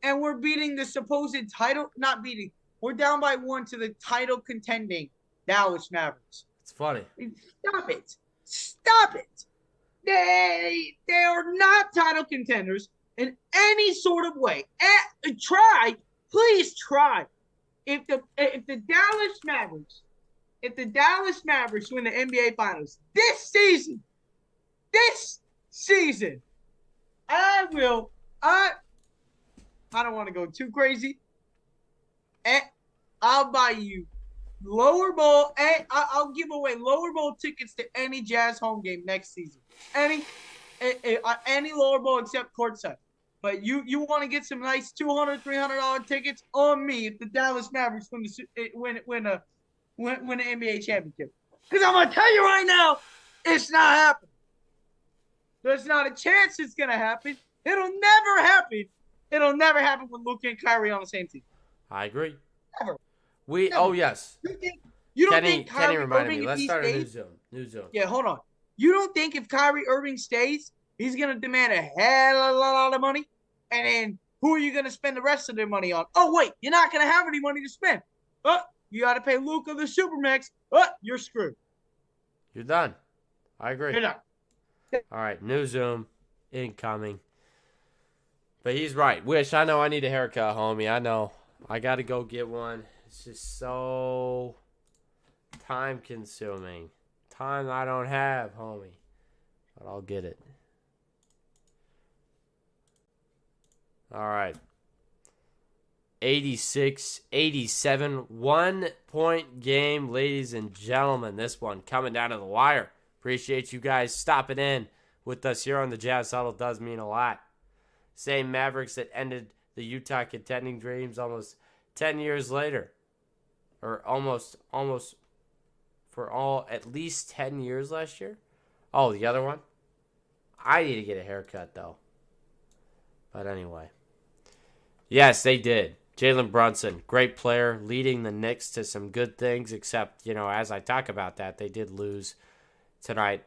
Speaker 5: And we're beating the supposed title. Not beating. We're down by 1 to the title contending Dallas Mavericks.
Speaker 1: It's funny.
Speaker 5: Stop it. Stop it. They are not title contenders in any sort of way. Try. Please try. If the Dallas Mavericks win the NBA Finals this season, I don't want to go too crazy. I'll buy you lower bowl, and I'll give away lower bowl tickets to any Jazz home game next season. Any lower bowl except courtside. But you want to get some nice $200, $300 tickets on me if the Dallas Mavericks win an NBA championship. Because I'm gonna tell you right now, it's not happening. There's not a chance it's gonna happen. It'll never happen. It'll never happen with Luka and Kyrie on the same team.
Speaker 1: I agree.
Speaker 5: Never.
Speaker 1: Oh, yes.
Speaker 5: You don't think
Speaker 1: Kenny
Speaker 5: Kyrie
Speaker 1: reminded
Speaker 5: Irving,
Speaker 1: me.
Speaker 5: if
Speaker 1: Let's
Speaker 5: he
Speaker 1: start a
Speaker 5: stays,
Speaker 1: new zone.
Speaker 5: Yeah, hold on. You don't think if Kyrie Irving stays, he's gonna demand a hell of a lot of money, and then Who are you going to spend the rest of their money on? Oh, wait, you're not going to have any money to spend. You got to pay Luka the Supermax. You're screwed.
Speaker 1: You're done. I agree.
Speaker 5: You're done.
Speaker 1: All right, new Zoom incoming. But he's right. Wish, I know I need a haircut, homie. I know. I got to go get one. It's just so time consuming. Time I don't have, homie. But I'll get it. All right. 86, 87, 1 point game, ladies and gentlemen. This one coming down to the wire. Appreciate you guys stopping in with us here on the Jazz Huddle. Does mean a lot. Same Mavericks that ended the Utah contending dreams almost 10 years later. Or almost for at least 10 years last year. Oh, the other one? I need to get a haircut, though. But anyway. Yes, they did. Jalen Brunson, great player, leading the Knicks to some good things, except, as I talk about that, they did lose tonight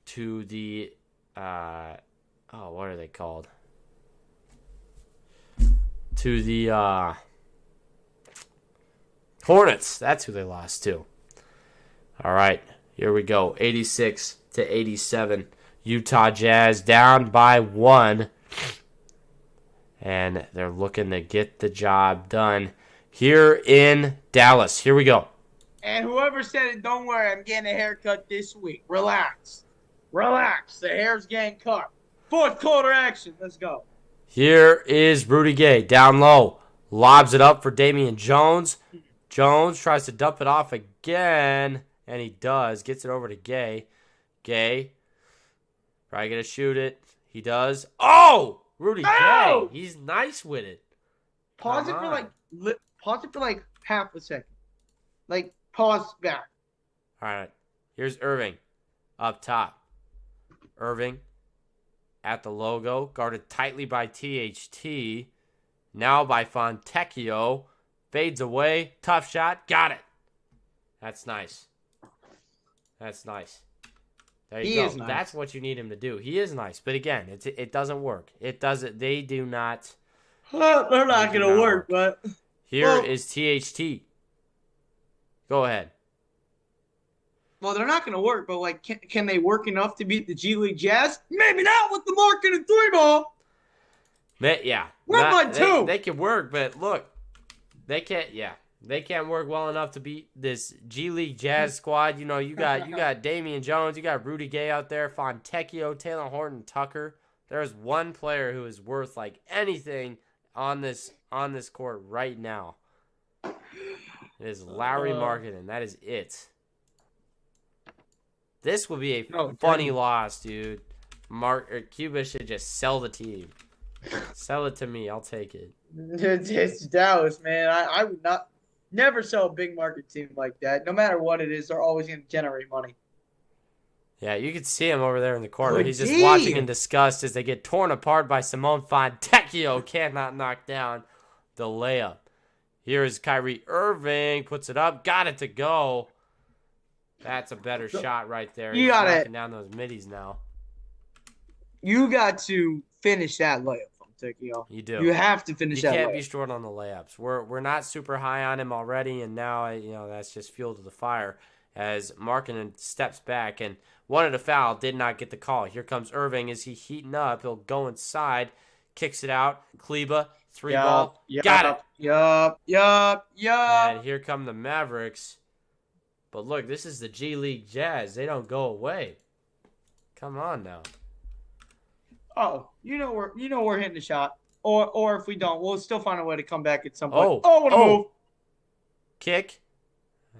Speaker 1: to the, what are they called? To the Hornets. That's who they lost to. All right, here we go. 86 to 87. Utah Jazz down by 1. And they're looking to get the job done here in Dallas. Here we go.
Speaker 5: And whoever said it, don't worry, I'm getting a haircut this week. Relax. Relax. The hair's getting cut. Fourth quarter action. Let's go.
Speaker 1: Here is Rudy Gay down low. Lobs it up for Damian Jones. Jones tries to dump it off again. And he does. Gets it over to Gay. Gay. Probably going to shoot it. He does. Oh! Rudy Gay. He's nice with it.
Speaker 5: Pause it for like half a second. Like, pause back.
Speaker 1: All right. Here's Irving up top. Irving at the logo. Guarded tightly by THT. Now by Fontecchio. Fades away. Tough shot. Got it. That's nice. That's nice. There you go.
Speaker 5: Is nice.
Speaker 1: That's what you need him to do. He is nice. But again, it doesn't work. It doesn't. They do not.
Speaker 5: They're not going to work, but.
Speaker 1: Here is THT. Go ahead.
Speaker 5: Well, they're not going to work, but like, can they work enough to beat the G League Jazz? Maybe not with the market and 3-ball.
Speaker 1: Yeah.
Speaker 5: One by two.
Speaker 1: They can work, but look, they can't. Yeah, they can't work well enough to beat this G League Jazz squad. You got Damian Jones, you got Rudy Gay out there, Fontecchio, Taylor Horton Tucker. There's one player who is worth like anything on this court right now. It is Larry Markkinen. That is it. This would be a funny loss, dude. Cuba should just sell the team. Sell it to me. I'll take it.
Speaker 5: It's Dallas, man. I would never sell a big market team like that. No matter what it is, they're always going to generate money.
Speaker 1: Yeah, you can see him over there in the corner.
Speaker 5: Good
Speaker 1: He's just
Speaker 5: team.
Speaker 1: watching in disgust as they get torn apart by Simone Fontecchio. Cannot knock down the layup. Here is Kyrie Irving. Puts it up. Got it to go. That's a better shot right there. He's knocking down those middies now.
Speaker 5: You got to finish that layup, Fontecchio.
Speaker 1: You do.
Speaker 5: You have to finish that layup.
Speaker 1: You can't be short on the layups. We're not super high on him already, and now that's just fuel to the fire as Markkinen steps back and wanted a foul, did not get the call. Here comes Irving. Is he heating up? He'll go inside, kicks it out. Kleba, 3-ball. Got it.
Speaker 5: Yup.
Speaker 1: And here come the Mavericks. But look, this is the G League Jazz. They don't go away. Come on now.
Speaker 5: Oh, we're hitting the shot. Or if we don't, we'll still find a way to come back at some point.
Speaker 1: What
Speaker 5: a move.
Speaker 1: Kick.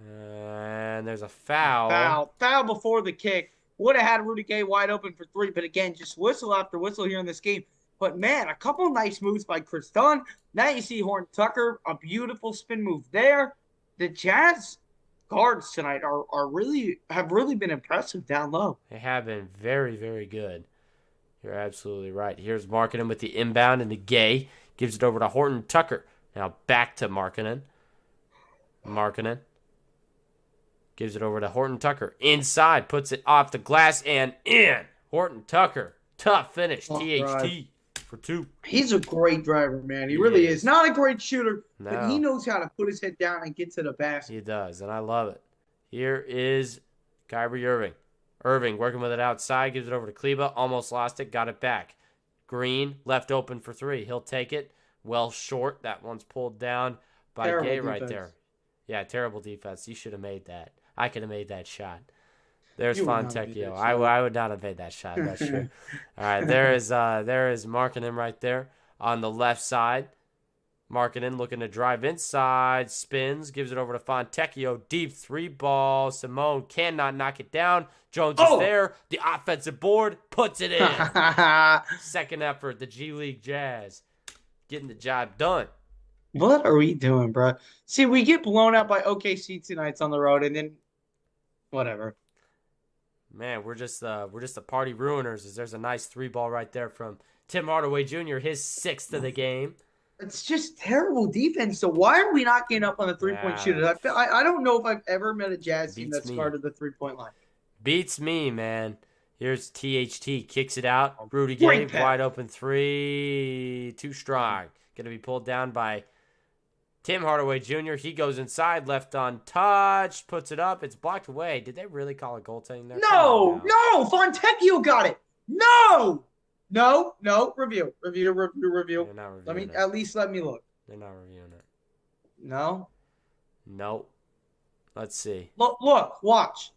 Speaker 1: And there's a foul.
Speaker 5: Foul before the kick. Would have had Rudy Gay wide open for 3, but again, just whistle after whistle here in this game. But man, a couple nice moves by Chris Dunn. Now you see Horton Tucker, a beautiful spin move there. The Jazz guards tonight have really been impressive down low.
Speaker 1: They have been very, very good. You're absolutely right. Here's Markkinen with the inbound and the Gay. Gives it over to Horton Tucker. Now back to Markkinen. Markkinen. Gives it over to Horton Tucker. Inside. Puts it off the glass and in. Horton Tucker. Tough finish. THT. for 2.
Speaker 5: He's a great driver, man. He
Speaker 1: He
Speaker 5: really
Speaker 1: is.
Speaker 5: is. Not a great shooter, but he
Speaker 1: No.
Speaker 5: knows how to put his head down and get to the basket.
Speaker 1: He does, and I love it. Here is Kyrie Irving. Irving working with it outside, gives it over to Kleba. Almost lost it, got it back. Green left open for 3. He'll take it. Well short. That one's pulled down by
Speaker 5: Terrible
Speaker 1: Gay right
Speaker 5: defense.
Speaker 1: there. Yeah, terrible defense. You should have made that. I could have made that shot. There's
Speaker 5: You would not have made
Speaker 1: Fontecchio.
Speaker 5: that shot.
Speaker 1: I would not have made that shot. That's true. All right, there is marking him right there on the left side. Markkinen looking to drive inside, spins, gives it over to Fontecchio. Deep 3 ball. Simone cannot knock it down. Jones is there. The offensive board puts it in. Second effort, the G League Jazz getting the job done.
Speaker 5: What are we doing, bro? See, we get blown out by OKC tonight on the road, and then whatever.
Speaker 1: Man, we're just the party ruiners. As there's a nice 3 ball right there from Tim Hardaway Jr., his 6th of the game.
Speaker 5: It's just terrible defense. So why are we not getting up on the 3-point shooters? I don't know if I've ever met a Jazz team that's guarded the 3-point line.
Speaker 1: Beats me, man. Here's THT, kicks it out. Rudy Gay, wide open 3, too strong. Going to be pulled down by Tim Hardaway Jr. He goes inside, left untouched, puts it up. It's blocked away. Did they really call a goaltending there?
Speaker 5: No, Fontecchio got it. No. Review.
Speaker 1: They're not reviewing
Speaker 5: Let me
Speaker 1: it.
Speaker 5: at least let me look.
Speaker 1: They're not reviewing it.
Speaker 5: No.
Speaker 1: Nope. Let's see.
Speaker 5: Look, watch.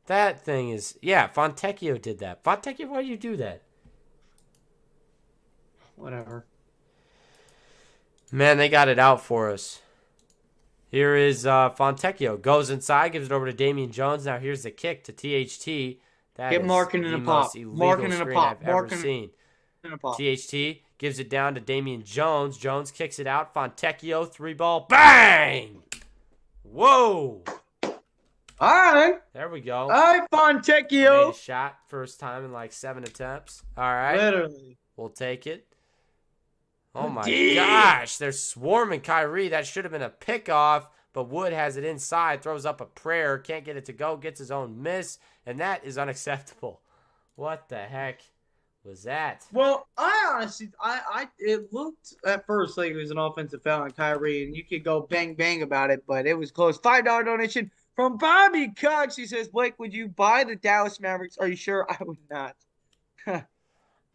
Speaker 1: That thing is, yeah, Fontecchio did that. Fontecchio, why did you do that?
Speaker 5: Whatever.
Speaker 1: Man, they got it out for us. Here is Fontecchio. Goes inside, gives it over to Damian Jones. Now here's the kick to THT. That
Speaker 5: Get
Speaker 1: is
Speaker 5: Markkinen
Speaker 1: the
Speaker 5: a pop.
Speaker 1: most illegal
Speaker 5: Markkinen a
Speaker 1: screen
Speaker 5: pop.
Speaker 1: I've ever
Speaker 5: Markkinen
Speaker 1: seen.
Speaker 5: a pop.
Speaker 1: THT gives it down to Damian Jones. Jones kicks it out. Fontecchio, 3 ball. Bang! Whoa!
Speaker 5: All right.
Speaker 1: There we go.
Speaker 5: All right, Fontecchio.
Speaker 1: Made a shot first time in like 7 attempts. All right.
Speaker 5: Literally.
Speaker 1: We'll take it. Oh my gosh, they're swarming Kyrie. That should have been a pickoff, but Wood has it inside, throws up a prayer, can't get it to go, gets his own miss, and that is unacceptable. What the heck was that?
Speaker 5: Well, I honestly, it looked at first like it was an offensive foul on Kyrie, and you could go bang bang about it, but it was close. $5 donation from Bobby Cox. He says, Blake, would you buy the Dallas Mavericks? Are you sure? I would not.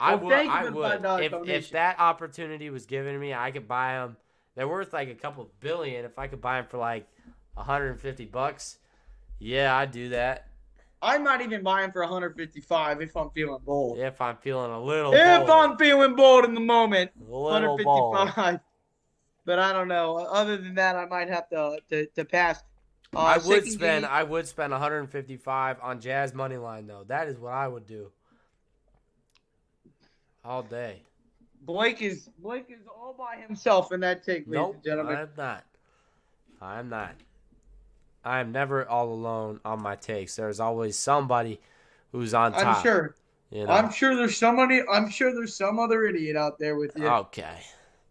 Speaker 1: I
Speaker 5: Well,
Speaker 1: would.
Speaker 5: thank you
Speaker 1: I
Speaker 5: for the
Speaker 1: would.
Speaker 5: $5
Speaker 1: If
Speaker 5: donation.
Speaker 1: that opportunity was given to me, I could buy them. They're worth like a couple billion. If I could buy them for like $150, yeah, I'd do that.
Speaker 5: I might even buy him for $155 if I'm feeling bold.
Speaker 1: If I'm feeling a little
Speaker 5: If
Speaker 1: bold.
Speaker 5: I'm feeling bold in the moment,
Speaker 1: A little bold.
Speaker 5: $155. But I don't know. Other than that, I might have to pass.
Speaker 1: I would
Speaker 5: second
Speaker 1: spend
Speaker 5: game-
Speaker 1: $155 on Jazz money line though. That is what I would do. All day.
Speaker 5: Blake is all by himself in that take, ladies
Speaker 1: Nope,
Speaker 5: and gentlemen.
Speaker 1: I'm not. I'm not. I am never all alone on my takes. There's always somebody who's on top.
Speaker 5: I'm sure.
Speaker 1: You know?
Speaker 5: I'm sure there's somebody. I'm sure there's some other idiot out there with you.
Speaker 1: Okay.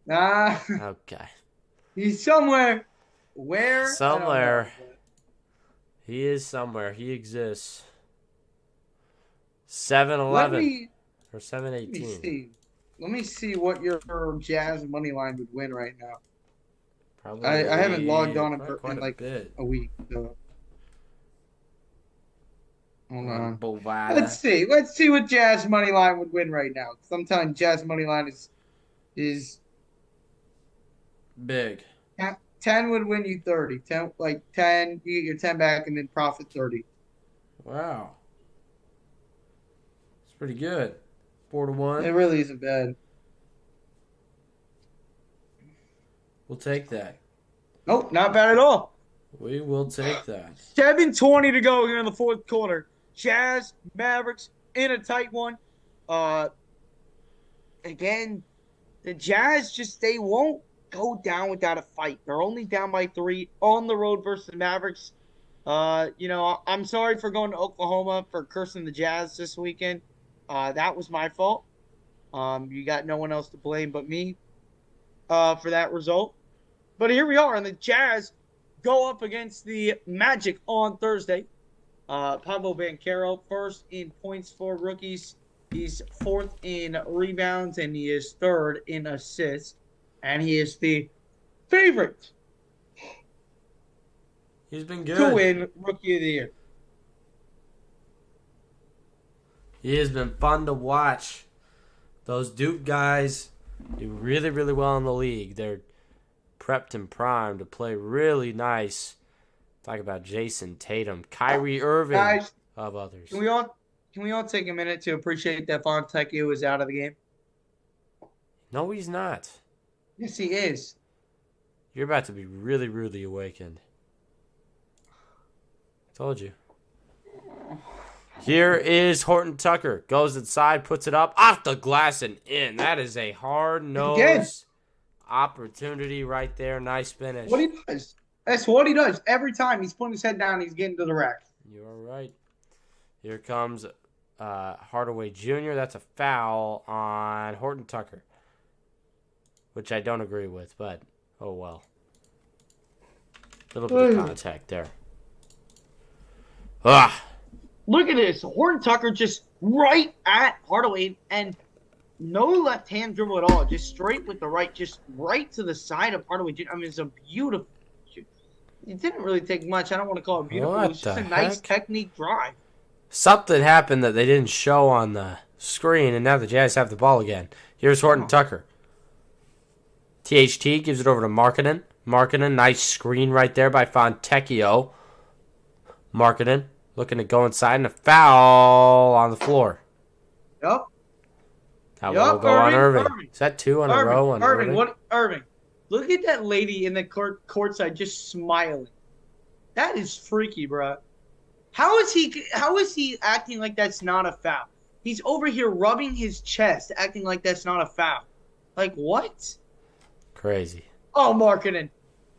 Speaker 5: Nah,
Speaker 1: Okay.
Speaker 5: he's somewhere. Where?
Speaker 1: Somewhere.
Speaker 5: I don't know,
Speaker 1: He is somewhere. He exists.
Speaker 5: but
Speaker 1: 7-11 or
Speaker 5: let
Speaker 1: 7-18.
Speaker 5: me see. Let me see what your Jazz money line would win right now.
Speaker 1: Probably.
Speaker 5: I haven't logged on
Speaker 1: probably
Speaker 5: in
Speaker 1: quite a
Speaker 5: like
Speaker 1: bit.
Speaker 5: a week. So. Hold on.
Speaker 1: Bovada.
Speaker 5: Let's see. Let's see what Jazz money line would win right now. Sometimes Jazz money line is
Speaker 1: Big.
Speaker 5: 10 would win you 30. 10, you get your 10 back and then profit 30.
Speaker 1: Wow. It's pretty good. 4-1.
Speaker 5: It really isn't bad.
Speaker 1: We'll take that.
Speaker 5: Nope, not bad at all.
Speaker 1: We will take that.
Speaker 5: 7:20 to go here in the fourth quarter. Jazz, Mavericks in a tight one. Again, the Jazz they won't go down without a fight. They're only down by 3 on the road versus the Mavericks. I'm sorry for going to Oklahoma for cursing the Jazz this weekend. That was my fault. You got no one else to blame but me for that result. But here we are, and the Jazz go up against the Magic on Thursday. Pablo Banchero first in points for rookies. He's 4th in rebounds, and he is 3rd in assists. And he is the favorite
Speaker 1: He's been
Speaker 5: to
Speaker 1: good.
Speaker 5: win Rookie of the Year.
Speaker 1: He has been fun to watch. Those Duke guys do really, really well in the league. They're prepped and primed to play really nice. Talk about Jason Tatum, Kyrie Irving,
Speaker 5: Guys,
Speaker 1: of others.
Speaker 5: Can we all take a minute to appreciate that Fontecchio was out of the game?
Speaker 1: No, he's not.
Speaker 5: Yes, he is.
Speaker 1: You're about to be really, really awakened. Told you. Here is Horton Tucker. Goes inside, puts it up, off the glass and in. That is a hard-nosed opportunity right there. Nice finish.
Speaker 5: What he does. That's what he does. Every time he's putting his head down, he's getting to the rack.
Speaker 1: You're right. Here comes Hardaway Jr. That's a foul on Horton Tucker, which I don't agree with, but oh well. A little bit of contact there. Ah.
Speaker 5: Look at this. Horton Tucker just right at Hardaway and no left-hand dribble at all. Just straight with the right, just right to the side of Hardaway. I mean, it's a beautiful. It didn't really take much. I don't want to call it beautiful.
Speaker 1: What
Speaker 5: It was just
Speaker 1: the
Speaker 5: a nice
Speaker 1: heck?
Speaker 5: technique drive.
Speaker 1: Something happened that they didn't show on the screen, and now the Jazz have the ball again. Here's Horton Tucker. THT gives it over to Markkanen. Markkanen, nice screen right there by Fontecchio. Markkanen looking to go inside, and a foul on the floor.
Speaker 5: Yep.
Speaker 1: That will go on Irving. Is that 2 in a row on Irving?
Speaker 5: Irving, look at that lady in the courtside just smiling. That is freaky, bro. How is he acting like that's not a foul? He's over here rubbing his chest, acting like that's not a foul. Like what?
Speaker 1: Crazy.
Speaker 5: Oh, Markkanen.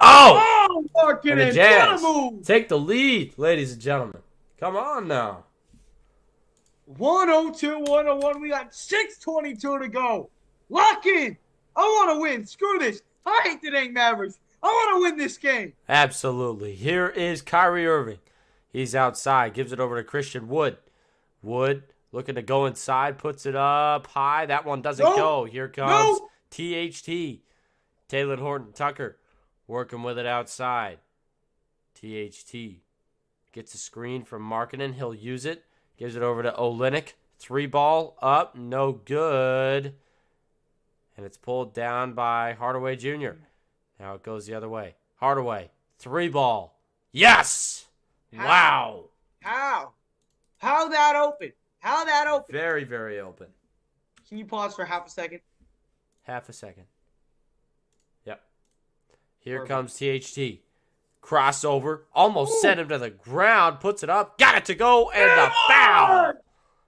Speaker 1: Oh!
Speaker 5: Oh,
Speaker 1: And
Speaker 5: Markkanen.
Speaker 1: the Jazz
Speaker 5: What a move.
Speaker 1: take the lead, ladies and gentlemen. Come on now.
Speaker 5: 102-101. We got 6:22 to go. Lock in. I want to win. Screw this. I hate the dang Mavericks. I want to win this game.
Speaker 1: Absolutely. Here is Kyrie Irving. He's outside. Gives it over to Christian Wood. Wood looking to go inside. Puts it up high. That one doesn't go. Here comes THT. Taylor Horton Tucker working with it outside. THT gets a screen from Markkanen. He'll use it. Gives it over to Olynyk. 3-ball up. No good. And it's pulled down by Hardaway Jr. Now it goes the other way. Hardaway. 3-ball. Yes! Wow.
Speaker 5: How? How that open? How that open?
Speaker 1: Very, very open.
Speaker 5: Can you pause for half a second?
Speaker 1: Half a second. Yep. Here comes THT. Crossover. Almost sent him to the ground. Puts it up. Got it to go. And the foul.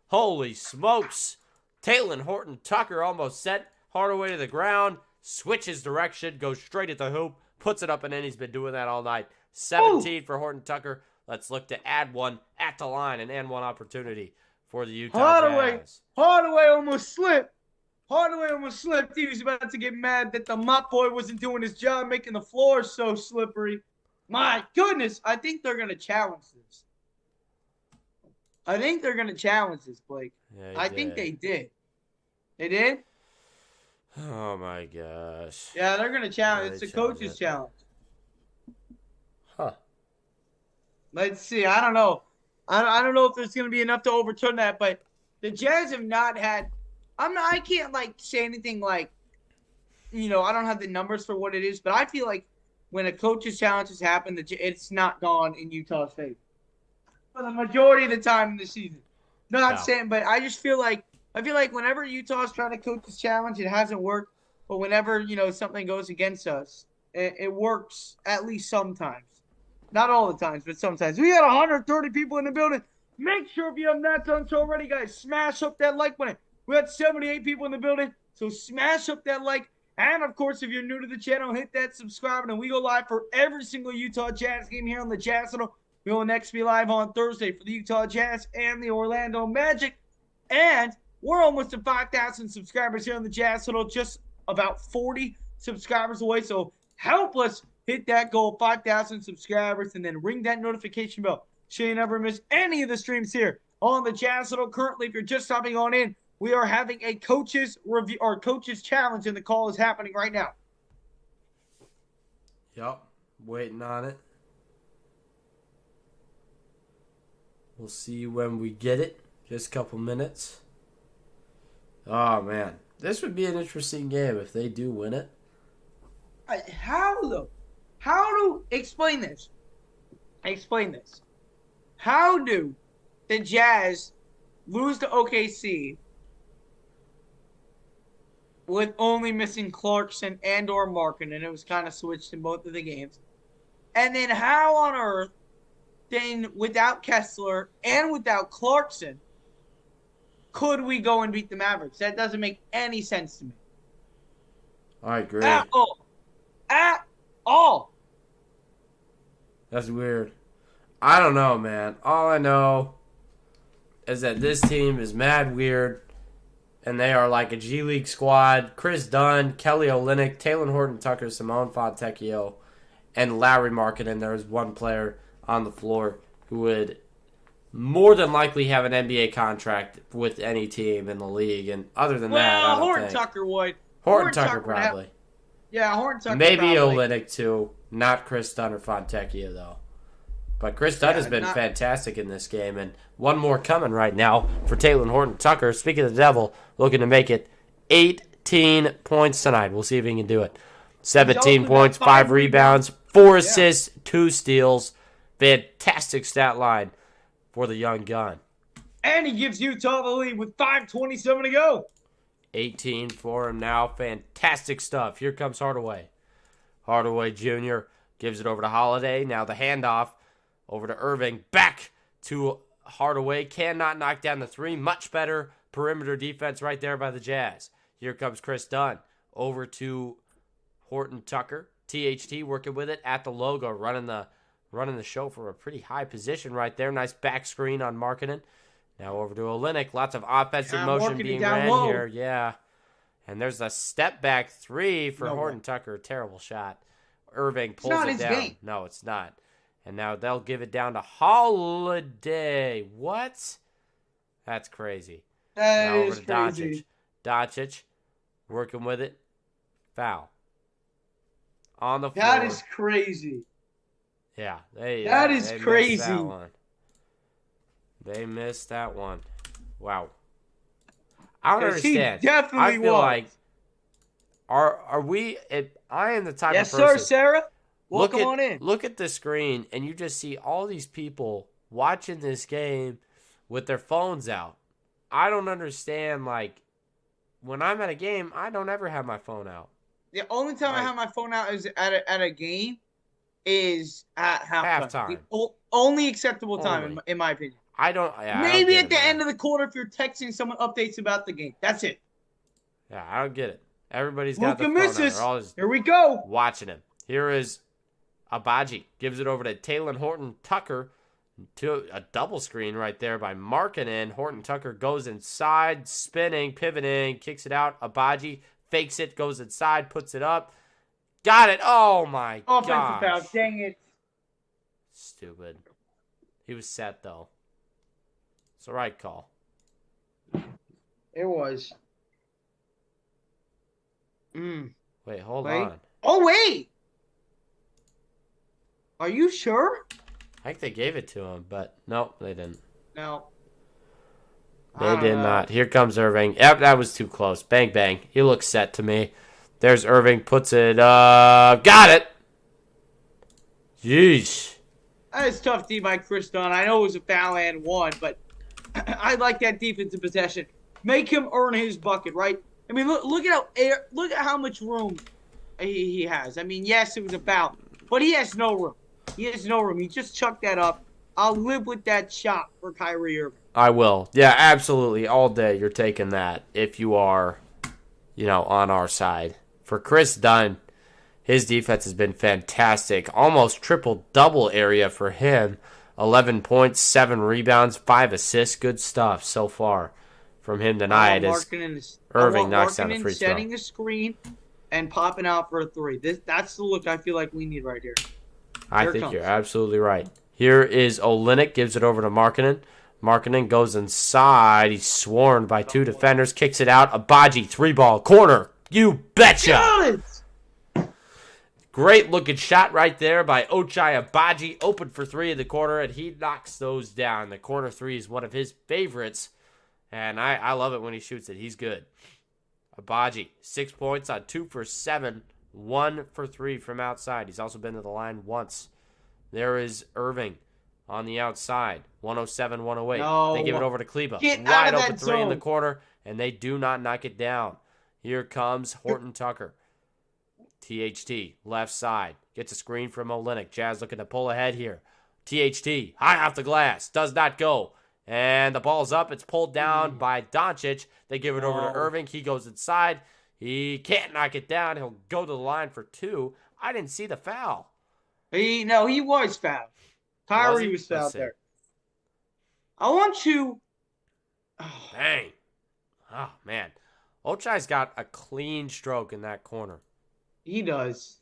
Speaker 1: Holy smokes. Taylor Horton Tucker almost sent Hardaway to the ground. Switches direction. Goes straight at the hoop. Puts it up and in. He's been doing that all night. 17 for Horton Tucker. Let's look to add one at the line and end one opportunity for the Utah Jazz.
Speaker 5: Hardaway almost slipped. Hardaway almost slipped. He was about to get mad that the mop boy wasn't doing his job, making the floor so slippery. My goodness, I think they're going to challenge this. I think they're going to challenge this, Blake.
Speaker 1: Yeah,
Speaker 5: I think they did. They did?
Speaker 1: Oh, my gosh.
Speaker 5: Yeah, they're going to challenge.
Speaker 1: Yeah,
Speaker 5: It's
Speaker 1: they
Speaker 5: a coach's
Speaker 1: challenge
Speaker 5: challenge.
Speaker 1: Huh.
Speaker 5: Let's see. I don't know. I don't know if there's going to be enough to overturn that, but the Jazz have not had – I can't, say anything I don't have the numbers for what it is, but I feel like when a coach's challenge has happened, it's not gone in Utah's favor for the majority of the time in the season. Not saying, but I just feel like whenever Utah's trying to coach this challenge, it hasn't worked. But whenever something goes against us, it works at least sometimes. Not all the times, but sometimes. We got 130 people in the building. Make sure if you have not done so already, guys, smash up that like button. We had 78 people in the building, so smash up that like. And, of course, if you're new to the channel, hit that subscribe. And we go live for every single Utah Jazz game here on the Jazz Channel. We will next be live on Thursday for the Utah Jazz and the Orlando Magic. And we're almost at 5,000 subscribers here on the Jazz Channel, just about 40 subscribers away. So help us hit that goal, 5,000 subscribers, and then ring that notification bell so you never miss any of the streams here on the Jazz Channel. Currently, if you're just hopping on in, We are having a coaches review or coaches challenge, and the call is happening right now.
Speaker 1: Yep. Waiting on it. We'll see when we get it. Just a couple minutes. Oh, man. This would be an interesting game if they do win it.
Speaker 5: How, though? How do... Explain this. Explain this. How do the Jazz lose to OKC with only missing Clarkson and or Markin, and it was kind of switched in both of the games? And then how on earth, then without Kessler and without Clarkson, could we go and beat the Mavericks? That doesn't make any sense to me.
Speaker 1: I agree.
Speaker 5: At all. At all.
Speaker 1: That's weird. I don't know, man. All I know is that this team is mad weird, and they are like a G League squad. Chris Dunn, Kelly Olynyk, Taylor Horton-Tucker, Simone Fontecchio, and Larry Markkinen. There is one player on the floor who would more than likely have an NBA contract with any team in the league. And other than that, I don't
Speaker 5: Horton-Tucker would.
Speaker 1: Horton-Tucker probably.
Speaker 5: Yeah, Horton-Tucker
Speaker 1: Maybe
Speaker 5: probably.
Speaker 1: Olynyk too. Not Chris Dunn or Fontecchio, though. But Chris Dunn has been fantastic in this game. And one more coming right now for Taylor Horton-Tucker. Speaking of the devil, looking to make it 18 points tonight. We'll see if he can do it. 17 points, 5 rebounds, 4 assists, 2 steals. Fantastic stat line for the young gun.
Speaker 5: And he gives Utah the lead with 5:27 to go.
Speaker 1: 18 for him now. Fantastic stuff. Here comes Hardaway. Hardaway Jr. gives it over to Holiday. Now the handoff over to Irving. Back to Hardaway. Cannot knock down the three. Much better perimeter defense right there by the Jazz. Here comes Chris Dunn. Over to Horton-Tucker. THT working with it at the logo. Running the show from a pretty high position right there. Nice back screen on Markkinen. Now over to Olynyk. Lots of offensive motion being ran here. Yeah. And there's a step back three for Horton-Tucker. Terrible shot. Irving pulls it down.
Speaker 5: Game.
Speaker 1: No, it's not. And now they'll give it down to Holiday. What? That's crazy.
Speaker 5: That
Speaker 1: now
Speaker 5: is
Speaker 1: over to
Speaker 5: crazy.
Speaker 1: Doncic working with it. Foul. On the floor.
Speaker 5: That is crazy.
Speaker 1: Yeah.
Speaker 5: That is
Speaker 1: they
Speaker 5: crazy.
Speaker 1: Missed that one. They missed that one. Wow. I don't understand.
Speaker 5: He definitely
Speaker 1: I feel
Speaker 5: was.
Speaker 1: like are we? I am the type
Speaker 5: Yes,
Speaker 1: of person.
Speaker 5: sir, Sarah. Welcome on in.
Speaker 1: Look at the screen, and you just see all these people watching this game with their phones out. I don't understand. Like when I'm at a game, I don't ever have my phone out.
Speaker 5: The only time I have my phone out is at a game is at halftime. The only acceptable time, in my opinion. Maybe at the end of the quarter if you're texting someone updates about the game. That's it.
Speaker 1: Yeah, I don't get it. Everybody's got the phone out. They're all just
Speaker 5: here we go.
Speaker 1: Watching him. Here is Abaji. Gives it over to Taylor Horton-Tucker. To a double screen right there by Markkinen. Horton-Tucker goes inside, spinning, pivoting, kicks it out. Abaji fakes it, goes inside, puts it up. Got it. Oh, my God.
Speaker 5: Offensive foul. Dang it.
Speaker 1: Stupid. He was set, though. It's the right call.
Speaker 5: It was.
Speaker 1: Wait, hold on.
Speaker 5: Oh, wait. Are you sure?
Speaker 1: I think they gave it to him, but nope, they didn't.
Speaker 5: No.
Speaker 1: They did not. Here comes Irving. Yep, that was too close. Bang, bang. He looks set to me. There's Irving. Puts it up. Got it. Jeez.
Speaker 5: That is tough D by Chris Dunn. I know it was a foul and one, but I like that defensive possession. Make him earn his bucket, right? I mean, look at how much room he has. I mean, yes, it was a foul, but he has no room. He has no room. He just chucked that up. I'll live with that shot for Kyrie Irving.
Speaker 1: I will. Yeah, absolutely. All day you're taking that if you are, on our side. For Chris Dunn, his defense has been fantastic. Almost triple-double area for him. 11 points, 7 rebounds, 5 assists. Good stuff so far from him tonight as Irving knocks down the free throw.
Speaker 5: Setting the screen and popping out for a three. That's the look I feel like we need right here.
Speaker 1: I think you're absolutely right. Here is Olynyk, gives it over to Markkinen. Markkanen goes inside. He's swarmed by two defenders. Kicks it out. Abaji, 3-ball. Corner. You betcha.
Speaker 5: Got it!
Speaker 1: Great looking shot right there by Ochai Abaji. Open for 3 in the corner, and he knocks those down. The corner 3 is one of his favorites, and I love it when he shoots it. He's good. Abaji, 6 points on 2 for 7, 1 for 3 from outside. He's also been to the line once. There is Irving on the outside, 107, 108.
Speaker 5: No.
Speaker 1: They give it over to Kleba.
Speaker 5: Get out
Speaker 1: Wide
Speaker 5: of
Speaker 1: open
Speaker 5: that
Speaker 1: 3 in the
Speaker 5: zone.
Speaker 1: corner, and they do not knock it down. Here comes Horton Tucker. THT, left side. Gets a screen from Olynyk. Jazz looking to pull ahead here. THT, high off the glass. Does not go. And the ball's up. It's pulled down by Doncic. They give it over to Irving. He goes inside. He can't knock it down. He'll go to the line for 2. I didn't see the foul.
Speaker 5: He was fouled. Kyrie was fouled there. I want you.
Speaker 1: Dang. Oh, man. Ochai's got a clean stroke in that corner.
Speaker 5: He does.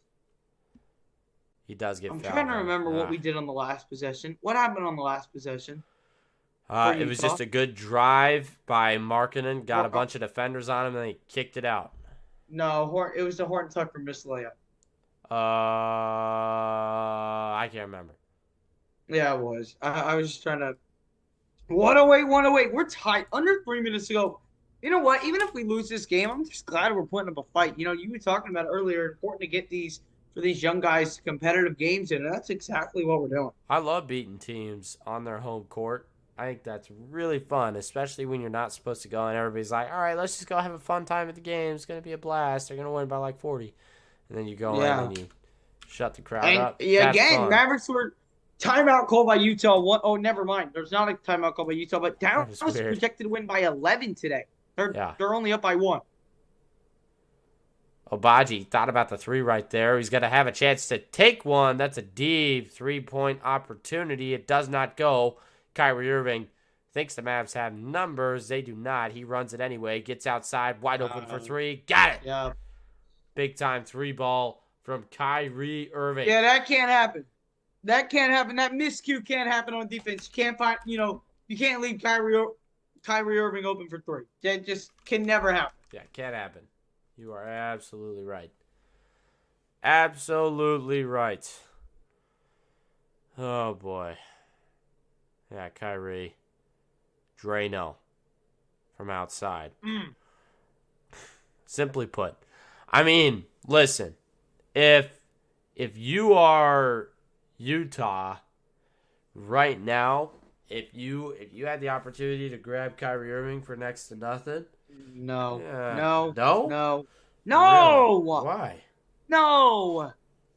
Speaker 1: He does get
Speaker 5: I'm
Speaker 1: fouled.
Speaker 5: trying to remember what we did on the last possession. What happened on the last possession?
Speaker 1: It was just a good drive by Markkanen. Got a bunch of defenders on him, and he kicked it out.
Speaker 5: No, it was the Horton Tucker missed layup.
Speaker 1: I can't remember.
Speaker 5: Yeah, it was. I was just trying to. 108. We're tied. Under 3 minutes to go. You know what? Even if we lose this game, I'm just glad we're putting up a fight. You know, you were talking about earlier, important to get these young guys competitive games in, and that's exactly what we're doing.
Speaker 1: I love beating teams on their home court. I think that's really fun, especially when you're not supposed to go and everybody's like, all right, let's just go have a fun time at the game. It's going to be a blast. They're going to win by like 40. And then you go in and you shut the crowd up.
Speaker 5: Yeah,
Speaker 1: That's
Speaker 5: again,
Speaker 1: fun.
Speaker 5: Mavericks were timeout called by Utah. Oh, never mind. There's not a timeout called by Utah, but Dallas was projected to win by 11 today. They're only up by 1.
Speaker 1: Abaji thought about the 3 right there. He's going to have a chance to take one. That's a deep 3-point opportunity. It does not go. Kyrie Irving thinks the Mavs have numbers. They do not. He runs it anyway. Gets outside. Wide open for 3. Got it.
Speaker 5: Yeah.
Speaker 1: Big time 3-ball from Kyrie Irving.
Speaker 5: Yeah, that can't happen. That can't happen. That miscue can't happen on defense. You can't you can't leave Kyrie Irving open for 3. That just can never happen.
Speaker 1: Yeah, can't happen. You are absolutely right. Absolutely right. Oh, boy. Yeah, Kyrie. Drano from outside. Simply put. I mean, listen. If you are Utah right now, if you had the opportunity to grab Kyrie Irving for next to nothing,
Speaker 5: No.
Speaker 1: Really? Why?
Speaker 5: No.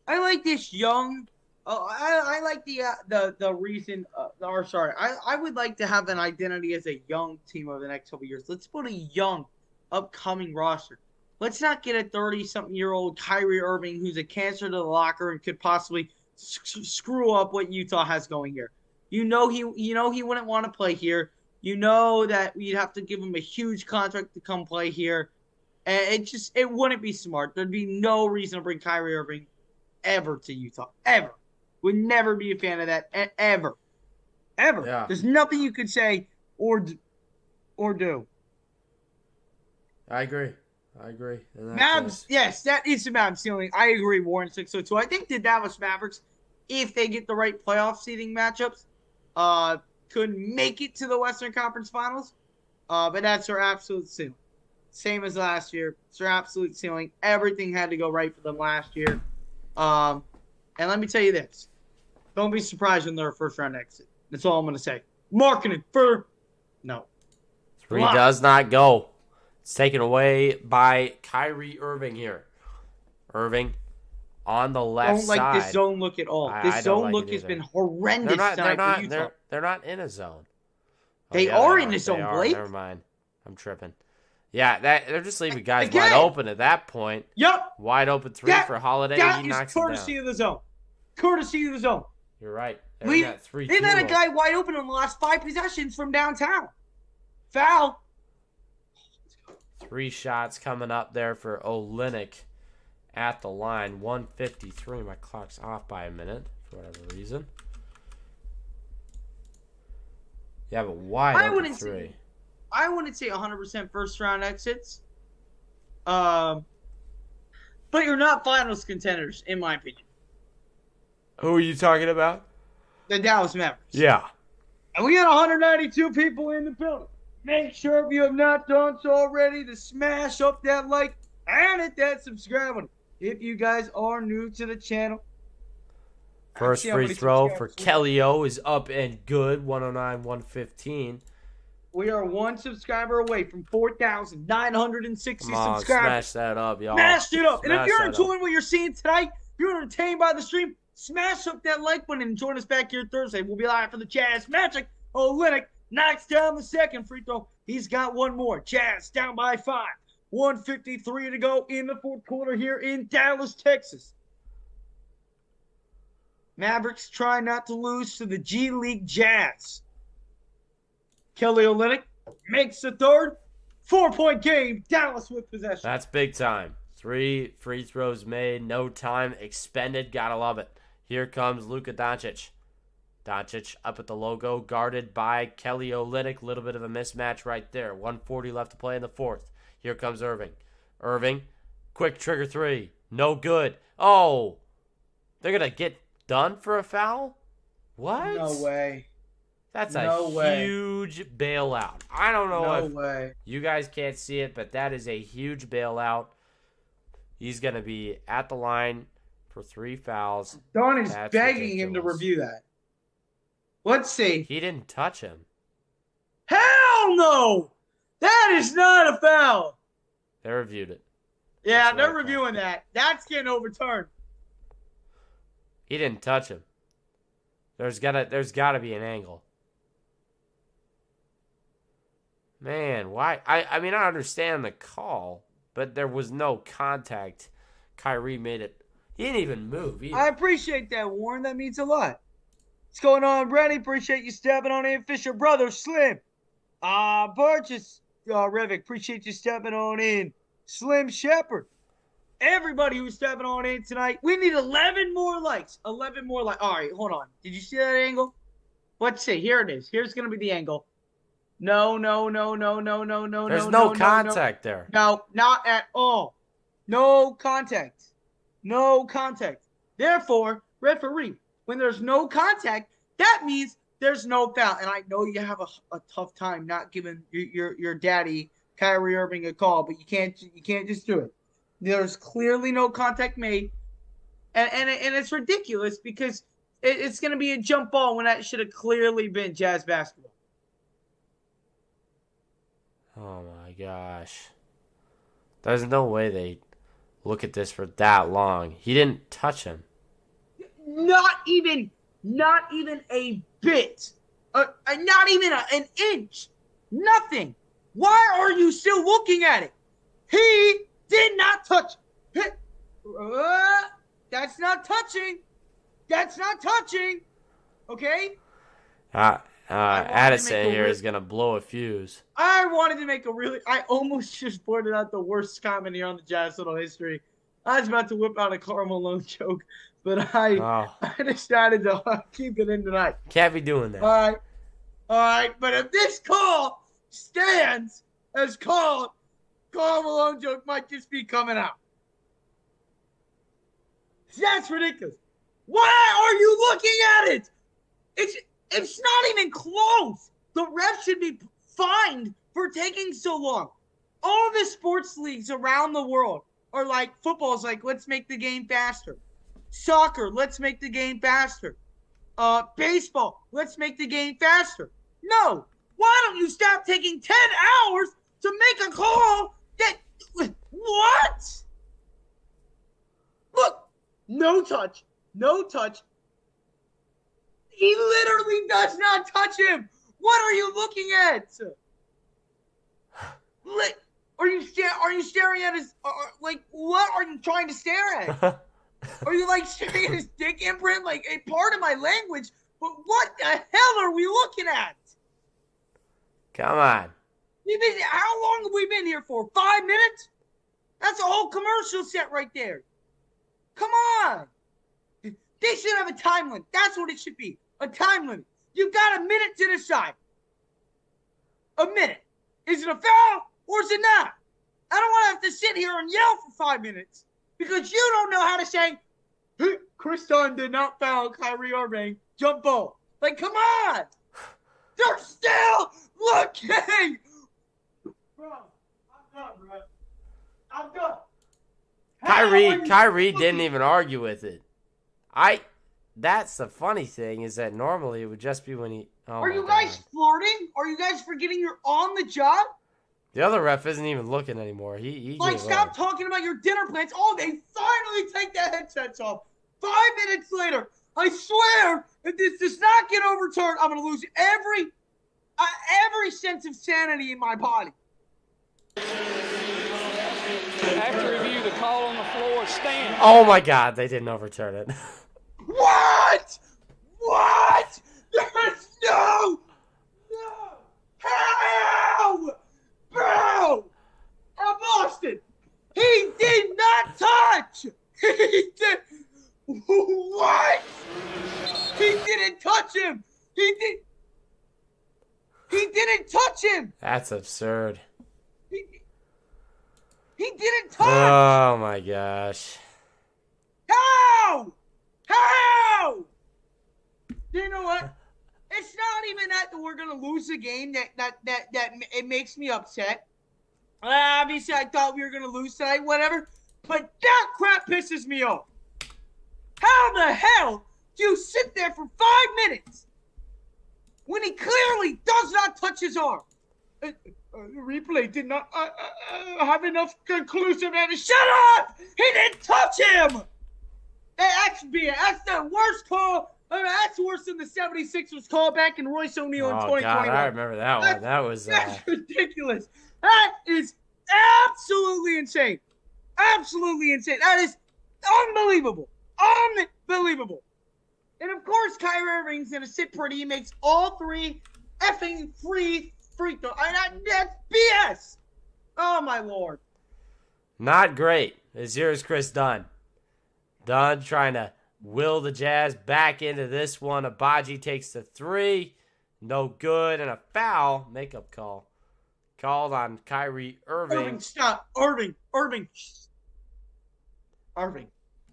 Speaker 5: I like this young. I like the reason. I would like to have an identity as a young team over the next couple of years. Let's put a young, upcoming roster. Let's not get a 30-something-year-old Kyrie Irving who's a cancer to the locker and could possibly screw up what Utah has going here. He wouldn't want to play here. You know that we'd have to give him a huge contract to come play here. And it wouldn't be smart. There'd be no reason to bring Kyrie Irving ever to Utah. Ever. Would never be a fan of that. Ever. Yeah. There's nothing you could say or do.
Speaker 1: I agree.
Speaker 5: Mavs, yes, that is the Mavs ceiling. I agree, Warren 602. I think the Dallas Mavericks, if they get the right playoff seeding matchups, could make it to the Western Conference Finals. But that's their absolute ceiling. Same as last year. It's their absolute ceiling. Everything had to go right for them last year. And let me tell you this. Don't be surprised when they're a first-round exit. That's all I'm going to say. Marketing for... No.
Speaker 1: 3 does not go. It's taken away by Kyrie Irving here. Irving on the left side.
Speaker 5: Don't like this zone look at all. This zone look has been horrendous tonight for Utah.
Speaker 1: They're not in a zone.
Speaker 5: They are in the zone, Blake.
Speaker 1: Never mind. I'm tripping. Yeah, they're just leaving guys wide open at that point.
Speaker 5: Yep.
Speaker 1: Wide open 3 for Holiday.
Speaker 5: That
Speaker 1: he knocks
Speaker 5: is courtesy of the zone. Courtesy of the zone.
Speaker 1: You're right.
Speaker 5: They've had a guy wide open on the last 5 possessions from downtown. Foul.
Speaker 1: 3 shots coming up there for Olynyk at the line. 1:53. My clock's off by a minute for whatever reason. Yeah, but wide
Speaker 5: I
Speaker 1: open
Speaker 5: wouldn't
Speaker 1: three.
Speaker 5: say I wouldn't say 100% first round exits. But you're not finals contenders, in my opinion.
Speaker 1: Who are you talking about?
Speaker 5: The Dallas Mavericks.
Speaker 1: Yeah.
Speaker 5: And we got 192 people in the building. Make sure if you have not done so already to smash up that like and hit that subscribe button. If you guys are new to the channel.
Speaker 1: First
Speaker 5: See how
Speaker 1: free
Speaker 5: many
Speaker 1: throw for
Speaker 5: subscribers we
Speaker 1: Kelly O is up and good. 109-115.
Speaker 5: We are one subscriber away from 4,960
Speaker 1: Come on,
Speaker 5: subscribers.
Speaker 1: smash that up, y'all.
Speaker 5: Smash it up. And if
Speaker 1: Smash
Speaker 5: you're
Speaker 1: that up.
Speaker 5: enjoying what you're seeing tonight, if you're entertained by the stream, smash up that like button and join us back here Thursday. We'll be live for the Jazz Magic. Olynyk knocks down the second free throw. He's got one more. Jazz down by 5. 1:53 to go in the fourth quarter here in Dallas, Texas. Mavericks try not to lose to the G League Jazz. Kelly Olynyk makes the third. 4-point game. Dallas with possession.
Speaker 1: That's big time. 3 free throws made. No time expended. Gotta love it. Here comes Luka Doncic. Doncic up at the logo, guarded by Kelly Olynyk. Little bit of a mismatch right there. 1:40 left to play in the fourth. Here comes Irving. Irving, quick trigger 3. No good. Oh, they're going to get done for a foul? What?
Speaker 5: No way.
Speaker 1: That's
Speaker 5: No
Speaker 1: a
Speaker 5: way.
Speaker 1: huge bailout. I don't know
Speaker 5: No
Speaker 1: if
Speaker 5: way.
Speaker 1: you guys can't see it, but that is a huge bailout. He's going to be at the line for 3 fouls.
Speaker 5: Don is
Speaker 1: That's
Speaker 5: begging him to
Speaker 1: ridiculous.
Speaker 5: review that. Let's see.
Speaker 1: He didn't touch him.
Speaker 5: Hell no! That is not a foul.
Speaker 1: They reviewed it.
Speaker 5: Yeah,
Speaker 1: That's
Speaker 5: they're
Speaker 1: what I
Speaker 5: reviewing that. That's getting overturned.
Speaker 1: He didn't touch him. There's gotta be an angle. Man, why? I mean, I understand the call, but there was no contact. Kyrie made it. He didn't even move either.
Speaker 5: I appreciate that, Warren. That means a lot. What's going on, Brady? Appreciate you stepping on in. Fisher Brothers, Slim. Burgess, Rivik, appreciate you stepping on in. Slim Shepherd. Everybody who's stepping on in tonight. We need 11 more likes. 11 more likes. All right, hold on. Did you see that angle? Let's see. Here it is. Here's going to be the angle. No.
Speaker 1: There's no contact there.
Speaker 5: No, not at all. No contact. No contact. Therefore, referee, when there's no contact, that means there's no foul. And I know you have a tough time not giving your daddy Kyrie Irving a call, but you can't just do it. There's clearly no contact made, and it's ridiculous because it's going to be a jump ball when that should have clearly been Jazz basketball.
Speaker 1: Oh my gosh. There's no way they look at this for that long. He didn't touch him.
Speaker 5: Not even a bit. Not even an inch. Nothing. Why are you still looking at it? He did not touch. That's not touching. That's not touching. Okay?
Speaker 1: Addison here is going to blow a fuse.
Speaker 5: I wanted to make I almost just blurted out the worst comment here on the Jazz Little History. I was about to whip out a Karl Malone joke, but I decided to keep it in tonight.
Speaker 1: Can't be doing that.
Speaker 5: All right. But if this call stands as called, Karl Malone joke might just be coming out. That's ridiculous. Why are you looking at it? It's not even close. The ref should be fined for taking so long. All the sports leagues around the world are like, football's like, let's make the game faster. Soccer, let's make the game faster. Baseball, let's make the game faster. No. Why don't you stop taking 10 hours to make a call that, what? Look, no touch. He literally does not touch him. What are you looking at? Are you staring at his, what are you trying to stare at? Are you staring at his dick imprint? A part of my language, but what the hell are we looking at?
Speaker 1: Come on.
Speaker 5: How long have we been here for? 5 minutes? That's a whole commercial set right there. Come on. They should have a time limit. That's what it should be. A time limit. You've got a minute to decide. a minute. Is it a foul or is it not? I don't want to have to sit here and yell for 5 minutes because you don't know how to say, hey, Chris Dunn did not foul Kyrie Irving. Jump ball. Like, come on. They're still looking. Bro, I'm done, bro. I'm done.
Speaker 1: Kyrie didn't even argue with it. That's the funny thing is that normally it would just be when he. Oh
Speaker 5: Are you
Speaker 1: my
Speaker 5: guys
Speaker 1: God.
Speaker 5: flirting? Are you guys forgetting you're on the job?
Speaker 1: The other ref isn't even looking anymore. He
Speaker 5: Like,
Speaker 1: gave
Speaker 5: stop
Speaker 1: up.
Speaker 5: talking about your dinner plans. Oh, they finally take their headsets off. 5 minutes later, I swear, if this does not get overturned, I'm gonna lose every sense of sanity in my body.
Speaker 3: After review, the call on the floor stands.
Speaker 1: Oh my God, they didn't overturn it.
Speaker 5: What? What? There's no. How? Bro! I lost it. He did not touch. He did. What? He didn't touch him. He didn't touch him.
Speaker 1: That's absurd.
Speaker 5: He didn't touch.
Speaker 1: Oh my gosh.
Speaker 5: How? How? You know what? It's not even that we're gonna lose a game that it makes me upset. Obviously, I thought we were gonna lose tonight, whatever. But that crap pisses me off. How the hell do you sit there for 5 minutes when he clearly does not touch his arm? The replay did not have enough conclusive evidence. Shut up! He didn't touch him. That's the worst call. I mean, that's worse than the 76ers call back in Royce O'Neal in
Speaker 1: Oh
Speaker 5: 2021.
Speaker 1: God, I remember that one. That was.
Speaker 5: That's ridiculous. That is absolutely insane. Absolutely insane. That is unbelievable. Unbelievable. And of course, Kyrie Irving's gonna sit pretty. He makes all 3 effing free throws. That's BS. Oh my lord.
Speaker 1: Not great. Here's Chris Dunn. Dunn trying to will the Jazz back into this one. Abaji takes the 3. No good. And a foul. Makeup call. Called on Kyrie Irving.
Speaker 5: Irving, stop. Irving.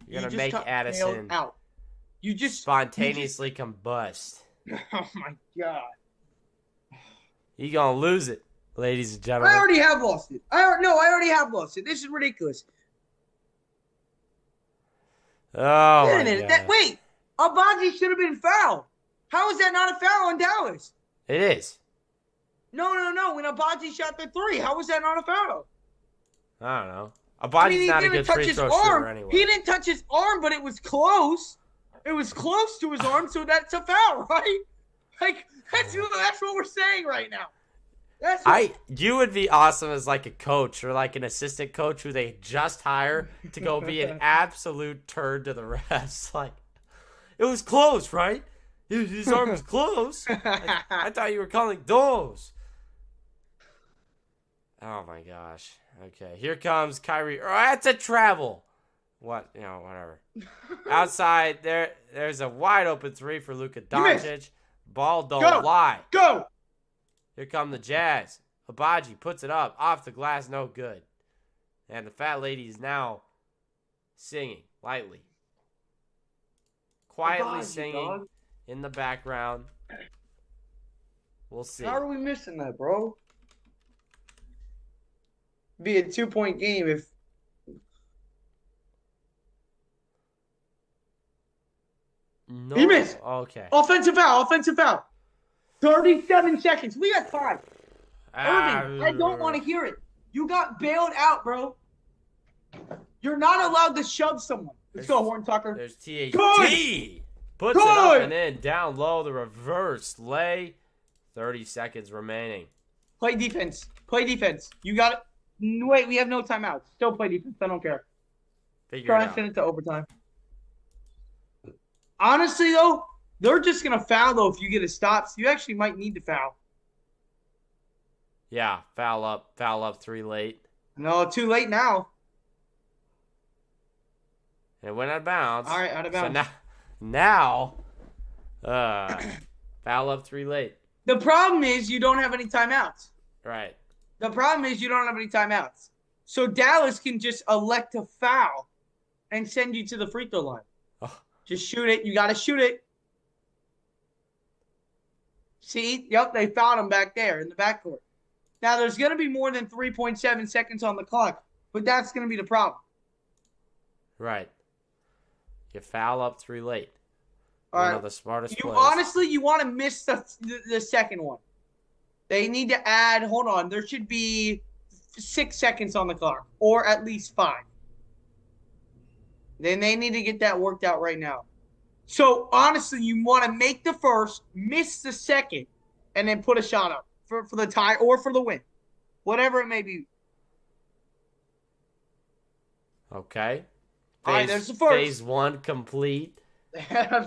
Speaker 1: You're going to make Addison
Speaker 5: out.
Speaker 1: spontaneously combust.
Speaker 5: Oh my God.
Speaker 1: You're going to lose it, ladies and
Speaker 5: I
Speaker 1: gentlemen.
Speaker 5: already have lost it. I already have lost it. This is ridiculous.
Speaker 1: Oh,
Speaker 5: Wait a
Speaker 1: my
Speaker 5: minute.
Speaker 1: God.
Speaker 5: Wait. Abaji should have been fouled. How is that not a foul on Dallas?
Speaker 1: It is.
Speaker 5: No. When Abaji shot the 3, how was that not a foul?
Speaker 1: I don't know. Abaji's not a good free throw shooter anyway.
Speaker 5: He didn't touch his arm, but it was close. It was close to his arm, so that's a foul, right? Like, that's what we're saying right now.
Speaker 1: You would be awesome as like a coach or like an assistant coach who they just hire to go be an absolute turd to the refs. Like, it was close, right? His arm was close. I thought you were calling those. Oh my gosh. Okay, here comes Kyrie. Oh, that's a travel. What? Whatever. Outside, there's a wide open 3 for Luka Doncic. Ball don't lie.
Speaker 5: Go!
Speaker 1: Here come the Jazz. Abaji puts it up. Off the glass, no good. And the fat lady is now singing lightly. Quietly singing in the background. We'll see.
Speaker 5: How are we missing that, bro? Be a 2-point game if.
Speaker 1: No.
Speaker 5: He missed.
Speaker 1: Okay.
Speaker 5: Offensive foul. 37 seconds. We got 5. Irving, I don't want to hear it. You got bailed out, bro. You're not allowed to shove someone. Let's go, Horn Tucker.
Speaker 1: There's THT.
Speaker 5: Good.
Speaker 1: Puts it up and in. Down low, the reverse lay. 30 seconds remaining.
Speaker 5: Play defense. You got it. Wait, we have no timeouts. Still play defense. I don't care. Try and send it to overtime. Honestly, though, they're just going to foul, though, if you get a stop. So you actually might need to foul.
Speaker 1: Yeah, foul up 3 late.
Speaker 5: No, too late now.
Speaker 1: It went out of bounds.
Speaker 5: All right, out of bounds.
Speaker 1: So now foul up 3 late.
Speaker 5: The problem is you don't have any timeouts.
Speaker 1: Right.
Speaker 5: The problem is you don't have any timeouts. So Dallas can just elect to foul and send you to the free throw line.
Speaker 1: Oh.
Speaker 5: Just shoot it. You got to shoot it. See? Yep, they fouled him back there in the backcourt. Now, there's going to be more than 3.7 seconds on the clock, but that's going to be the problem.
Speaker 1: Right. You foul up 3 late.
Speaker 5: All
Speaker 1: One
Speaker 5: right.
Speaker 1: of the smartest players.
Speaker 5: Honestly, you want to miss the second one. They need to add, hold on, there should be 6 seconds on the clock, or at least 5. Then they need to get that worked out right now. So, honestly, you want to make the first, miss the second, and then put a shot up for the tie or for the win. Whatever it may be.
Speaker 1: Okay.
Speaker 5: All right, there's the first.
Speaker 1: Phase 1 complete.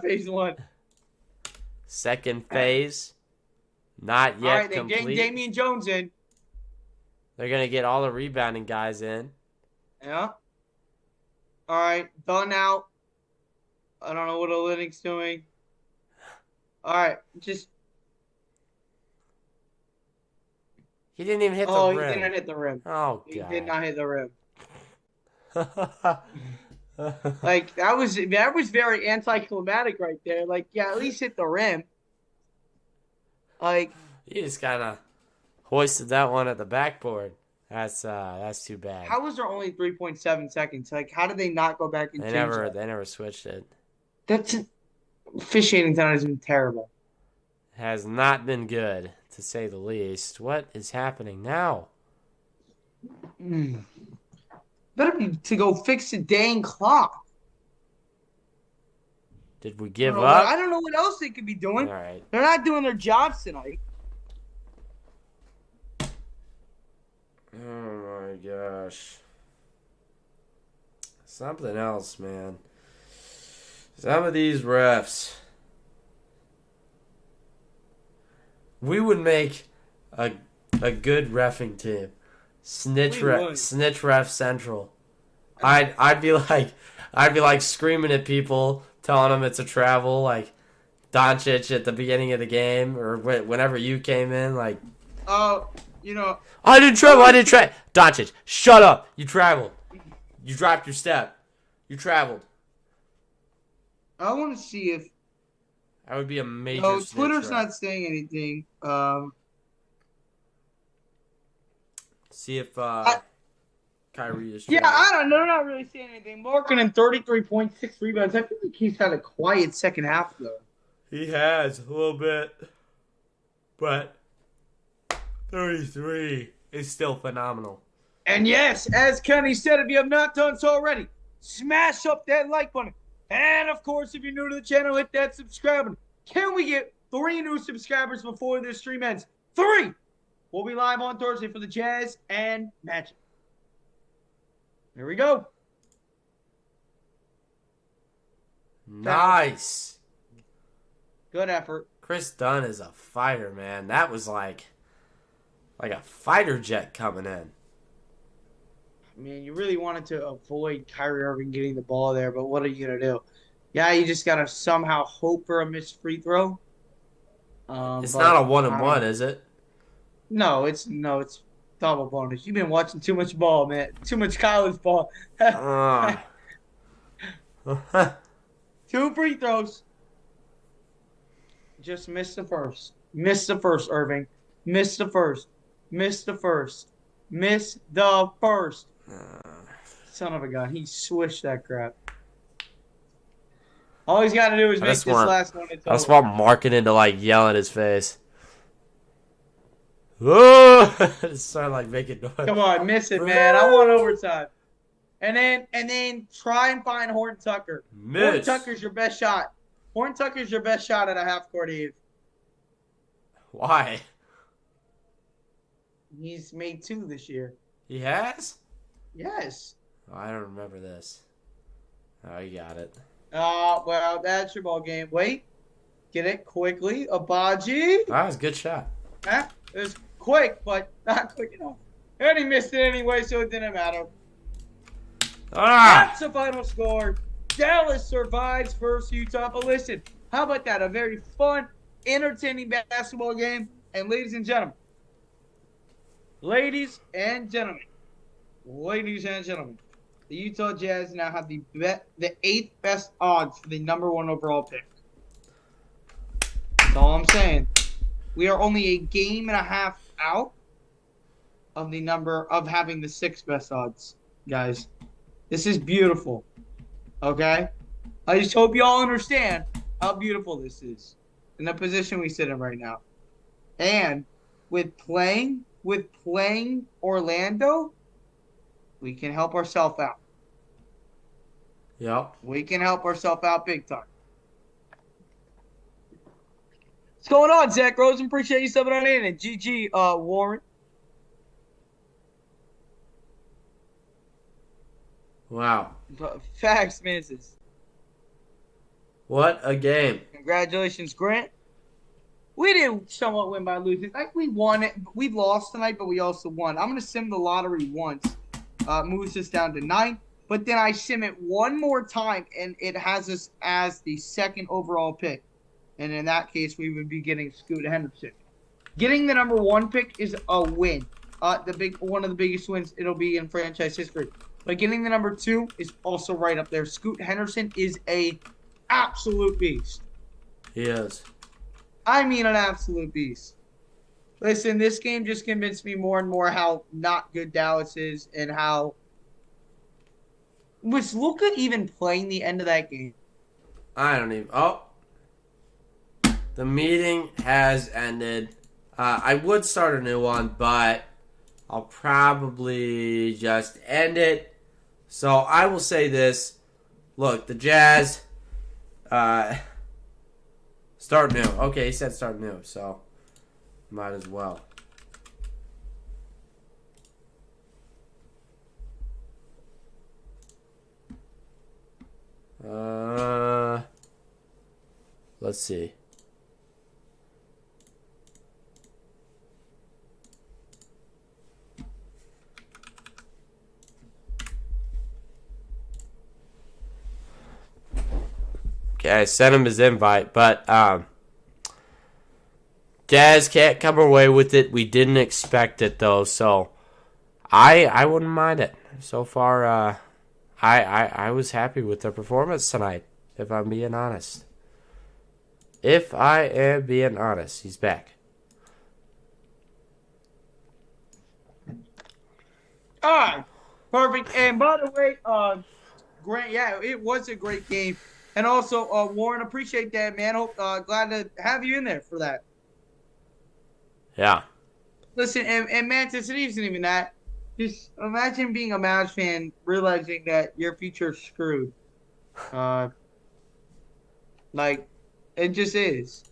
Speaker 5: Phase 1.
Speaker 1: Second phase, not yet
Speaker 5: All right, they
Speaker 1: complete.
Speaker 5: getting Damian Jones in.
Speaker 1: They're going to get all the rebounding guys in.
Speaker 5: Yeah. All right, done out. I don't know what Olynyk's doing. All right, just.
Speaker 1: He didn't even hit the
Speaker 5: Oh,
Speaker 1: rim.
Speaker 5: he didn't hit the rim.
Speaker 1: Oh,
Speaker 5: He
Speaker 1: God.
Speaker 5: did not hit the rim. Like that was very anticlimactic right there. Like, yeah, at least hit the rim. Like,
Speaker 1: You just kind of hoisted that one at the backboard. That's too bad.
Speaker 5: how was there only 3.7 seconds? Like, how did they not go back and
Speaker 1: They
Speaker 5: change
Speaker 1: never
Speaker 5: that?
Speaker 1: they never switched it.
Speaker 5: That's officiating tonight has been terrible.
Speaker 1: Has not been good, to say the least. What is happening now?
Speaker 5: Better be to go fix the dang clock.
Speaker 1: Did we give
Speaker 5: I
Speaker 1: up?
Speaker 5: don't know what else they could be doing.
Speaker 1: All right.
Speaker 5: They're not doing their jobs tonight.
Speaker 1: Oh my gosh. Something else, man. Some of these refs. We would make a good reffing team. Snitch ref central. I'd be like screaming at people, telling them it's a travel, like Doncic at the beginning of the game or whenever you came in, like.
Speaker 5: You know.
Speaker 1: I didn't travel. Doncic, shut up. You traveled. You dropped your step. You traveled.
Speaker 5: I want to see if.
Speaker 1: That would be a major.
Speaker 5: No,
Speaker 1: snitch
Speaker 5: Twitter's
Speaker 1: ref.
Speaker 5: not saying anything.
Speaker 1: See if Kyrie is.
Speaker 5: Yeah,
Speaker 1: traveling.
Speaker 5: I don't know. They're not really saying anything. Markkanen 33.6 rebounds. I feel like he's had a quiet second half, though.
Speaker 1: He has a little bit, but 33 is still phenomenal.
Speaker 5: And yes, as Kenny said, if you have not done so already, smash up that like button. And of course, if you're new to the channel, hit that subscribe button. Can we get 3 new subscribers before this stream ends? 3! We'll be live on Thursday for the Jazz and Magic. Here we go.
Speaker 1: Nice.
Speaker 5: Good effort.
Speaker 1: Chris Dunn is a fighter, man. That was like a fighter jet coming in.
Speaker 5: I mean, you really wanted to avoid Kyrie Irving getting the ball there, but what are you going to do? Yeah, you just got to somehow hope for a missed free throw.
Speaker 1: It's
Speaker 5: but
Speaker 1: not a
Speaker 5: I don't
Speaker 1: 1-and-1,
Speaker 5: know.
Speaker 1: is it?
Speaker 5: No, it's double bonus. You've been watching too much ball, man. Too much college ball.
Speaker 1: Uh.
Speaker 5: 2 free throws. Just missed the first. Missed the first, Irving. Missed the first. Missed the first. Missed the first. Son of a gun. He swished that crap. All he's got to do is make this last one.
Speaker 1: I just want Markkanen to like yell at his face. Oh! Just start like making noise.
Speaker 5: Come on, miss it, man. I want overtime. And then try and find Horton Tucker. Horton
Speaker 1: Miss.
Speaker 5: Tucker's your best shot. Horton Tucker's your best shot at a half-court Eve.
Speaker 1: Why?
Speaker 5: He's made 2 this year.
Speaker 1: He has?
Speaker 5: Yes.
Speaker 1: Oh, I don't remember this. Oh, you got it.
Speaker 5: Well, that's your ball game. Wait. Get it quickly. Abaji.
Speaker 1: That was a good shot.
Speaker 5: It was quick, but not quick enough. And he missed it anyway, so it didn't matter.
Speaker 1: Ah!
Speaker 5: That's the final score. Dallas survives versus Utah. But listen, how about that? A very fun, entertaining basketball game. And ladies and gentlemen, ladies and gentlemen, the Utah Jazz now have the 8th best odds for the number 1 overall pick. That's all I'm saying. We are only a game and a half out of having the 6th best odds, guys. This is beautiful. Okay? I just hope y'all understand how beautiful this is in the position we sit in right now. And with playing Orlando, we can help ourselves out.
Speaker 1: Yep.
Speaker 5: We can help ourselves out big time. What's going on, Zach Rosen? Appreciate you subbing on in. And GG, Warren.
Speaker 1: Wow.
Speaker 5: Facts, Manses.
Speaker 1: What a game.
Speaker 5: Congratulations, Grant. We did somewhat win by losing. Like, we won it. We lost tonight, but we also won. I'm going to sim the lottery once. Moves us down to 9. But then I sim it one more time, and it has us as the 2nd overall pick. And in that case, we would be getting Scoot Henderson. Getting the number 1 pick is a win. One of the biggest wins it'll be in franchise history. But getting the number 2 is also right up there. Scoot Henderson is a absolute beast.
Speaker 1: He is.
Speaker 5: I mean an absolute beast. Listen, this game just convinced me more and more how not good Dallas is and how... Was Luka even playing the end of that game?
Speaker 1: I don't even... Oh. The meeting has ended. I would start a new one, but I'll probably just end it. So I will say this. Look, the Jazz... start new. Okay, he said start new, so might as well. Let's see. Okay, I sent him his invite, but Jazz can't come away with it. We didn't expect it though, so I wouldn't mind it. So far, I was happy with their performance tonight, if I'm being honest. If I am being honest, he's back.
Speaker 5: All right, perfect. And by the way, Grant, yeah, it was a great game. And also, Warren, appreciate that, man. Hope glad to have you in there for that.
Speaker 1: Yeah.
Speaker 5: Listen, and Mantis, it isn't even that. Just imagine being a Mavs fan, realizing that your future's screwed. Like, it just is.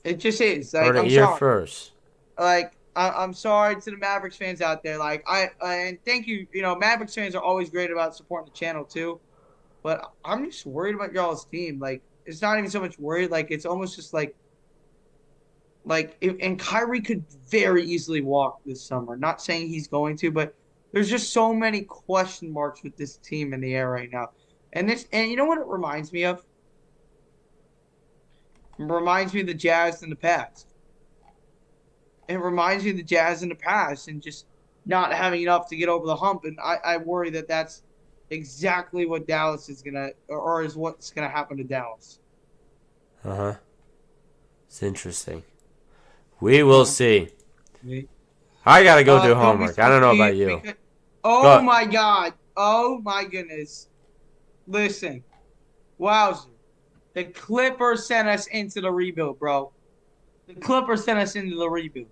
Speaker 5: It just is. Like,
Speaker 1: Heard it
Speaker 5: I'm
Speaker 1: here
Speaker 5: sorry.
Speaker 1: first.
Speaker 5: Like, I'm sorry to the Mavericks fans out there. Like, and thank you. You know, Mavericks fans are always great about supporting the channel too. But I'm just worried about y'all's team. Like, it's not even so much worried. Like, it's almost just like, and Kyrie could very easily walk this summer. Not saying he's going to, but there's just so many question marks with this team in the air right now. And you know what it reminds me of? It reminds me of the Jazz in the past. It reminds me of the Jazz in the past and just not having enough to get over the hump. And I worry that that's exactly what Dallas is gonna, or is what's gonna happen to Dallas.
Speaker 1: It's interesting. We will see. I gotta go do homework. I don't know about you.
Speaker 5: Oh my God! Oh my goodness! Listen, wowzer! The Clippers sent us into the rebuild, bro. The Clippers sent us into the rebuild.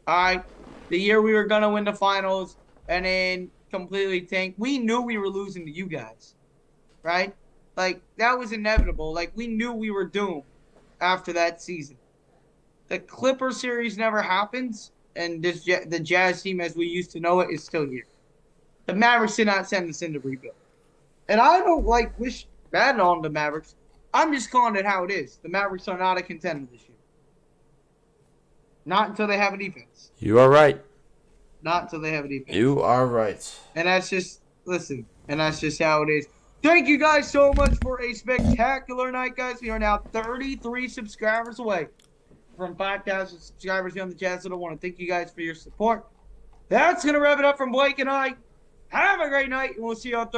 Speaker 5: All right, the year we were gonna win the finals, and then completely tanked. We knew we were losing to you guys, right? Like, that was inevitable. Like, we knew we were doomed after that season. The Clippers series never happens, and the Jazz team as we used to know it is still here. The Mavericks did not send us into rebuild. And I don't wish bad on the Mavericks. I'm just calling it how it is. The Mavericks are not a contender this year. Not until they have a defense.
Speaker 1: You are right.
Speaker 5: Not until they have a defense.
Speaker 1: You are right.
Speaker 5: And that's just, listen, and that's just how it is. Thank you guys so much for a spectacular night, guys. We are now 33 subscribers away from 5,000 subscribers here on the channel. I want to thank you guys for your support. That's going to wrap it up from Blake and I. Have a great night, and we'll see you on Thursday.